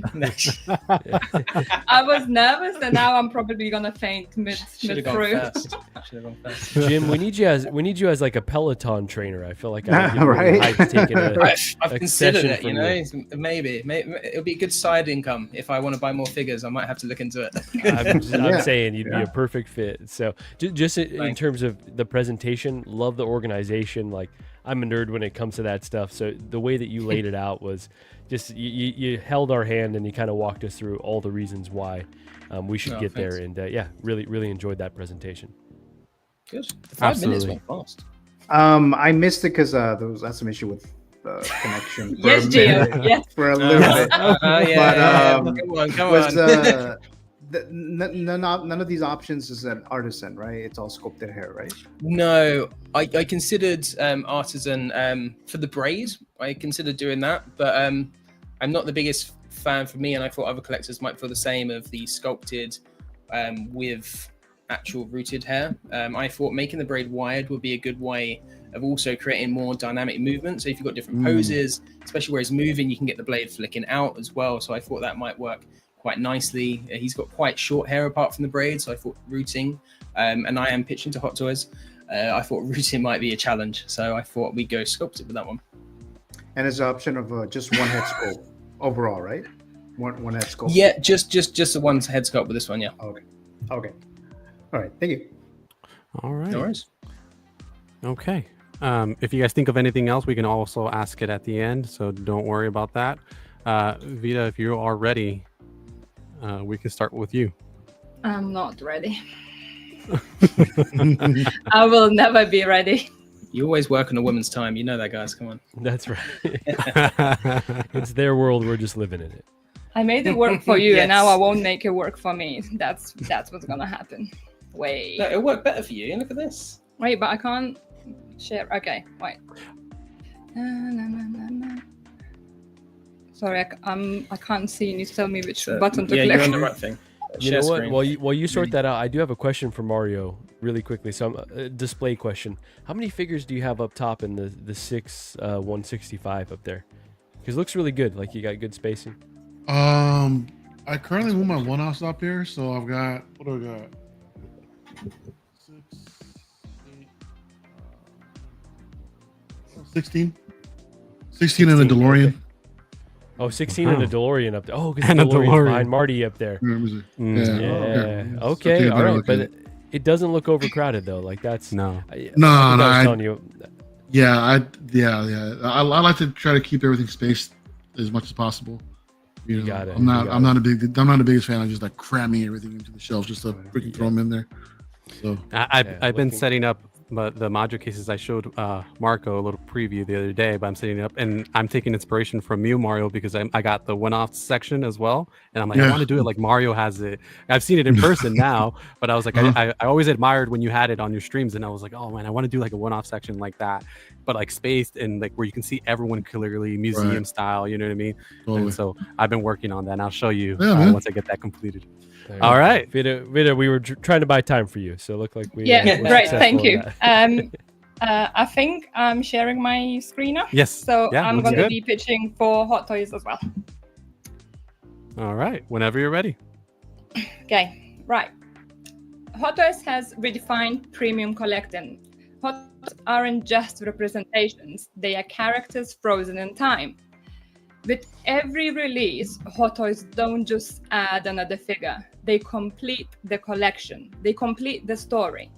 I was nervous, and now I'm probably gonna faint mid Should have gone through. fast. Should have gone fast. Jim, we need you as like a Peloton trainer. I feel like I would get really Right? hyped taking a I've a considered session it, from maybe it'll be a good side income if I want to buy more figures. I might have to look into it. I'm Yeah. saying you'd be Yeah. a perfect fit. So just in Thanks. terms of the presentation, love the organization. Like I'm a nerd when it comes to that stuff. So the way that you laid it out was just you held our hand and you kind of walked us through all the reasons why we should get there. Thanks. And yeah, really enjoyed that presentation. Good. 5 minutes Absolutely. went fast. I missed it because there was some issue with connection. For Yes, a Gio. minute. Yes. For a little bit. Yeah. But, Come Was on. none of these options is an artisan, right? It's all sculpted hair, right? No, I considered artisan for the braid. I considered doing that, but I'm not the biggest fan for me, and I thought other collectors might feel the same of the sculpted with actual rooted hair. I thought making the braid wired would be a good way of also creating more dynamic movement. So if you've got different poses, especially where he's moving, you can get the blade flicking out as well. So I thought that might work quite nicely. He's got quite short hair apart from the braid, so I thought rooting, and I am pitching to Hot Toys. I thought rooting might be a challenge, so I thought we'd go sculpted with that one. And it's the option of just one head sculpt overall, right? One head sculpt. Yeah, just the one head sculpt with this one, yeah. Okay. All right. Thank you. All right. No worries. Okay. If you guys think of anything else, we can also ask it at the end, so don't worry about that. Vita, if you are ready, we can start with you. I'm not ready. I will never be ready. You always work on a woman's time. You know that, guys. Come on. That's right. It's their world. We're just living in it. I made it work for you, Yes. and now I won't make it work for me. That's what's gonna happen. Wait, No, it'll work better for you. Look at this. wait, but I can't share. Okay, wait. Sorry, I can't see. You need to tell me which button to yeah, click. you're on the right thing. You Share know what? screen. While you sort that out, I do have a question for Mario really quickly. So a display question. How many figures do you have up top in the 165 up there? Because it looks really good. Like you got good spacing. I currently move my one-offs up here, so I've got, what do I got? 6, 8, 16. 16 in a DeLorean. Oh, 16 and a DeLorean up there. Oh, because And the a DeLorean's DeLorean. behind Marty up there. Where was it? Mm. Yeah. Okay, Okay. All better right. look But at it doesn't look overcrowded though. Like that's No. I think No, I was I- telling you. Yeah, I like to try to keep everything spaced as much as possible. You know, got it. I'm not You I'm not the biggest fan of just like cramming everything into the shelf just to freaking throw them in there. So I've been looking- setting up the module cases. I showed Marco a little preview the other day, but I'm setting it up and I'm taking inspiration from you, Mario, because I got the one-off section as well, and I'm like, I Yeah. want to do it like Mario has it. I've seen it in person now, but I was like, I always admired when you had it on your streams, and I was like, oh man, I want to do like a one-off section like that, but like spaced and like where you can see everyone clearly, museum Right. style. You know what I mean? totally. And so I've been working on that, and I'll show you Yeah, man. once I get that completed. There you All go. right. Vita, we were trying to buy time for you, so it looked like we. Yeah, were great. successful Thank in you. that. I think I'm sharing my screen now. Yes. So Yeah, I'm looks going to good. be pitching for Hot Toys as well. All right. Whenever you're ready. Okay, right. Hot Toys has redefined premium collecting. Hot Toys aren't just representations, they are characters frozen in time. With every release, Hot Toys don't just add another figure, they complete the collection, they complete the story.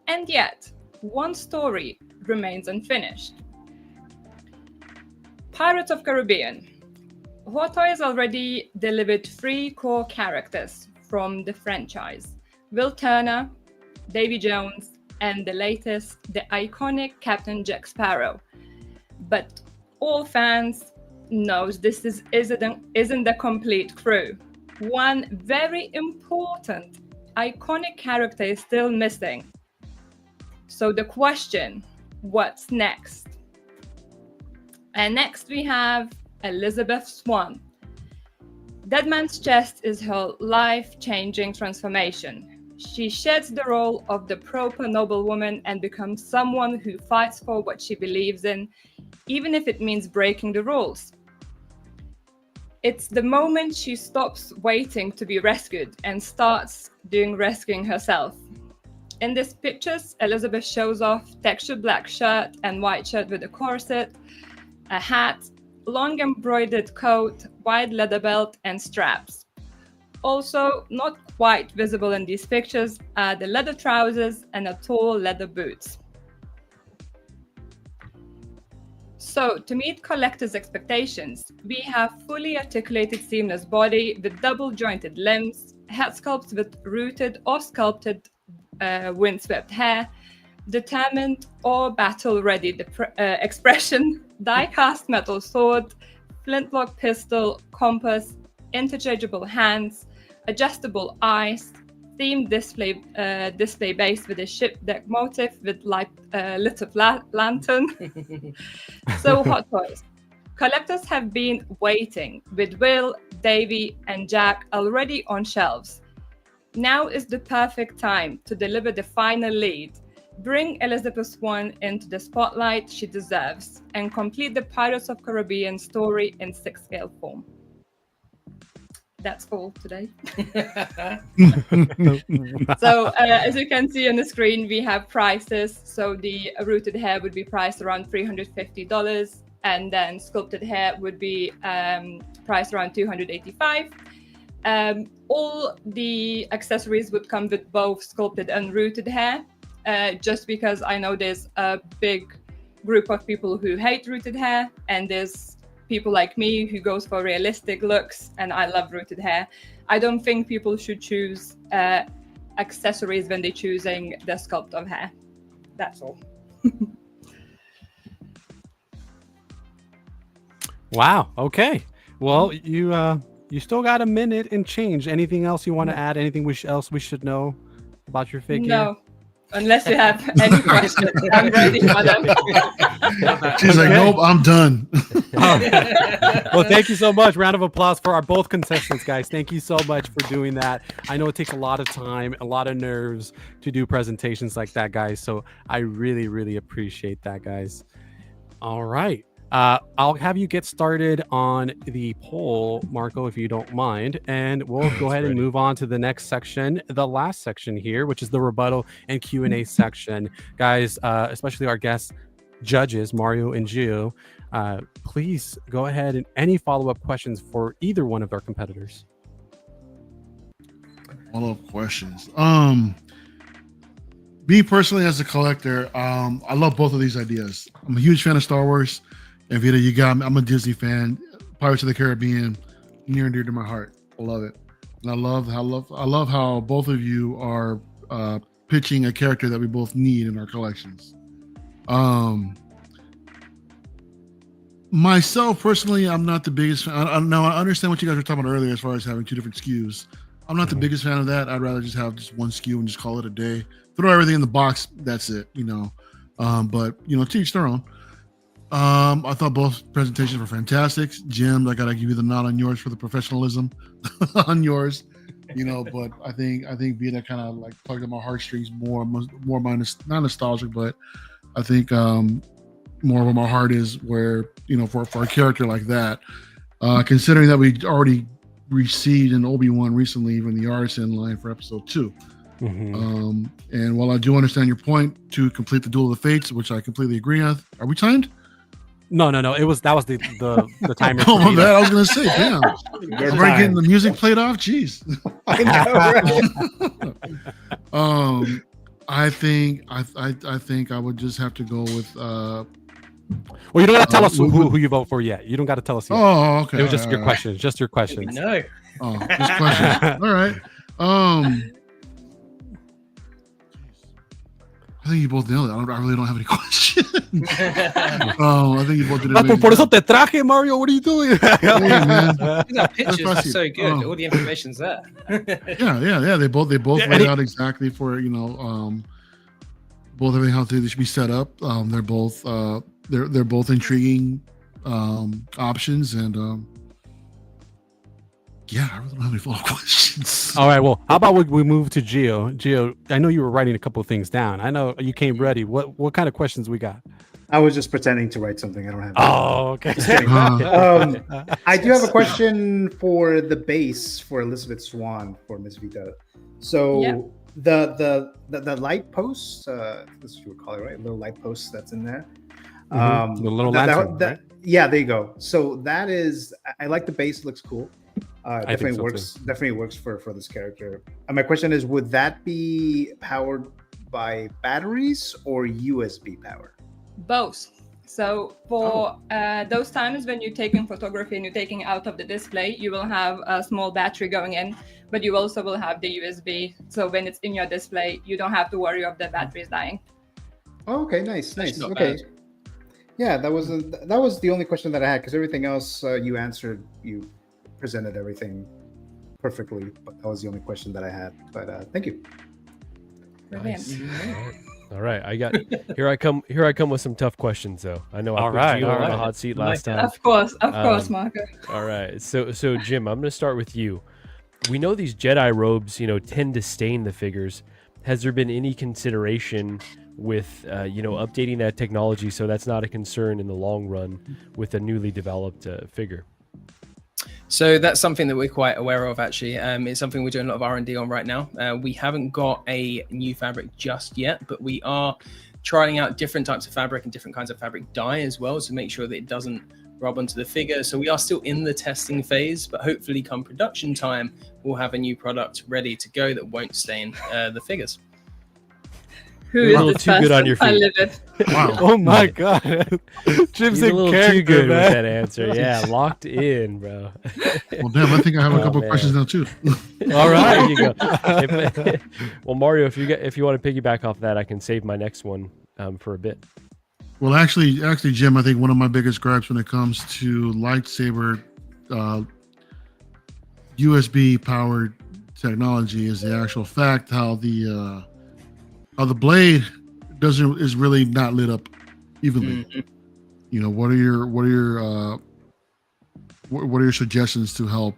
And yet, one story remains unfinished. Pirates of Caribbean. Hot Toys already delivered 3 core characters from the franchise: Will Turner, Davy Jones, and the latest, the iconic Captain Jack Sparrow. But all fans knows this isn't the complete crew. One very important, iconic character is still missing. So the question, what's next? And next we have Elizabeth Swann. Dead Man's Chest is her life-changing transformation. She sheds the role of the proper noblewoman and becomes someone who fights for what she believes in, even if it means breaking the rules. It's the moment she stops waiting to be rescued and starts doing rescuing herself. In these pictures, Elizabeth shows off textured black shirt and white shirt with a corset, a hat, long embroidered coat, wide leather belt, and straps. Also, not quite visible in these pictures are the leather trousers and a tall leather boots. So, to meet collectors' expectations, we have fully articulated seamless body with double-jointed limbs, head sculpts with rooted or sculpted windswept hair, determined or battle-ready expression, die-cast metal sword, flintlock pistol, compass, interchangeable hands, adjustable eyes, themed display base with a ship deck motif with lit up lantern. So Hot Toys. Collectors have been waiting with Will, Davy, and Jack already on shelves. Now is the perfect time to deliver the final lead, bring Elizabeth Swann into the spotlight she deserves, and complete the Pirates of the Caribbean story in 6-scale form. That's all today. So as you can see on the screen, we have prices. So the rooted hair would be priced around $350, and then sculpted hair would be priced around $285. All the accessories would come with both sculpted and rooted hair, just because I know there's a big group of people who hate rooted hair, and there's people like me who goes for realistic looks, and I love rooted hair. I don't think people should choose accessories when they're choosing the sculpt of hair. That's all. Wow. Okay. Well, you still got a minute and change. Anything else you want to add? Anything else we should know about your figure? No. Unless you have any questions, I'm ready for them. She's like, nope, I'm done. Well, thank you so much. Round of applause for our both contestants, guys. Thank you so much for doing that. I know it takes a lot of time, a lot of nerves to do presentations like that, guys. So I really, really appreciate that, guys. All right. I'll have you get started on the poll, Marco, if you don't mind, and we'll go ahead and move on to the next section, the last section here, which is the rebuttal and Q&A section. Guys, especially our guest judges, Mario and Gio, please go ahead and any follow-up questions for either one of our competitors. Follow-up questions. Me personally, as a collector, I love both of these ideas. I'm a huge fan of Star Wars. And Vita, you got me. I'm a Disney fan. Pirates of the Caribbean, near and dear to my heart. I love it, and I love how both of you are pitching a character that we both need in our collections. Myself personally, I'm not the biggest fan. I understand what you guys were talking about earlier as far as having two different SKUs. I'm not the biggest fan of that. I'd rather just have just one SKU and just call it a day. Throw everything in the box. That's it. But to each their own. I thought both presentations were fantastic. Jim, I gotta give you the nod on yours for the professionalism on yours, but I think Vita kind of like tugged at my heartstrings more not nostalgic, but I think more where my heart is where, for a character like that, considering that we already received an Obi-Wan recently, even the Artisan line for episode 2. Mm-hmm. And while I do understand your point to complete the Duel of the Fates, which I completely agree with, are we timed? No. That was the timer. Oh my bad. I was gonna say, damn. We're getting the music played off. Jeez. I know, right? I think I would just have to go with. Well, you don't got to tell us who you vote for yet. You don't got to tell us yet. Oh, okay. It was just your questions. Just your questions. No. Oh, just questions. All right. I think you both nailed it. I really don't have any questions. I think you both did it. Por eso te traje, Mario. What are you doing? Yeah, man. The pictures are so good. All the information's there. Yeah. They both laid out exactly for both everything how they should be set up. They're both they're both intriguing options, and Yeah, I really don't have any follow-up questions. All right. Well, how about we move to Gio? Gio, I know you were writing a couple of things down. I know you came ready. What kind of questions we got? I was just pretending to write something. I don't have. Oh, okay. I do have a question for the base for Elizabeth Swan for Miss Vita. So Yeah. the light post, that's what you would call it, right? Little light post that's in there. The little lantern, right? Yeah, there you go. So that is, I like the base. It looks cool. I think Definitely so, works. Definitely works for this character. And my question is, would that be powered by batteries or USB power? Both. So for those times when you're taking photography and you're taking out of the display, you will have a small battery going in, but you also will have the USB. So when it's in your display, you don't have to worry of the batteries dying. Oh, okay, nice. not Okay. bad. Yeah, that was the only question that I had, because everything else you answered, you presented everything perfectly. But that was the only question that I had. But thank you. Brilliant. All right, I got here. I come with some tough questions, though. I know I All put right, Gio all on the right. hot seat I like last that. time. Of course, Marco. All right, so Jim, I'm going to start with you. We know these Jedi robes, tend to stain the figures. Has there been any consideration with, updating that technology so that's not a concern in the long run with a newly developed figure? So that's something that we're quite aware of, actually. It's something we're doing a lot of R&D on right now. We haven't got a new fabric just yet, but we are trying out different types of fabric and different kinds of fabric dye as well to make sure that it doesn't rub onto the figure. So we are still in the testing phase, but hopefully come production time, we'll have a new product ready to go that won't stain the figures. Who You're a little is this too good on person? your I feet. live it. Wow. Oh my God, Jim's He's a in little character, too good man. with that answer. Yeah, locked in, bro. Well, damn, I think I have a Oh, couple man. questions now too. All right, there you go. Well, Mario, if you want to piggyback off that, I can save my next one for a bit. Well, actually, Jim, I think one of my biggest gripes when it comes to lightsaber USB powered technology is the actual fact how the blade is really not lit up evenly. Mhm. What are your suggestions to help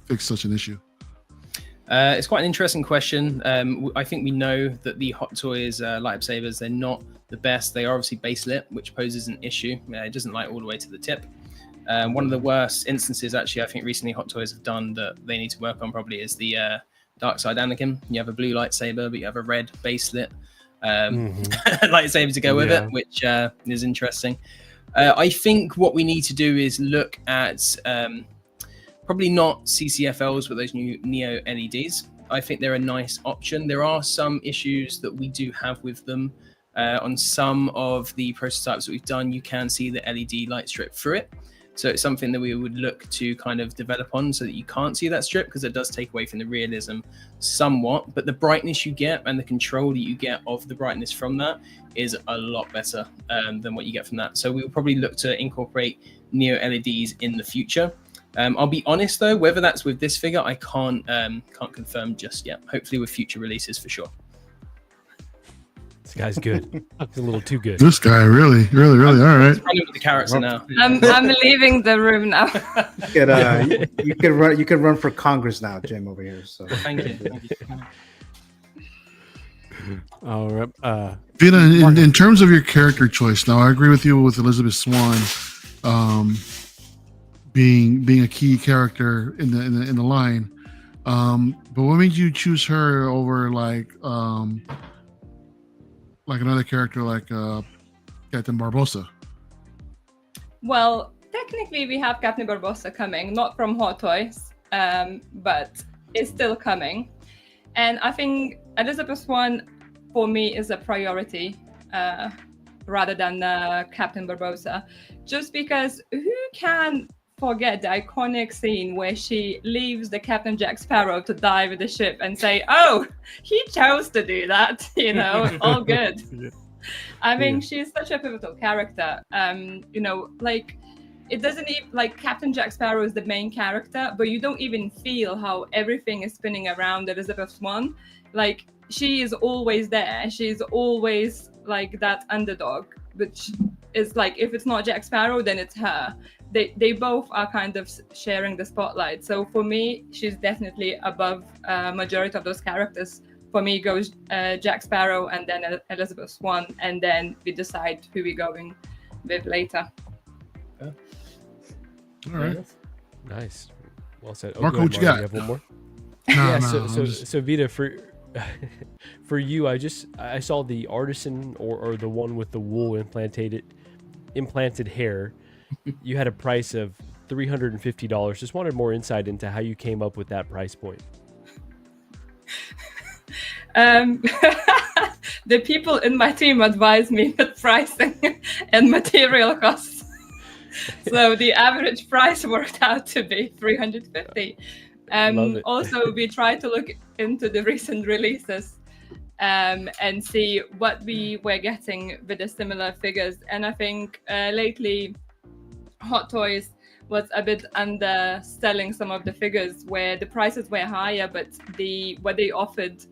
fix such an issue? It's quite an interesting question. I think we know that the Hot Toys lightsabers, they're not the best. They are obviously base lit, which poses an issue. It doesn't light all the way to the tip. One of the worst instances, actually, I think recently Hot Toys have done that they need to work on probably is the Dark Side Anakin. You have a blue lightsaber, but you have a red base lit lightsaber to go with it, which is interesting. I think what we need to do is look at probably not CCFLs, but those new Neo LEDs. I think they're a nice option. There are some issues that we do have with them. On some of the prototypes that we've done, you can see the LED light strip through it. So it's something that we would look to kind of develop on so that you can't see that strip, because it does take away from the realism somewhat. But the brightness you get and the control that you get of the brightness from that is a lot better than what you get from that. So we'll probably look to incorporate Neo LEDs in the future. I'll be honest though, whether that's with this figure, I can't confirm just yet. Hopefully with future releases for sure. This guy's good. He's a little too good. This guy really. All right. Running with the character now. I'm leaving the room now. You could run for Congress now, Jim, over here. So Thank you. All right. Vita, in terms of your character choice, now I agree with you with Elizabeth Swan being a key character in the line. But what made you choose her over like another character like Captain Barbossa? Well, technically we have Captain Barbossa coming, not from Hot Toys, but it's still coming. And I think Elizabeth Swan, for me, is a priority rather than Captain Barbossa. Just because who can forget the iconic scene where she leaves the Captain Jack Sparrow to die with the ship and say, oh, he chose to do that, all good. I mean, she's such a pivotal character. It doesn't even, Captain Jack Sparrow is the main character, but you don't even feel how everything is spinning around Elizabeth Swan. She is always there. She's always that underdog, which it's like if it's not Jack Sparrow, then it's her. They both are kind of sharing the spotlight. So for me, she's definitely above majority of those characters. For me, goes Jack Sparrow and then Elizabeth Swann, and then we decide who we're going with later. All right. Nice. Well said. Oh, Marco, go ahead, what you got? You have one more? No, So Vita, for you, I saw the artisan or the one with the wool implanted hair. You had a price of $350. Just wanted more insight into how you came up with that price point. The people in my team advised me with pricing and material costs. So the average price worked out to be $350. Also, we tried to look into the recent releases and see what we were getting with the similar figures. And I think lately Hot Toys was a bit underselling some of the figures where the prices were higher, but what they offered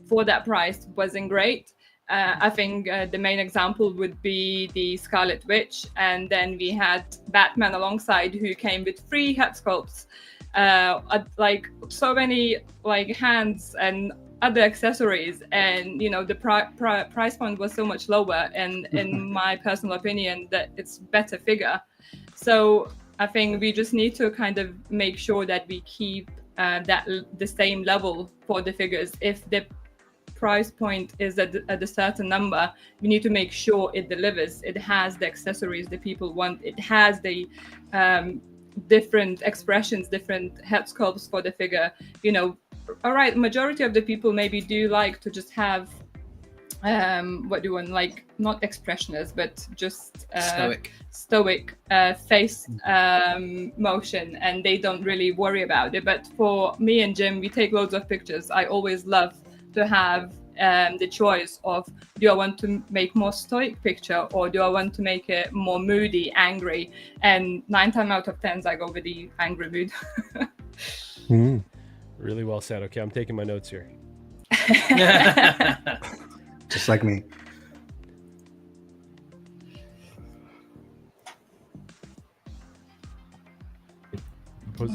for that price wasn't great. I think the main example would be the Scarlet Witch, and then we had Batman alongside, who came with 3 head sculpts, like so many like hands and other accessories, and the price point was so much lower, and in my personal opinion, that it's better figure. So I think we just need to kind of make sure that we keep the same level for the figures. If the price point is at a certain number, we need to make sure it delivers. It has the accessories the people want. It has the different expressions, different head sculpts for the figure. All right, majority of the people maybe do like to just have like not expressionist, but just stoic face motion, and they don't really worry about it. But for me and Jim, we take loads of pictures. I always love to have the choice of, do I want to make more stoic picture, or do I want to make it more moody, angry? And 9 times out of 10 I go with the angry mood. Really well said. Okay, I'm taking my notes here. Just like me.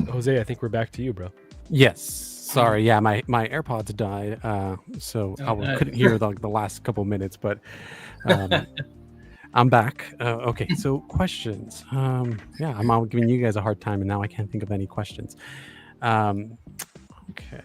Jose, I think we're back to you, bro. Yes. Sorry, yeah, my AirPods died, so I couldn't hear the last couple minutes, but I'm back. Okay, so questions. Yeah, I'm giving you guys a hard time, and now I can't think of any questions. Okay.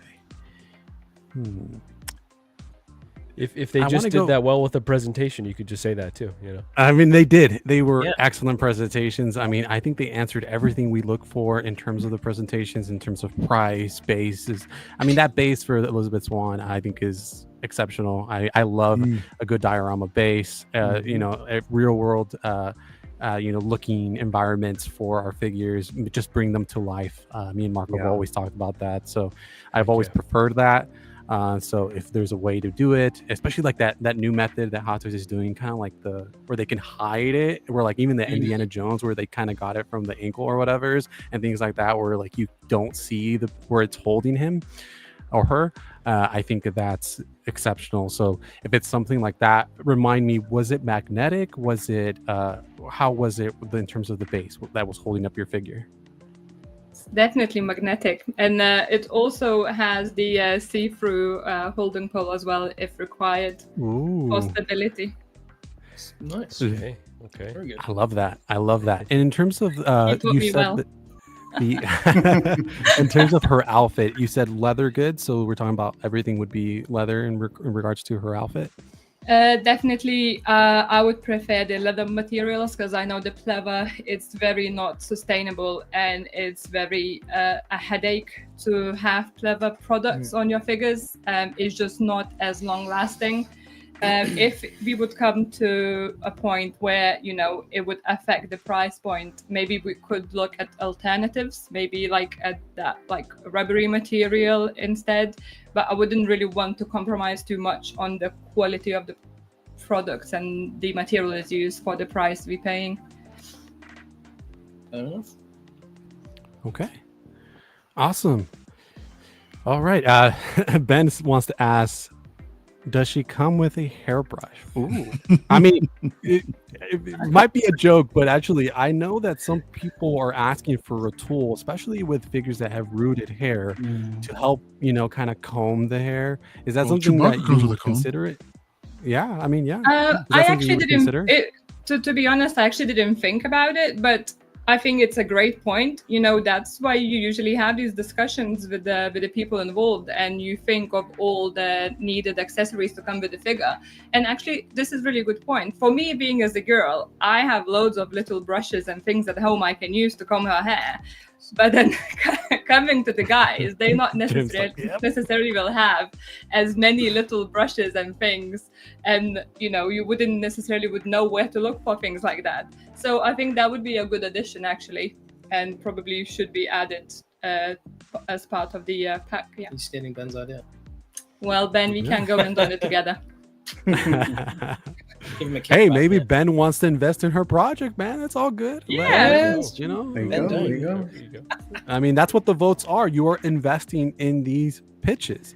If they just did that well with the presentation, you could just say that too, I mean, they did. They were excellent presentations. I mean, I think they answered everything we look for in terms of the presentations, in terms of price, bases. I mean, that base for Elizabeth Swann, I think, is exceptional. I love a good diorama base, real world, looking environments for our figures, just bring them to life. Me and Marco have always talked about that. So I've always preferred that. So if there's a way to do it, especially like that new method that Hot Toys is doing, kind of like where they can hide it, where like even the Indiana Jones, where they kind of got it from the ankle or whatever's, and things like that, where like you don't see where it's holding him or her. I think that's exceptional. So if it's something like that, remind me, was it magnetic? Was it how was it in terms of the base that was holding up your figure? Definitely magnetic, and it also has the see-through holding pole as well if required. For stability. Nice. Okay. Very good. I love that. And in terms of you said in terms of her outfit, you said leather goods, so we're talking about everything would be leather in regards to her outfit. Definitely, I would prefer the leather materials, because I know the pleather, it's very not sustainable, and it's very a headache to have pleather products on your figures. It's just not as long lasting. If we would come to a point where it would affect the price point, maybe we could look at alternatives, maybe like at that like rubbery material instead. But I wouldn't really want to compromise too much on the quality of the products and the materials used for the price we're paying. Okay, awesome. All right, Ben wants to ask, does she come with a hairbrush? Ooh. I mean, it might be a joke, but actually, I know that some people are asking for a tool, especially with figures that have rooted hair, to help, kind of comb the hair. Is that something Chewbacca that comes you with a would comb. consider it? Yeah, I mean, yeah. Is I that something you actually would didn't. consider? To be honest, I actually didn't think about it, but I think it's a great point. That's why you usually have these discussions with the people involved, and you think of all the needed accessories to come with the figure. And actually, this is really a good point. For me, being as a girl, I have loads of little brushes and things at home I can use to comb her hair. But then coming to the guys, they not necessarily will have as many little brushes and things, and you wouldn't necessarily would know where to look for things like that. So I think that would be a good addition actually, and probably should be added as part of the pack. Yeah. You're stealing Ben's idea. Well, Ben, we can go and do it together. Give him a Hey, kickback, maybe man. Ben wants to invest in her project, man. That's all good. Yeah. Let her know, There you Ben, go. don't. There you go. There you go. I mean, that's what the votes are. You are investing in these pitches.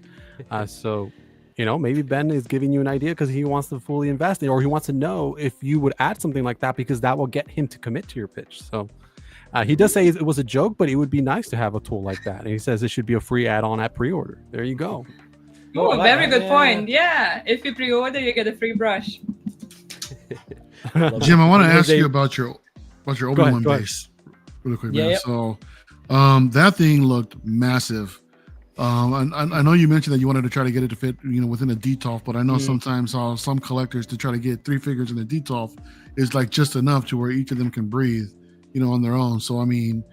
So, maybe Ben is giving you an idea because he wants to fully invest in, or he wants to know if you would add something like that because that will get him to commit to your pitch. So he does say it was a joke, but it would be nice to have a tool like that. And he says it should be a free add-on at pre-order. There you go. Oh, I Oh, like very that. good point. Yeah, if you pre-order, you get a free brush. Jim, I want to ask They- you about your Go Obi-Wan ahead, go ahead. base really quick, Yeah, man. yeah. So that thing looked massive. I know you mentioned that you wanted to try to get it to fit, within a DTOF, but I know sometimes some collectors to try to get 3 figures in a DTOF is like just enough to where each of them can breathe, on their own. So I mean,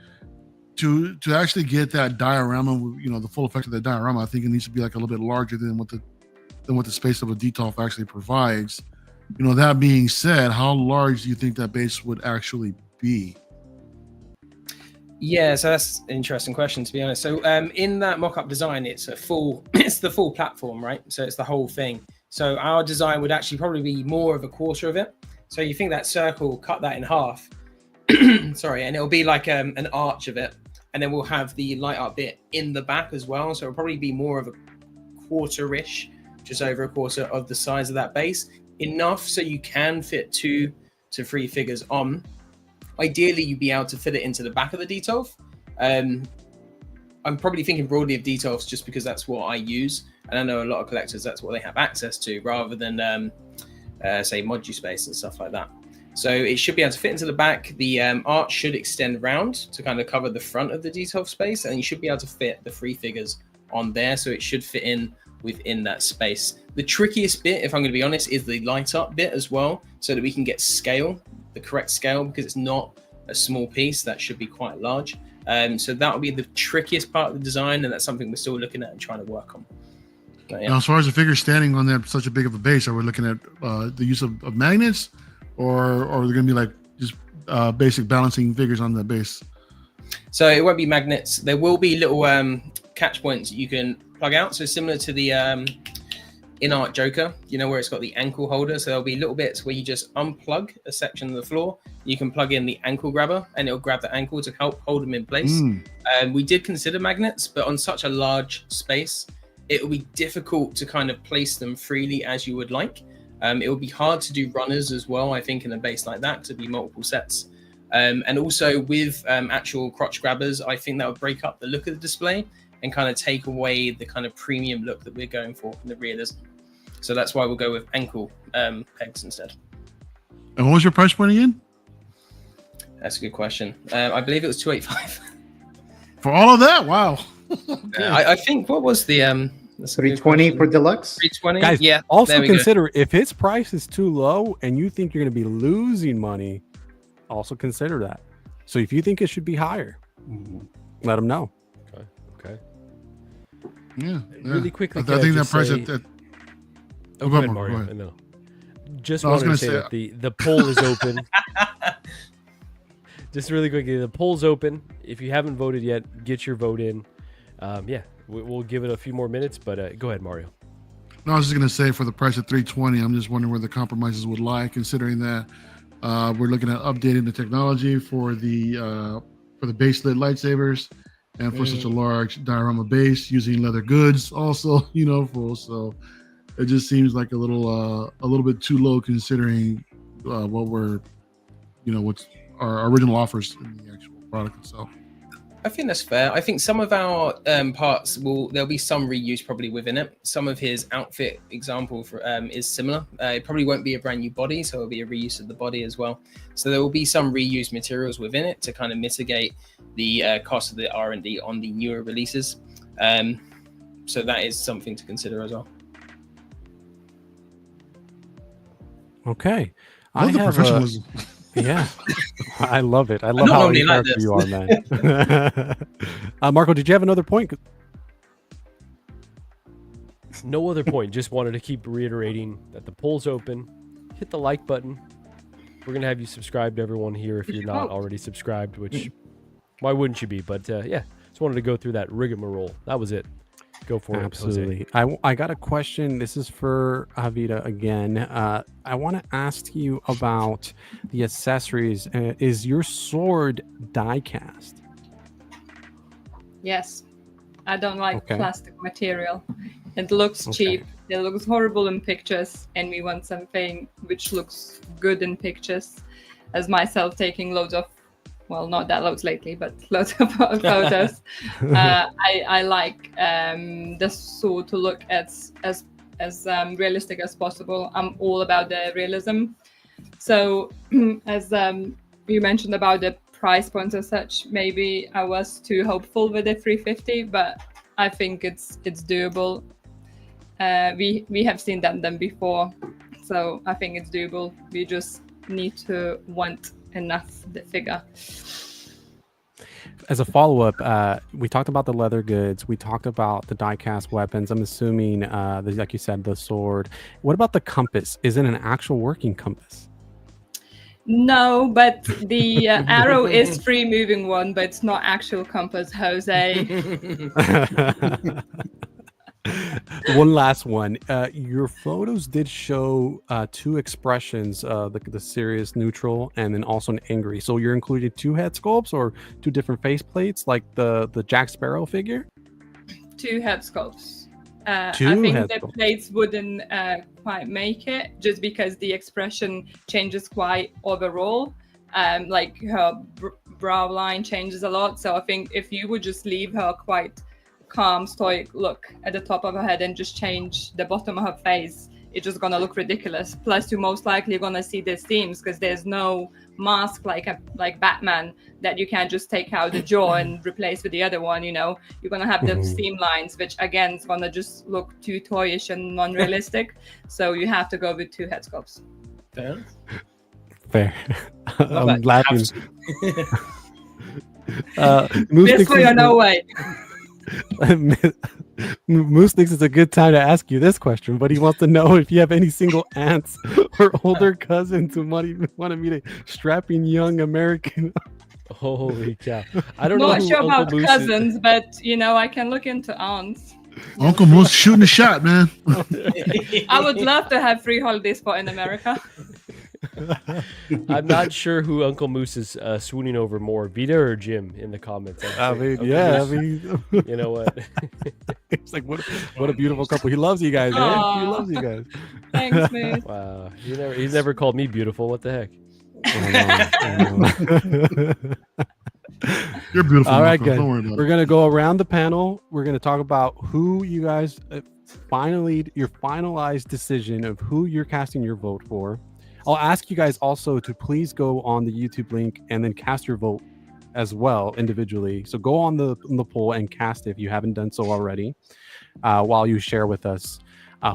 to actually get that diorama, the full effect of that diorama, I think it needs to be like a little bit larger than what the space of a DTOF actually provides. That being said, how large do you think that base would actually be? Yeah, so that's an interesting question, to be honest. So in that mock-up design, it's the full platform, right? So it's the whole thing. So our design would actually probably be more of a quarter of it. So you think that circle, cut that in half, sorry, and it'll be like an arch of it. And then we'll have the light up bit in the back as well. So it'll probably be more of a quarter-ish, just over a quarter of the size of that base. Enough so you can fit 2 to 3 figures on. Ideally, you'd be able to fit it into the back of the DTOF. I'm probably thinking broadly of DTOFs just because that's what I use. And I know a lot of collectors, that's what they have access to rather than, say, Modu space and stuff like that. So it should be able to fit into the back. The arch should extend round to kind of cover the front of the DTOF space. And you should be able to fit the 3 figures on there. So it should fit in within that space. The trickiest bit, if I'm going to be honest, is the light up bit as well, so that we can get scale, the correct scale, because it's not a small piece. That should be quite large. So that will be the trickiest part of the design, and that's something we're still looking at and trying to work on. But, yeah. Now, as far as the figure standing on that such a big of a base, are we looking at the use of magnets, or are they going to be like just basic balancing figures on the base? So it won't be magnets. There will be little catch points you can plug out. So similar to the in-art Joker, where it's got the ankle holder. So there'll be little bits where you just unplug a section of the floor. You can plug in the ankle grabber and it'll grab the ankle to help hold them in place. We did consider magnets, but on such a large space, it will be difficult to kind of place them freely as you would like. It will be hard to do runners as well, I think, in a base like that, because it'd be multiple sets. And also with actual crotch grabbers, I think that would break up the look of the display and kind of take away the kind of premium look that we're going for in the realism. So that's why we'll go with ankle pegs instead. And what was your price point again? That's a good question. I believe it was $285. For all of that? Wow. Okay. I think, what was the... that's a good $320 question. for deluxe. $320? Guys, yeah. also there we go. consider if his price is too low and you think you're going to be losing money, also consider that. So if you think it should be higher, let him know. Okay. Yeah. Really quickly, I can I think that just price say- at Oh, go go ahead, ahead, Marco, Mario. go ahead. No. Just I was wanted to gonna say say- that the poll is open. Just really quickly, the poll's open. If you haven't voted yet, get your vote in. We'll give it a few more minutes, but go ahead, Mario. No, I was just going to say for the price of $320, I'm just wondering where the compromises would lie, considering that we're looking at updating the technology for the base lit lightsabers, and for such a large diorama base, using leather goods also, so it just seems like a little bit too low considering what we're, what's our original offers in the actual product itself. I think that's fair. I think some of our parts there'll be some reuse probably within it. Some of his outfit example is similar. It probably won't be a brand new body, so it'll be a reuse of the body as well. So there will be some reused materials within it to kind of mitigate the cost of the R&D on the newer releases. So that is something to consider as well. Okay. I love the professionalism. Yeah, I love it. I love not how normally in like character this. you are, man. Marco, did you have another point? No other point. Just wanted to keep reiterating that the poll's open. Hit the like button. We're gonna have you subscribed, everyone here, if you're not already subscribed. Which, why wouldn't you be? But yeah, just wanted to go through that rigmarole. That was it. Go for it. Absolutely. I got a question. This is for Vita again. I want to ask you about the accessories. Is your sword die cast? Yes. I don't like plastic material. It looks cheap. It looks horrible in pictures, and we want something which looks good in pictures. As myself taking loads of, well, not that loads lately, but loads of photos. I like the sword to look as realistic as possible. I'm all about the realism. So as you mentioned about the price points as such, maybe I was too hopeful with the 350, but I think it's doable. We have seen them before, so I think it's doable. We just need to want enough the figure. As a follow-up, we talked about the leather goods. We talked about the die-cast weapons. I'm assuming, like you said, the sword. What about the compass? Is it an actual working compass? No, but the arrow is free moving one, but it's not actual compass, Jose. One last one. Your photos did show two expressions, the serious, neutral, and then also an angry. So you're including two head sculpts or two different face plates, like the Jack Sparrow figure? Two head sculpts. I think the plates wouldn't quite make it, just because the expression changes quite overall. Like her brow line changes a lot. So I think if you would just leave her quite calm, stoic look at the top of her head and just change the bottom of her face, it's just gonna look ridiculous. Plus, you're most likely gonna see the seams because there's no mask like Batman that you can just take out the jaw and replace with the other one. You're gonna have the seam lines, which again is gonna just look too toyish and non-realistic. So you have to go with two head sculpts. Fair. I'm laughing. This way or no way. Moose thinks it's a good time to ask you this question, but he wants to know if you have any single aunts or older cousins who want to meet a strapping young American. Holy cow! I don't Not know sure Uncle about Moose cousins, but I can look into aunts. Uncle Moose shooting a shot, man. I would love to have free holiday spot in America. I'm not sure who Uncle Moose is swooning over more, Vita or Jim, in the comments. I mean, you know what? It's like what a beautiful couple. He loves you guys, man. He loves you guys. Thanks, man. Wow, he's never called me beautiful. What the heck? I know. You're beautiful. All right, Marco. guys. Don't worry about We're gonna go around the panel. We're gonna talk about who you guys your finalized decision of who you're casting your vote for. I'll ask you guys also to please go on the YouTube link and then cast your vote as well individually. So go on the poll and cast it if you haven't done so already, while you share with us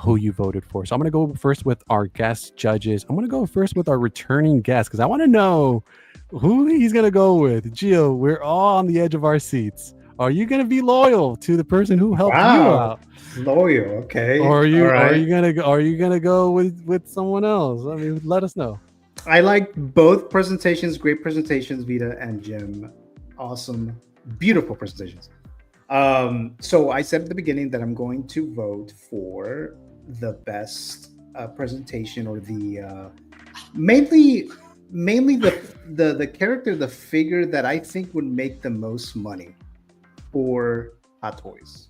who you voted for. So I'm going to go first with our guest judges. I'm going to go first with our returning guest because I want to know who he's going to go with. Gio, we're all on the edge of our seats. Are you going to be loyal to the person who helped you out? Loyal, okay. Or are you gonna go with someone else? I mean, let us know. I like both presentations, great presentations, Vita and Jim. Awesome, beautiful presentations. So I said at the beginning that I'm going to vote for the best presentation, or the mainly the character, the figure that I think would make the most money for Hot Toys.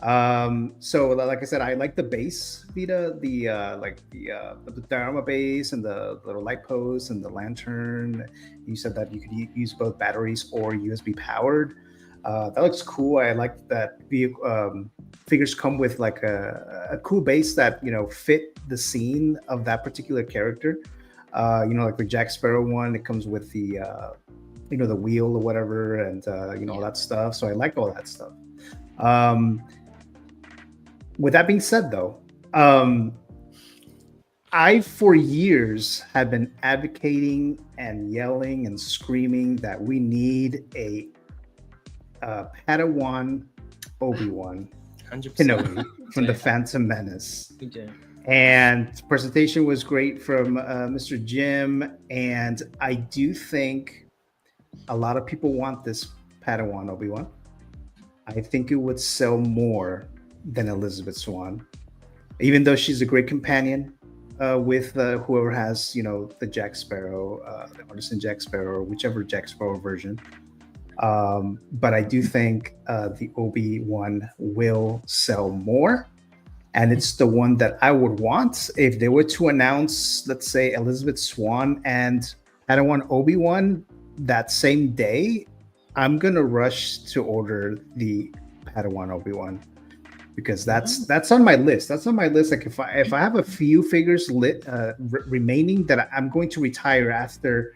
So like I said, I like the base Vita, the Dharma base and the little light post and the lantern. You said that you could use both batteries or USB powered. That looks cool. I like that figures come with like a cool base that fit the scene of that particular character. Like the Jack Sparrow one, it comes with the the wheel or whatever, and all that stuff. So I like all that stuff. With that being said, though, I for years have been advocating and yelling and screaming that we need a Padawan Obi-Wan 100%. Kenobi from the Phantom Menace. We do. And the presentation was great from Mr. Jim, and I do think a lot of people want this Padawan Obi-Wan. I think it would sell more than Elizabeth Swann, even though she's a great companion with whoever has the Jack Sparrow, the Artisan Jack Sparrow, or whichever Jack Sparrow version. But I do think the Obi-Wan will sell more, and it's the one that I would want if they were to announce, let's say, Elizabeth Swann and Padawan Obi-Wan that same day. I'm gonna rush to order the Padawan Obi-Wan, because that's on my list. That's on my list. Like if I have a few figures remaining that I'm going to retire after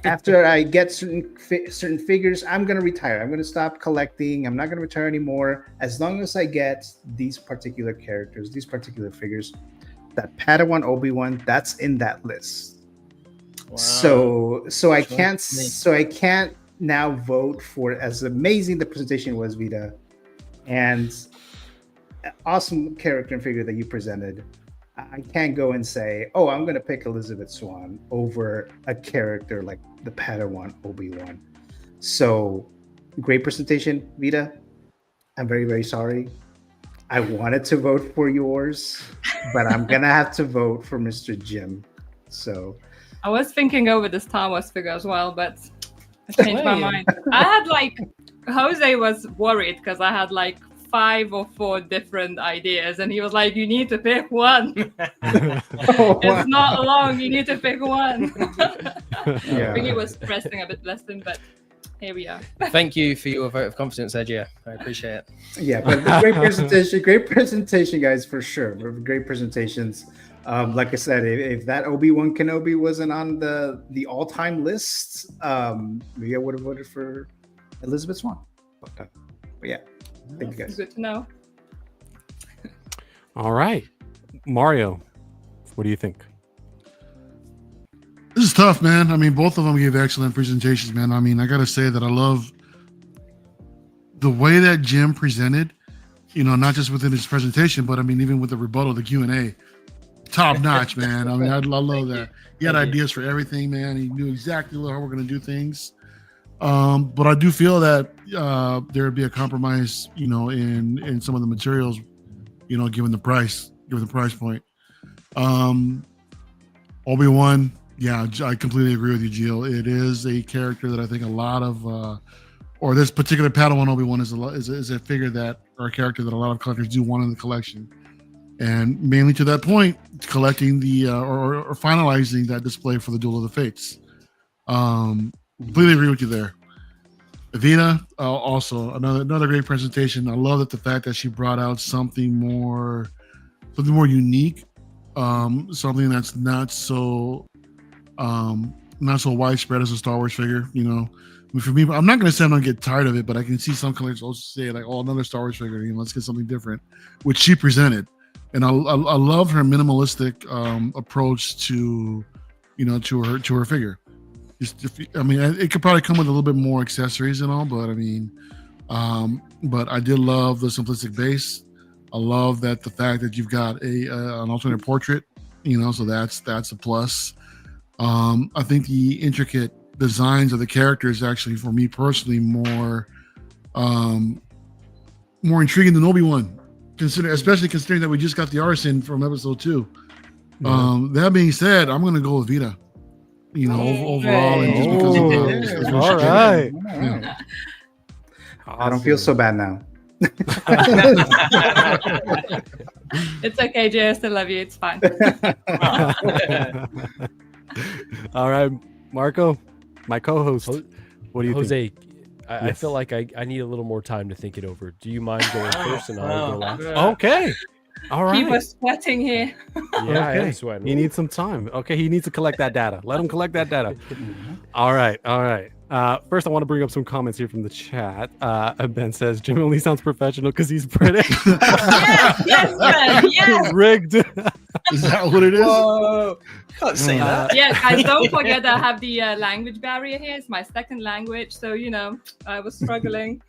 I get certain figures, I'm gonna retire. I'm gonna stop collecting. I'm not gonna retire anymore as long as I get these particular characters, these particular figures. That Padawan Obi-Wan, that's in that list. Wow. So I can't now vote for it. As amazing the presentation was, Vita, and awesome character and figure that you presented, I can't go and say, oh, I'm going to pick Elizabeth Swann over a character like the Padawan Obi-Wan. So great presentation, Vita. I'm very, very sorry. I wanted to vote for yours, but I'm going to have to vote for Mr. Jim. So I was thinking over this Star Wars figure as well, but I changed my mind. I had Jose was worried because I had 5 or 4 different ideas, and he was like, you need to pick one. It's not long, you need to pick one. I think he was pressing a bit less than, but here we are. Thank you for your vote of confidence, Edgia. I appreciate it. Yeah, but great presentation, guys, for sure. Great presentations. Like I said, if that Obi-Wan Kenobi wasn't on the all-time list, maybe I would have voted for Elizabeth Swann. But yeah, thank you guys. Good to know. All right, Mario, what do you think? This is tough, man. I mean, both of them gave excellent presentations, man. I mean, I gotta say that I love the way that Jim presented. Not just within his presentation, but I mean, even with the rebuttal, the Q&A. Top notch, man. I mean, I love that. He had ideas for everything, man. He knew exactly how we're going to do things. But I do feel that there would be a compromise, in some of the materials, given the price point. Obi-Wan, yeah, I completely agree with you, Gio. It is a character that I think a lot of, or this particular Padawan Obi-Wan is a figure that, or a character that a lot of collectors do want in the collection. And mainly to that point, collecting the or finalizing that display for the Duel of the Fates. Completely agree with you there. Vita, also another great presentation. I love that the fact that she brought out something more unique, something that's not so widespread as a Star Wars figure. For me, I'm not going to say I'm going to get tired of it, but I can see some collectors also say another Star Wars figure. Let's get something different, which she presented. And I love her minimalistic approach to her figure. It could probably come with a little bit more accessories and all, but but I did love the simplistic base. I love that the fact that you've got an alternate portrait, so that's a plus. I think the intricate designs of the characters actually, for me personally, more intriguing than Obi-Wan. Especially considering that we just got the arson from episode 2. That being said, I'm going to go with Vita. Overall, and just because of all right. Yeah. I don't feel so bad now. It's okay, Jay. I still love you. It's fine. All right, Marco, my co-host. What do you Jose, think? I feel like I need a little more time to think it over. Do you mind going first and I'll go last? Okay. All right. Keep us sweating here. Yeah, I am sweating. He needs some time. Okay, he needs to collect that data. Let him collect that data. All right. First, I want to bring up some comments here from the chat. Ben says Jim only sounds professional because he's British. Yes, Ben, yes. Rigged. Is that what it is? Whoa. Can't say that. Yeah, guys, don't forget I have the language barrier here. It's my second language, so I was struggling.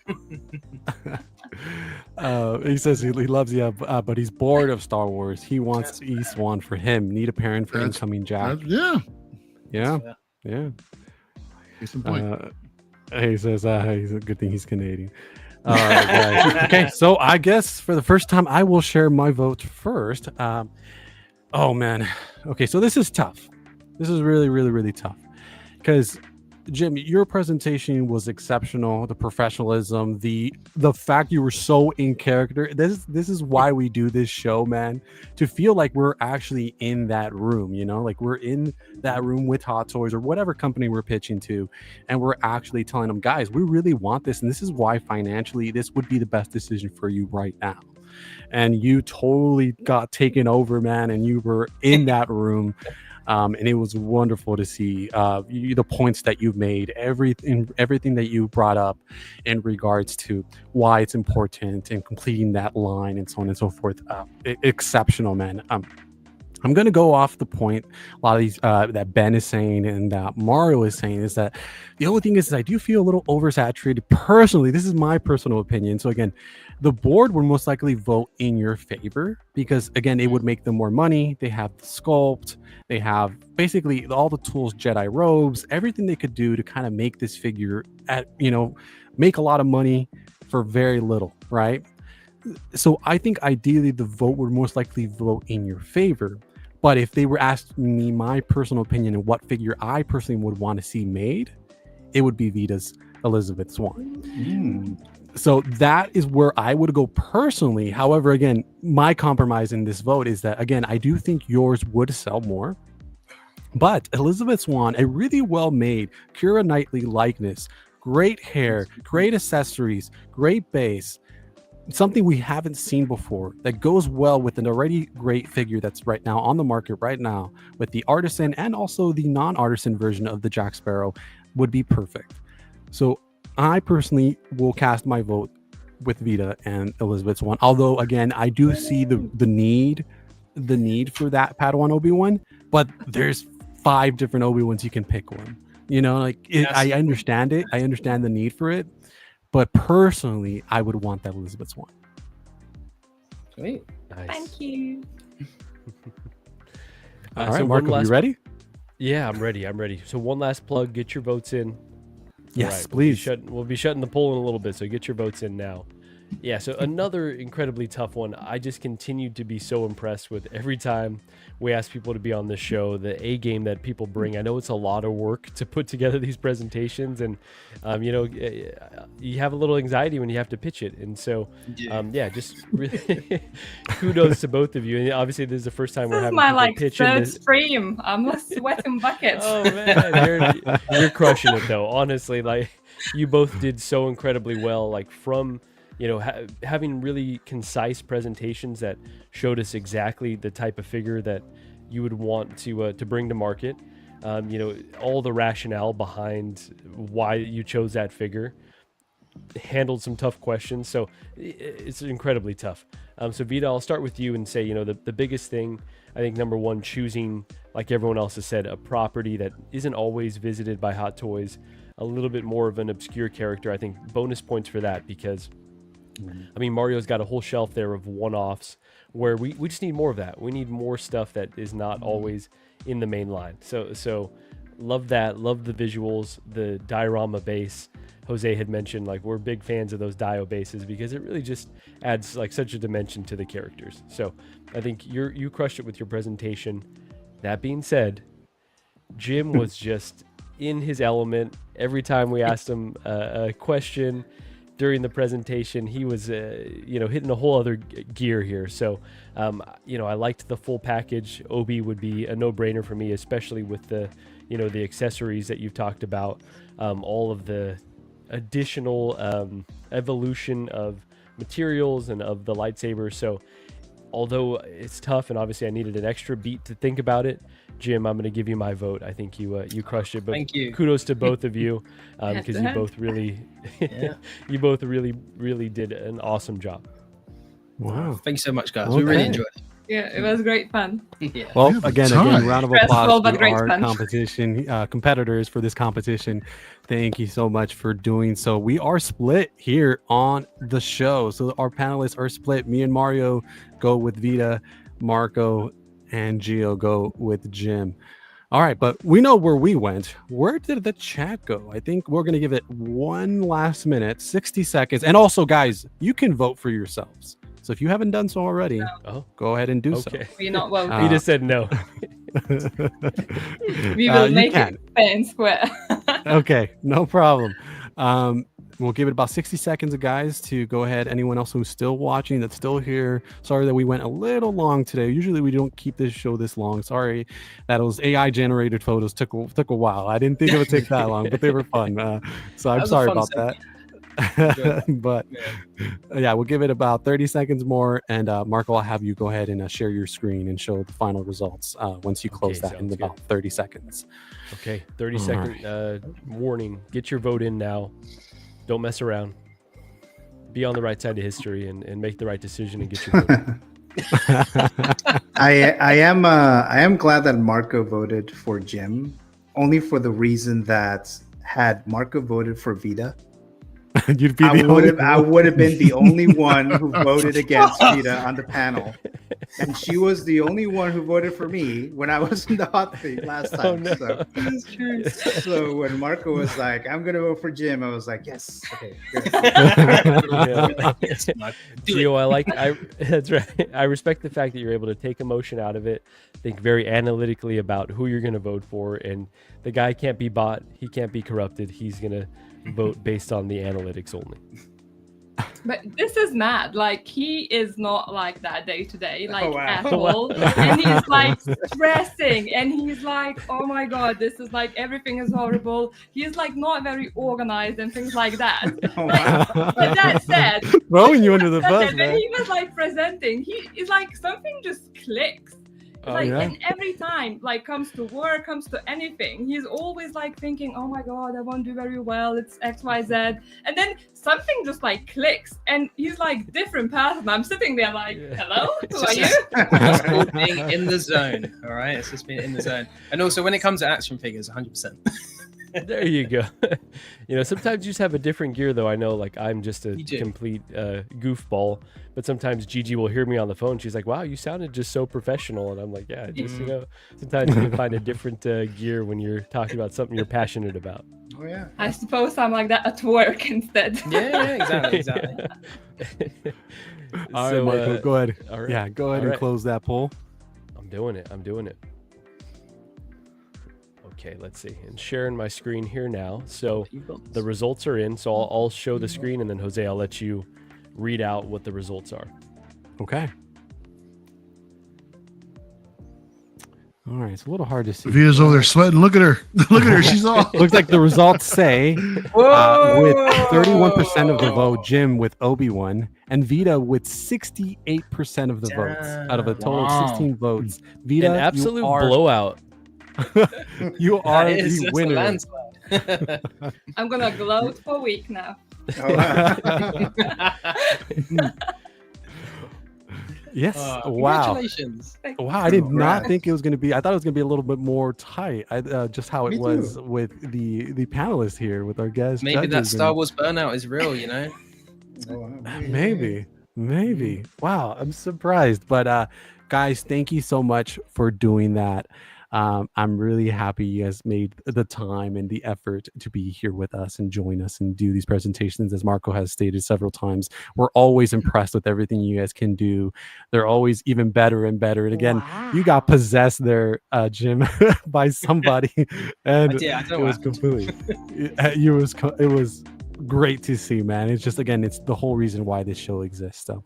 He says he loves you, but he's bored of Star Wars. He wants East One for him. Need a parent for incoming Jack. Yeah. Case in point. He says he's a good thing he's Canadian. All right, guys. Okay, so I guess for the first time I will share my vote first. Oh man. Okay, so this is tough. This is really, really, really tough because Jim, your presentation was exceptional. The professionalism, the fact you were so in character. This is why we do this show, man. To feel like we're actually in that room, like we're in that room with Hot Toys or whatever company we're pitching to, and we're actually telling them, guys, we really want this, and this is why financially this would be the best decision for you right now. And you totally got taken over, man, and you were in that room. And it was wonderful to see the points that you've made, everything that you brought up in regards to why it's important and completing that line and so on and so forth. Exceptional, man. I'm going to go off the point a lot of these that Ben is saying and that Mario is saying is that the only thing is I do feel a little oversaturated personally. This is my personal opinion. So again, the board would most likely vote in your favor because again, it would make them more money. They have the sculpt. They have basically all the tools, Jedi robes, everything they could do to kind of make this figure make a lot of money for very little, right? So I think ideally the vote would most likely vote in your favor. But if they were asking me my personal opinion and what figure I personally would want to see made, it would be Vita's Elizabeth Swan. So that is where I would go personally. However, again, my compromise in this vote is that, again, I do think yours would sell more. But Elizabeth Swan, a really well-made Keira Knightley likeness, great hair, great accessories, great base, something we haven't seen before that goes well with an already great figure that's right now on the market right now with the artisan and also the non-artisan version of the Jack Sparrow would be perfect. So I personally will cast my vote with Vita and Elizabeth Swan. Although again, I do see the need for that Padawan Obi-Wan, but there's 5 different Obi-Wans you can pick one. I understand it. I understand the need for it. But personally, I would want that Elizabeth Swan. Sweet. Nice. Thank you. All right, Marco, you ready? Yeah, I'm ready. So one last plug, get your votes in. Yes, right, please. We'll be shutting the poll in a little bit, so get your votes in now. Yeah, so another incredibly tough one. I just continued to be so impressed with every time we ask people to be on this show, the A game that people bring. I know it's a lot of work to put together these presentations, and you have a little anxiety when you have to pitch it. And so, just really kudos to both of you. And obviously, this is the first time we're having people pitch in third this. stream. I'm sweating buckets. Oh man, you're crushing it though. Honestly, like you both did so incredibly well. Like from having really concise presentations that showed us exactly the type of figure that you would want to bring to market. All the rationale behind why you chose that figure. Handled some tough questions, so it's incredibly tough. So Vita, I'll start with you and say, the biggest thing, I think number one, choosing, like everyone else has said, a property that isn't always visited by Hot Toys, a little bit more of an obscure character. I think bonus points for that because Mario's got a whole shelf there of one-offs where we just need more of that. We need more stuff that is not always in the main line. So love that. Love the visuals, the diorama base. Jose had mentioned, like, we're big fans of those dio bases because it really just adds like such a dimension to the characters. So I think you crushed it with your presentation. That being said, Jim was just in his element every time we asked him a question. during the presentation. He was, hitting a whole other gear here. So, I liked the full package. Obi would be a no-brainer for me, especially with the accessories that you've talked about, all of the additional evolution of materials and of the lightsaber. So, although it's tough, and obviously I needed an extra beat to think about it, Jim, I'm going to give you my vote. I think you crushed it. But thank you. Kudos to both of you, because you both really, really did an awesome job. Wow. Thank you so much, guys. Okay. We really enjoyed it. Yeah, it was great fun. Yeah. Well, Yeah, again, time. round of Stressful, applause but to great our fun. competition competitors for this competition. Thank you so much for doing so. We are split here on the show. So our panelists are split. Me and Mario go with Vita, Marco and Gio go with Jim. All right, but we know where we went. Where did the chat go? I think we're going to give it one last minute, 60 seconds. And also, guys, you can vote for yourselves. So if you haven't done so already, go ahead and do so. We're not voting. He just said no. We will you make can. it fair and square. Okay, no problem. We'll give it about 60 seconds, guys, to go ahead. Anyone else who's still watching, that's still here. Sorry that we went a little long today. Usually we don't keep this show this long. Sorry that those AI generated photos took a while. I didn't think it would take that long, but they were fun. So I'm sorry about that. But yeah, we'll give it about 30 seconds more, and Marco, I'll have you go ahead and share your screen and show the final results once you close that in about 30 seconds. Okay, 30-second warning. Get your vote in now. Don't mess around. Be on the right side of history and make the right decision and get your vote in. I am glad that Marco voted for Jim, only for the reason that had Marco voted for Vita, You'd be I would have been the only one who voted against Vita on the panel, and she was the only one who voted for me when I was in the hot seat last time. Oh, no. So when Marco was like, "I'm gonna vote for Jim," I was like, "Yes, okay." Good. Gio, that's right. I respect the fact that you're able to take emotion out of it, think very analytically about who you're going to vote for, and the guy can't be bought. He can't be corrupted. He's going to vote based on the analytics only. But this is mad. Like, he is not like that day to day, like at Oh, wow. all. And he's like stressing, and he's like, "Oh my god, this is like everything is horrible." He's like not very organized and things like that. Oh, Like, wow. but that said, throwing you under the that bus, said, man. when he was like presenting, he is like something just clicks. Oh, Like, yeah? and every time, like, comes to work, comes to anything, he's always like thinking, "Oh my god, I won't do very well, it's XYZ," and then something just like clicks, and he's like different person. I'm sitting there like, "Hello, who are you?" It's called being in the zone. All right, it's just being in the zone. And also, when it comes to action figures, 100%. There you go. Sometimes you just have a different gear, though. I know, like, I'm just a You do. complete goofball, but sometimes Gigi will hear me on the phone. She's like, "Wow, you sounded just so professional," and I'm like, "Yeah, just sometimes you can find a different gear when you're talking about something you're passionate about." Oh yeah. I suppose I'm like that at work instead. Yeah, exactly. All So, right, Michael, go ahead. all right. Yeah, go ahead All and right. close that poll. I'm doing it. Okay, let's see. And sharing my screen here now. So the results are in. So I'll show the screen, and then Jose, I'll let you read out what the results are. Okay. All right, it's a little hard to see. Vita's over there sweating. Look at her. Look at her. She's all. Looks like the results say with 31% of the vote, Jim with Obi won, and Vita with 68% of the votes out of a total of 16 votes. Vita, An absolute you are, blowout. you are That is the just a winner. landslide. I'm gonna gloat for a week now. Oh, wow. Yes. Wow. Congratulations. Wow. I did not Congrats. think it was going to be. I thought it was going to be a little bit more tight. Just how it Me was too. with the panelists here with our guests. Maybe that judges, Star and- Wars burnout is real, you know? Oh, wow. Maybe. Wow, I'm surprised. But guys, thank you so much for doing that. I'm really happy you guys made the time and the effort to be here with us and join us and do these presentations. As Marco has stated several times, we're always impressed with everything you guys can do. They're always even better and better. And again, you got possessed there, Jim, by somebody, and I did. I don't it know was what happened. completely. It was great to see, man. It's just, again, it's the whole reason why this show exists. So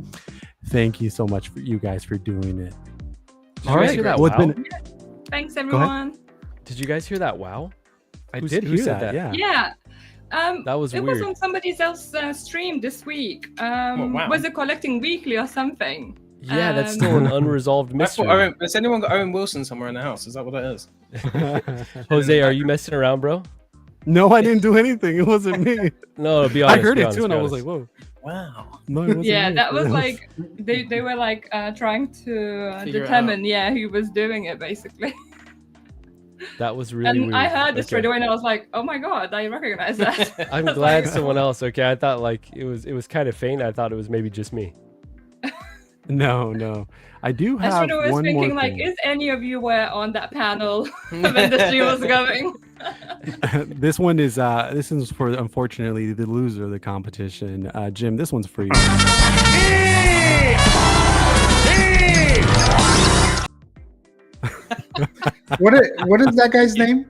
thank you so much for you guys for doing it. All right. Hear that? Well, it's Wow. been- Thanks, everyone. Did you guys hear that? Wow. I Who did who hear said that. Yeah. Yeah. That was it weird. was on somebody else's stream this week. wow. Was it Collecting Weekly or something? Yeah, that's still an unresolved mystery. Has anyone got Owen Wilson somewhere in the house? Is that what that is? Jose, are you messing around, bro? No, I didn't do anything. It wasn't me. No, be honest. I heard be it honest, too, and be I was honest. like, whoa. Wow. No, it wasn't Yeah, me. that was like they were like trying to Figure it determine who was doing it basically. That was really And weird. I heard it straight Okay. away, and I was like, "Oh my god, I recognize that." I'm I was glad like, someone else. Okay, I thought like it was kind of faint. I thought it was maybe just me. No. I do I have sort of was one thinking, more like, thing. is any of you were on that panel when the stream was going? This one is this is for, unfortunately, the loser of the competition. Jim, this one's for you. What is that guy's name?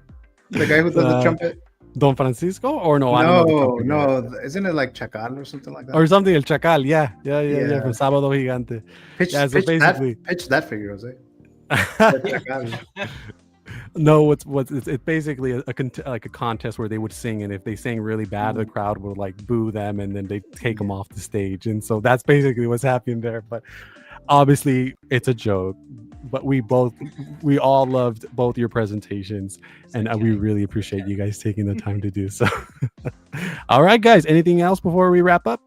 The guy who does the trumpet? Don Francisco, or no? I don't know the trumpet guy. No. Isn't it like Chacal or something like that? Or something, El Chacal. Yeah. Yeah. From Sábado Gigante. pitch, yeah, so pitch basically- that figure, Jose. Chacal. No, it's basically like a contest where they would sing, and if they sang really bad, the crowd would like boo them, and then they take them off the stage, and so that's basically what's happening there. But obviously, it's a joke. But we all loved both your presentations, and we really appreciate you guys taking the time to do so. All right, guys. Anything else before we wrap up?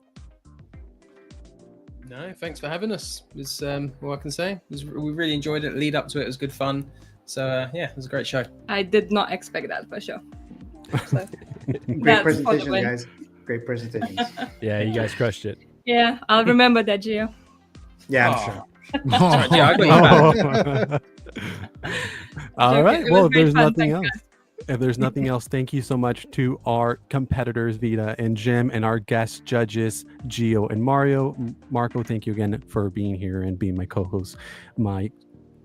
No, thanks for having us. It's all I can say. We really enjoyed it. Lead up to it was good fun. So yeah, it was a great show. I did not expect that for sure. So, Great that's presentation, probably- guys. Great presentations. Yeah, you guys crushed it. Yeah, I'll remember that, Gio. Yeah, I'm Oh. sure. Sorry, yeah, I got your back. All Joking. right. It was Well, if great there's fun. nothing Thanks, else. If there's nothing else, thank you so much to our competitors, Vita and Jim, and our guest judges, Gio and Mario. Marco, thank you again for being here and being my co-host, my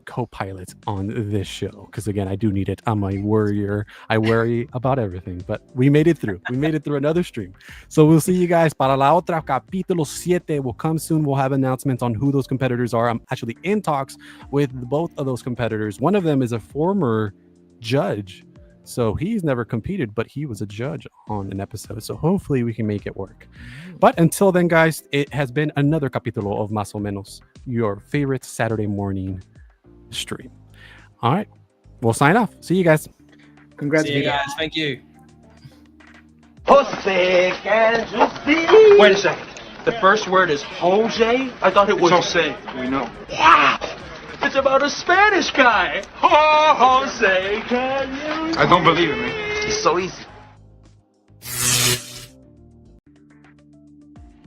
co-pilot on this show. Because again, I do need it. I'm a worrier. I worry about everything, but we made it through. We made it through another stream. So we'll see you guys para la otra. Capítulo 7 will come soon. We'll have announcements on who those competitors are. I'm actually in talks with both of those competitors. One of them is a former judge. So he's never competed, but he was a judge on an episode. So hopefully we can make it work. But until then, guys, it has been another capítulo of Más o Menos, your favorite Saturday morning stream. All right. We'll sign off. See you guys. Congrats, See you Vita. guys. Thank you. Jose, can't you see? Wait a second. The first word is Jose? I thought it was Jose, we know. Wow! It's about a Spanish guy. Oh, Jose, can you? I don't believe it, man. It's so easy.